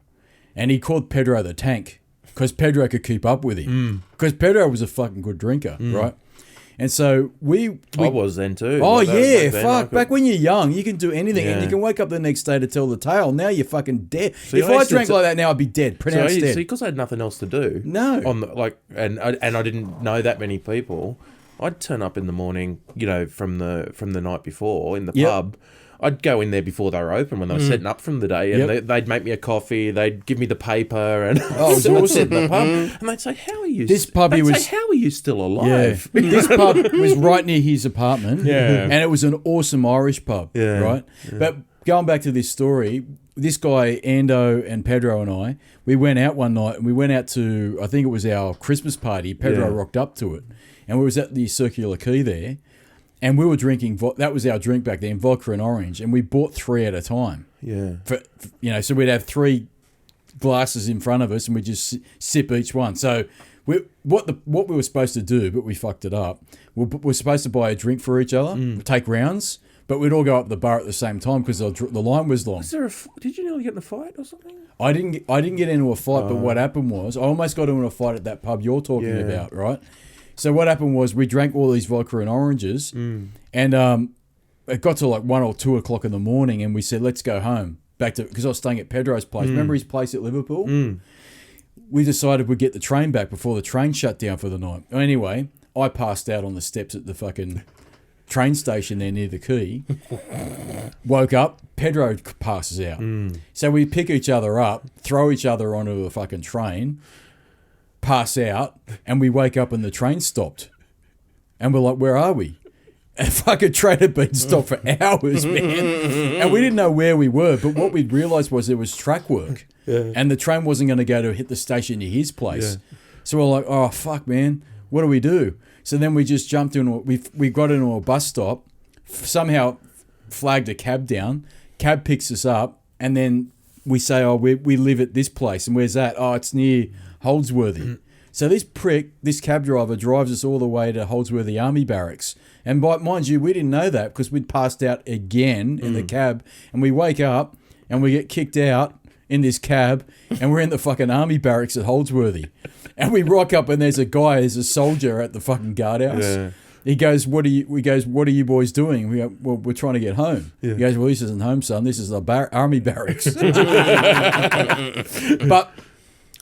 S1: and he called Pedro the tank because Pedro could keep up with him. Because Pedro was a fucking good drinker, right? And so we
S3: I was then too.
S1: Oh, yeah, fuck. Back when you're young, you can do anything, and you can wake up the next day to tell the tale. Now you're fucking dead. If I drank like that now, I'd be dead, pronounced dead.
S3: See, because I had nothing else to do.
S1: No.
S3: And I didn't know that many people. I'd turn up in the morning, from the night before in the pub. I'd go in there before they were open when they were setting up from the day, and they'd make me a coffee. They'd give me the paper, and
S1: it was awesome.
S3: The pub, and they'd say, "How are you?" "How are you still alive?"
S1: Yeah. This pub was right near his apartment, and it was an awesome Irish pub, right? Yeah. But going back to this story, this guy, Ando and Pedro and I, we went out one night and we went out to, I think it was our Christmas party. Pedro rocked up to it. And we was at the Circular Quay there. And we were drinking, that was our drink back then, vodka and orange. And we bought 3 at a time.
S3: Yeah.
S1: So we'd have 3 glasses in front of us and we'd just sip each one. So what we were supposed to do, but we fucked it up, we're supposed to buy a drink for each other, take rounds. But we'd all go up the bar at the same time because the line was long.
S3: Did you nearly get in a fight or something?
S1: I didn't get into a fight, but what happened was I almost got into a fight at that pub you're talking about, right? So what happened was we drank all these vodka and oranges, and it got to like 1 or 2 o'clock in the morning, and we said, let's go home because I was staying at Pedro's place. Remember his place at Liverpool? We decided we'd get the train back before the train shut down for the night. Anyway, I passed out on the steps at the fucking train station there near the quay. Woke up, Pedro passes out. So we pick each other up, throw each other onto a fucking train, pass out, and we wake up and the train stopped. And we're like, where are we? And fucking train had been stopped for hours, man. And we didn't know where we were, but what we'd realised was there was track work. And the train wasn't going to go to hit the station near his place. So we're like, oh, fuck, man. What do we do? So then we just jumped in. We got into a bus stop, somehow flagged a cab down. Cab picks us up, and then we say, oh, we live at this place. And where's that? Oh, it's near Holdsworthy. So this cab driver drives us all the way to Holdsworthy Army Barracks. And mind you, we didn't know that because we'd passed out again in the cab. And we wake up and we get kicked out in this cab, and we're in the fucking army barracks at Holdsworthy. And we rock up and there's a soldier at the fucking guardhouse. Yeah. He goes, what are you boys doing? We go, well, we're trying to get home. Yeah. He goes, well, this isn't home, son. This is the army barracks. But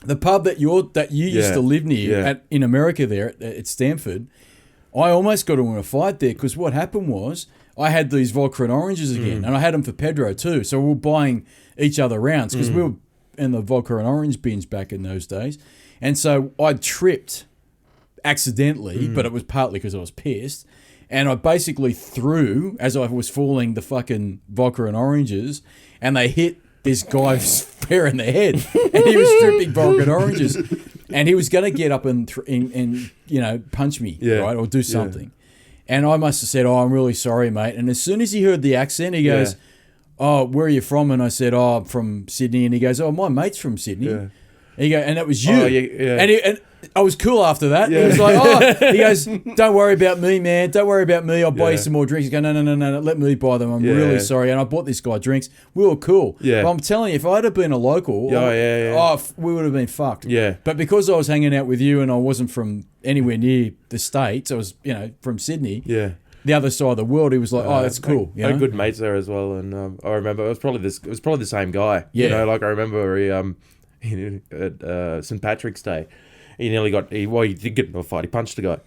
S1: the pub that you used to live near in America there at Stanford, I almost got into a fight there because what happened was I had these vodka and oranges again, and I had them for Pedro too. So we were buying each other rounds because we were in the vodka and orange bins back in those days. And so I tripped accidentally, but it was partly because I was pissed. And I basically threw, as I was falling, the fucking vodka and oranges, and they hit this guy fair in the head. And he was stripping vodka and oranges. And he was going to get up and punch me, right, or do something. And I must have said, oh, I'm really sorry, mate. And as soon as he heard the accent, he goes, oh, where are you from? And I said, oh, I'm from Sydney. And he goes, oh, my mate's from Sydney. Yeah. And he goes, and that was you. Oh, yeah. And I was cool after that. Yeah. He was like, oh, he goes, don't worry about me, man. Don't worry about me. I'll buy you some more drinks. He goes, no, let me buy them. I'm really sorry. And I bought this guy drinks. We were cool. Yeah. But I'm telling you, if I'd have been a local, we would have been fucked. Yeah. But because I was hanging out with you and I wasn't from anywhere near the States, I was, from Sydney. Yeah. The other side of the world, he was like, "Oh, that's cool."
S3: I had good mates there as well, and I remember it was probably the same guy. Yeah, like I remember he at St. Patrick's Day, he nearly he did get into a fight. He punched the guy.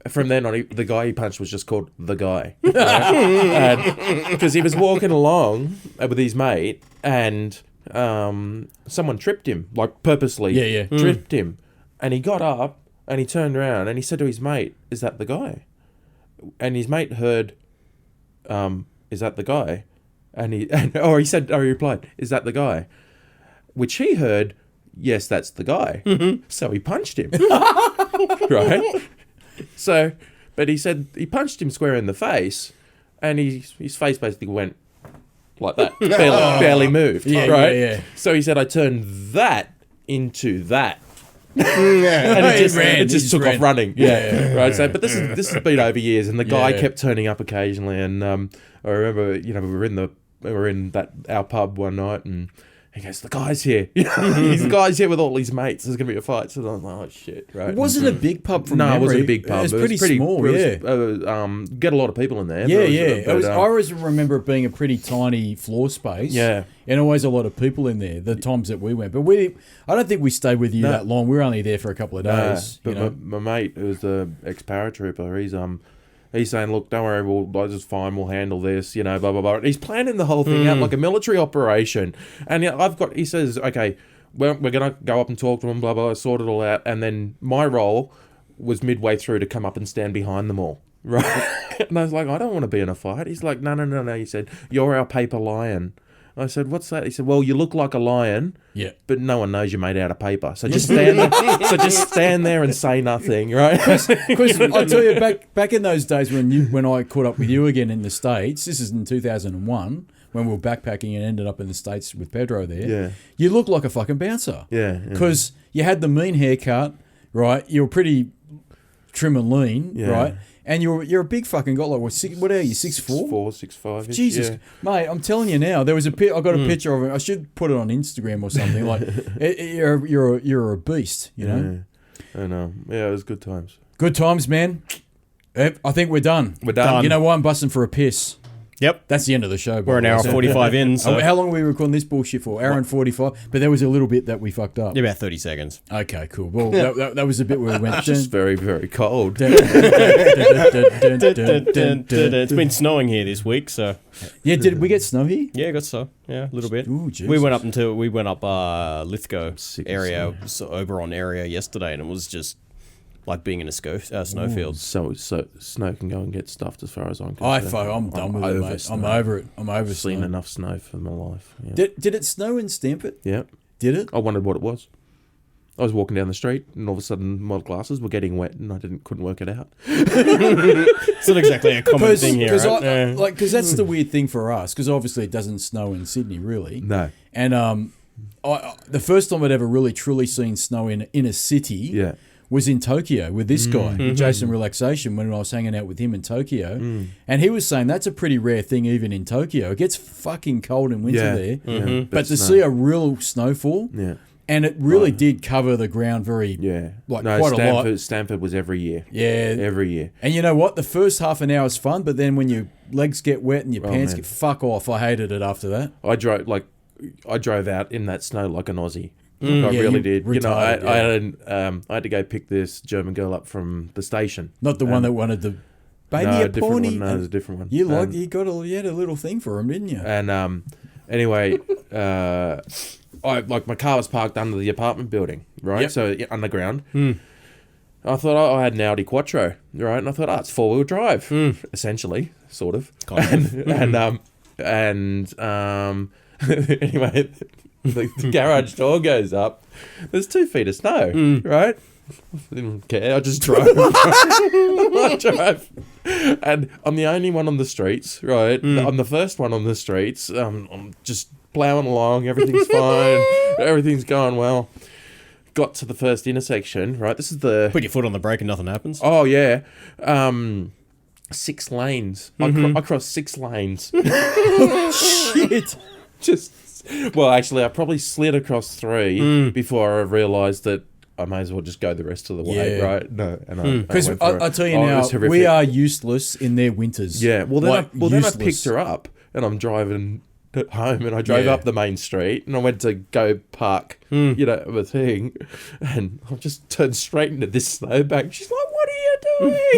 S3: From then on, the guy he punched was just called the guy, because he was walking along with his mate, and someone tripped him, like purposely. Tripped him, and he got up. And he turned around and he said to his mate, "Is that the guy?" And his mate heard, "Is that the guy?" And he replied, "Is that the guy?" Which he heard, "Yes, that's the guy." Mm-hmm. So he punched him, right? So, but he said he punched him square in the face, and his face basically went like that, barely moved, right? Yeah. So he said, "I turned that into that." And it just took off running. Right. So, but this has been over years, and the guy kept turning up occasionally. And I remember, we were in our pub one night, and he goes, "The guy's here. The guy's here with all his mates. There's gonna be a fight." So I'm like, "Oh shit!" Right.
S1: It wasn't a big pub from memory.
S3: No, it wasn't a big pub.
S1: It was pretty small. Get
S3: a lot of people in there.
S1: I always remember it being a pretty tiny floor space. Yeah. And always a lot of people in there, the times that we went. But I don't think we stayed with you that long. We were only there for a couple of days.
S3: But my mate, who's the ex-paratrooper, he's saying, "Look, don't worry, it's fine, we'll handle this, blah, blah, blah." He's planning the whole thing out like a military operation. And he says, "Okay, we're going to go up and talk to him, blah, blah, sort it all out." And then my role was midway through to come up and stand behind them all. Right. And I was like, I don't want to be in a fight. He's like, no. He said, you're our paper lion. I said, what's that? He said, well, you look like a lion,
S1: Yeah.
S3: but no one knows you're made out of paper. So just stand there, and say nothing, right?
S1: Because I'll tell you, back in those days when I caught up with you again in the States, this is in 2001, when we were backpacking and ended up in the States with Pedro there,
S3: Yeah.
S1: you looked like a fucking bouncer.
S3: Yeah.
S1: Because you had the mean haircut, right? You were pretty trim and lean,
S3: Yeah.
S1: right? And you're a big fucking guy. Like, what are you, 6'4"?
S3: 6'5".
S1: Jesus,
S3: Yeah.
S1: mate! I'm telling you now. There was I got a picture of him. I should put it on Instagram or something. Like, you're a beast. You know.
S3: Yeah. I know. Yeah, it was good times.
S1: Good times, man. I think we're done.
S3: We're done.
S1: You know why I'm busting for a piss?
S2: Yep.
S1: That's the end of the show.
S2: We're an hour 45 in, so
S1: How long are we recording this bullshit for? Hour and 45. But there was a little bit that we fucked up.
S2: about 30 seconds.
S1: Okay, cool. Well, that was the bit where we went.
S3: Just very, very cold.
S2: It's been snowing here this week, so
S1: Yeah, did we get snow here?
S2: yeah, got so yeah, a little bit.
S1: Ooh, Jesus.
S2: We went up Lithgow
S3: Sick
S2: area, so Oberon area yesterday, and it was just like being in a snowfield.
S3: So snow can go and get stuffed as far as I'm
S1: I'm
S3: concerned.
S1: done with it, mate. I'm over it. I'm over
S3: Seen
S1: snow.
S3: enough snow for my life. Yeah.
S1: Did it snow in Stamford?
S3: Yeah.
S1: Did it?
S3: I wondered what it was. I was walking down the street, and all of a sudden, my glasses were getting wet, and I couldn't work it out.
S2: It's not exactly a common thing here, right?
S1: Because that's the weird thing for us. Because obviously it doesn't snow in Sydney, really.
S3: No.
S1: And the first time I'd ever really truly seen snow in a city
S3: Yeah.
S1: was in Tokyo with this guy, with Jason Relaxation, when I was hanging out with him in Tokyo. And he was saying that's a pretty rare thing even in Tokyo. It gets fucking cold in winter
S3: Yeah.
S1: there.
S3: Yeah.
S1: But to
S3: snow.
S1: see a real snowfall,
S3: Yeah.
S1: and it really did cover the ground very,
S3: Yeah.
S1: quite a lot.
S3: Stanford was every year.
S1: Yeah.
S3: Every year.
S1: And you know what? The first half an hour is fun, but then when your legs get wet and your pants
S3: man.
S1: get fuck off, I hated it after that.
S3: I drove out in that snow like a Aussie. I
S1: Yeah,
S3: really
S1: you
S3: did. You know,
S1: retired,
S3: I had to go pick this German girl up from the station.
S1: Not the one that wanted the baby
S3: No,
S1: a
S3: a different
S1: pony.
S3: one. No, it was a different one.
S1: You had a little thing for him, didn't you?
S3: And anyway, my car was parked under the apartment building, right?
S1: Yep.
S3: So underground. I thought I had an Audi Quattro, right? And I thought, it's 4-wheel drive, essentially, sort of. Anyway, the garage door goes up. There's 2 feet of snow, right? I didn't care. I just drove. I drove. And I'm the only one on the streets, right? I'm the first one on the streets. I'm just plowing along. Everything's fine. Everything's going well. Got to the first intersection, right? This is the...
S2: Put your foot on the brake and nothing happens.
S3: Oh, yeah. 6 lanes. I crossed 6 lanes.
S1: Shit.
S3: Well, actually, I probably slid across 3 before I realised that I may as well just go the rest of the way,
S1: Yeah.
S3: right? No, and
S1: Because I'll tell you
S3: it
S1: now,
S3: was horrific.
S1: we are useless in their winters.
S3: Yeah, well, then, I
S1: useless.
S3: picked her up, and I'm driving home, and I drove
S1: Yeah.
S3: up the main street, and I went to go park, the thing, and I just turned straight into this snowbank. She's like, "What are you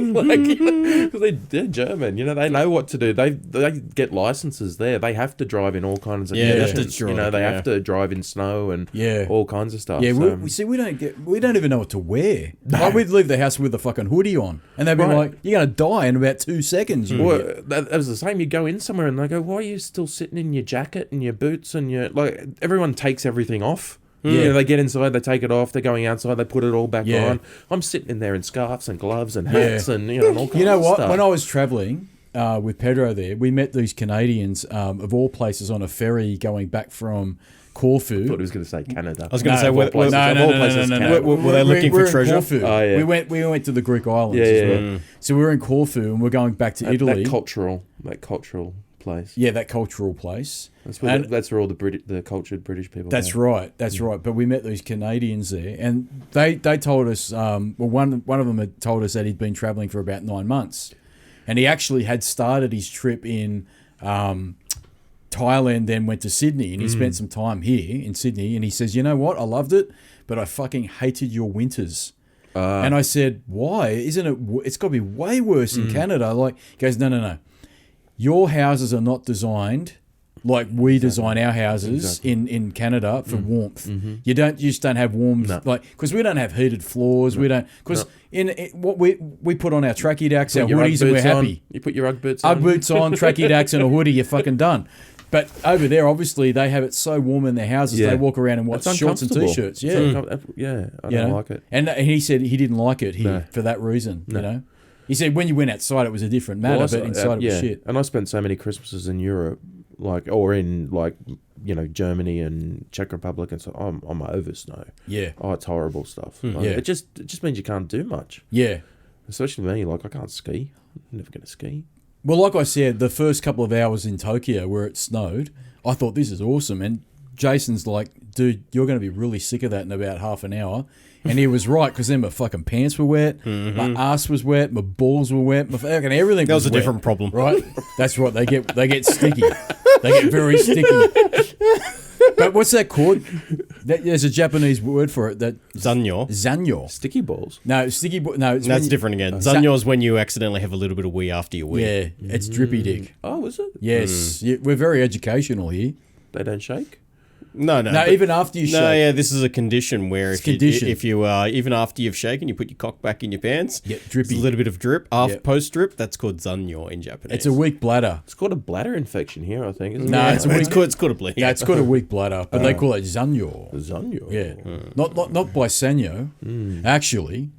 S3: doing?" Because they're German, they know what to do. They get licenses there. They have to drive in all kinds of conditions. They have to drive in snow and all kinds of stuff.
S1: Yeah,
S3: so.
S1: we don't even know what to wear. Like, we'd leave the house with a fucking hoodie on, and they'd be like, "You're gonna die in about 2 seconds." You
S3: Well,
S1: idiot."
S3: that was the same. You go in somewhere and they go, "Why are you still sitting in your jacket and your boots and your everyone takes everything off."
S1: Yeah.
S3: They get inside, they take it off. They're going outside, they put it all back
S1: Yeah.
S3: on. I'm sitting in there in scarves and gloves and hats and and all kinds
S1: You know
S3: of
S1: what?
S3: stuff.
S1: When I was travelling with Pedro there, we met these Canadians of all places on a ferry going back from Corfu.
S3: I thought he was going to say Canada.
S2: I was going to say,
S3: of all places, of all places, Canada.
S2: Were they looking for
S1: We're in
S2: treasure?
S1: Corfu.
S3: Oh, yeah.
S1: We went to the Greek islands
S3: Yeah,
S1: as
S3: yeah,
S1: well.
S3: yeah.
S1: So we were in Corfu and we're going back to Italy.
S3: That cultural place.
S1: Yeah, that cultural place.
S3: That's where all the cultured British people
S1: That's
S3: go.
S1: right. That's right. But we met these Canadians there, and they told us. One of them had told us that he'd been travelling for about 9 months, and he actually had started his trip in Thailand, then went to Sydney, and he spent some time here in Sydney. And he says, "You know what? I loved it, but I fucking hated your winters." And I said, "Why? Isn't it? It's got to be way worse in Canada." Like, he goes, "No. Your houses are not designed like we design our houses in Canada for warmth. You just don't have warmth because we don't have heated floors. We don't because in what we put on our tracky dacks, our hoodies, and we're happy.
S3: You put your Ugg boots on.
S1: Ugg boots on, tracky dacks, and a hoodie. You're fucking done. But over there, obviously, they have it so warm in their houses. They walk around in shorts and t-shirts. I
S3: don't like it.
S1: And he said he didn't like it for that reason. You know, he said when you went outside, it was a different matter, but inside it was shit.
S3: And I spent so many Christmases in Europe, or in Germany and Czech Republic, and so I'm over snow.
S1: Yeah.
S3: Oh, it's horrible stuff. It just means you can't do much.
S1: Yeah.
S3: Especially me, like I can't ski. I'm never going to ski.
S1: Well, like I said, the first couple of hours in Tokyo where it snowed, I thought this is awesome. And Jason's like, dude, you're going to be really sick of that in about half an hour. And he was right, because then my fucking pants were wet, my ass was wet, my balls were wet, my fucking everything was wet.
S2: That was a different problem.
S1: Right? That's right. They get sticky. They get very sticky. But what's that called? There's a Japanese word for it. Zanyo.
S3: Sticky balls.
S1: No, sticky. No,
S2: that's different again. Zanyo is when you accidentally have a little bit of wee after your wee.
S1: Yeah, it's drippy dick.
S3: Oh, is it?
S1: Yes, we're very educational here.
S3: They don't shake.
S2: No.
S1: Even after you shake.
S2: No, yeah, this is a condition where if you even after you've shaken, you put your cock back in your pants.
S1: Yeah, drippy.
S2: There's a little bit of drip. Post drip, that's called zanyo in Japanese.
S1: It's a weak bladder.
S3: It's called a bladder infection here, I think. Isn't
S1: No,
S3: it?
S2: it's called a bleed.
S1: Yeah, it's called a weak bladder, but they call it zanyo.
S3: Zanyo.
S1: Yeah, not by sanyo. Actually.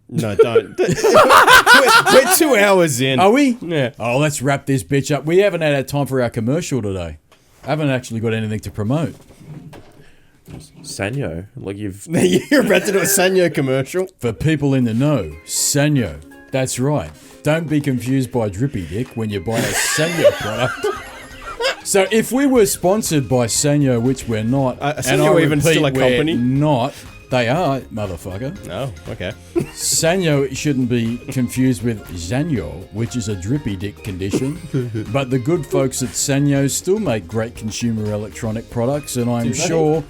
S2: No, don't. We're 2 hours in.
S1: Are we?
S2: Yeah.
S1: Oh, let's wrap this bitch up. We haven't had time for our commercial today. I haven't actually got anything to promote.
S3: Sanyo, like you've...
S2: You're about to do a Sanyo commercial.
S1: For people in the know, Sanyo. That's right. Don't be confused by Drippy Dick when you buy a Sanyo product. So if we were sponsored by Sanyo, which we're not, and I
S2: even
S1: repeat,
S2: still a company?
S1: we're not, they are, motherfucker.
S2: Oh, okay.
S1: Sanyo shouldn't be confused with Zanyo, which is a drippy dick condition. But the good folks at Sanyo still make great consumer electronic products, and I'm sure,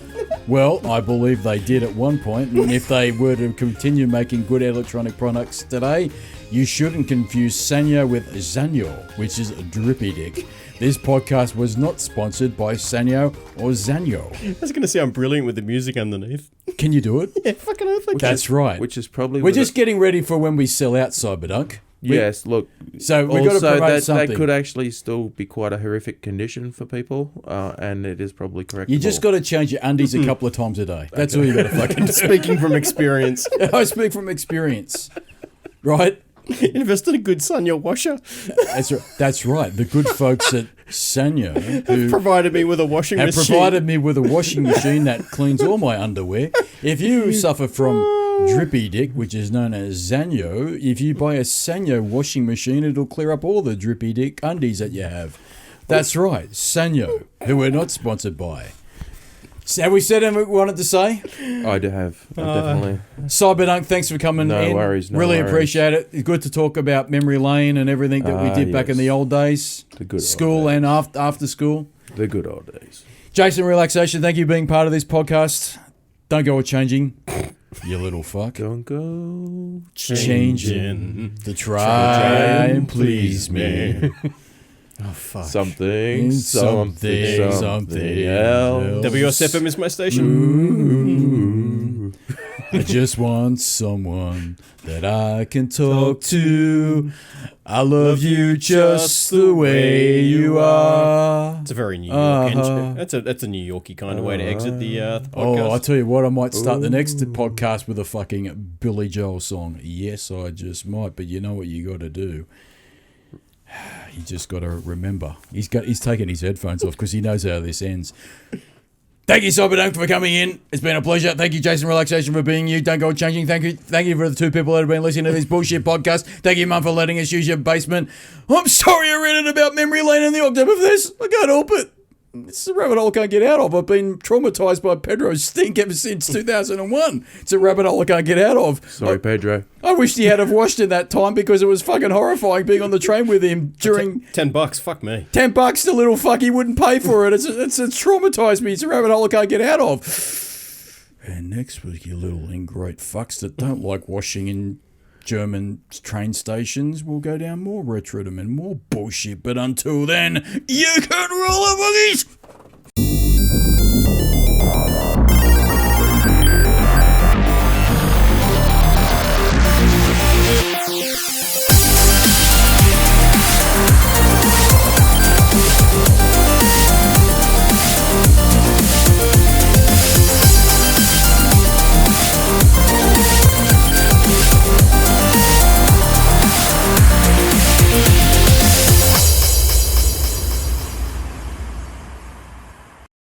S1: well, I believe they did at one point, and if they were to continue making good electronic products today, you shouldn't confuse Sanyo with Zanyo, which is a drippy dick. This podcast was not sponsored by Sanyo or Zanyo.
S2: I was going to say I'm brilliant with the music underneath.
S1: Can you do it?
S2: Yeah, fucking oath.
S1: That's right.
S3: Which is probably...
S1: We're just getting ready for when we sell out Cyberdunk.
S3: Yes, look.
S1: So we've got to promote something.
S3: That could actually still be quite a horrific condition for people, and it is probably correctable.
S1: You just got to change your undies a couple of times a day. That's all you got to fucking do.
S2: Speaking from experience.
S1: I speak from experience. Right?
S2: Invest in a good Sanyo washer.
S1: That's right. The good folks at Sanyo who
S2: provided me with a washing machine.
S1: Have provided me with a washing machine that cleans all my underwear. If you suffer from drippy dick, which is known as Zanyo, if you buy a Sanyo washing machine, it'll clear up all the drippy dick undies that you have. That's right. Sanyo, who we're not sponsored by. Have we said anything we wanted to say?
S3: I do have, definitely.
S1: Cyberdunk, thanks for coming in.
S3: No worries.
S1: Really appreciate it. It's good to talk about memory lane and everything that we did back in the old days.
S3: The good
S1: school
S3: old days.
S1: And after school.
S3: The good old days.
S1: Jason, Relaxation, thank you for being part of this podcast. Don't go changing, you little fuck.
S3: Don't go
S1: changing to try and please me.
S2: Oh, fuck.
S3: Something else.
S2: WSFM is my station.
S1: I just want someone that I can talk to. I love you just the way you are.
S2: It's a very New York That's a New Yorky kind of way to exit the podcast.
S1: Oh, I tell you what, I might start the next podcast with a fucking Billy Joel song. Yes, I just might, but you know what you got to do. You just got to remember. He's taken his headphones off because he knows how this ends. Thank you, Cyberdunk, for coming in. It's been a pleasure. Thank you, Jason Relaxation, for being you. Don't go changing. Thank you for the two people that have been listening to this bullshit podcast. Thank you, Mum, for letting us use your basement. I'm sorry I read it about memory lane and the Octoberfest. I can't help it. It's a rabbit hole I can't get out of. I've been traumatised by Pedro's stink ever since 2001. It's a rabbit hole I can't get out of.
S3: Sorry, Pedro.
S1: I wished he had have washed it that time because it was fucking horrifying being on the train with him during...
S2: $10, fuck me.
S1: $10, the little fuck, he wouldn't pay for it. It's traumatised me. It's a rabbit hole I can't get out of. And next week, you little ingrate fucks that don't like washing in German train stations, we'll go down more retrodom and more bullshit. But until then, you can roll the boogies!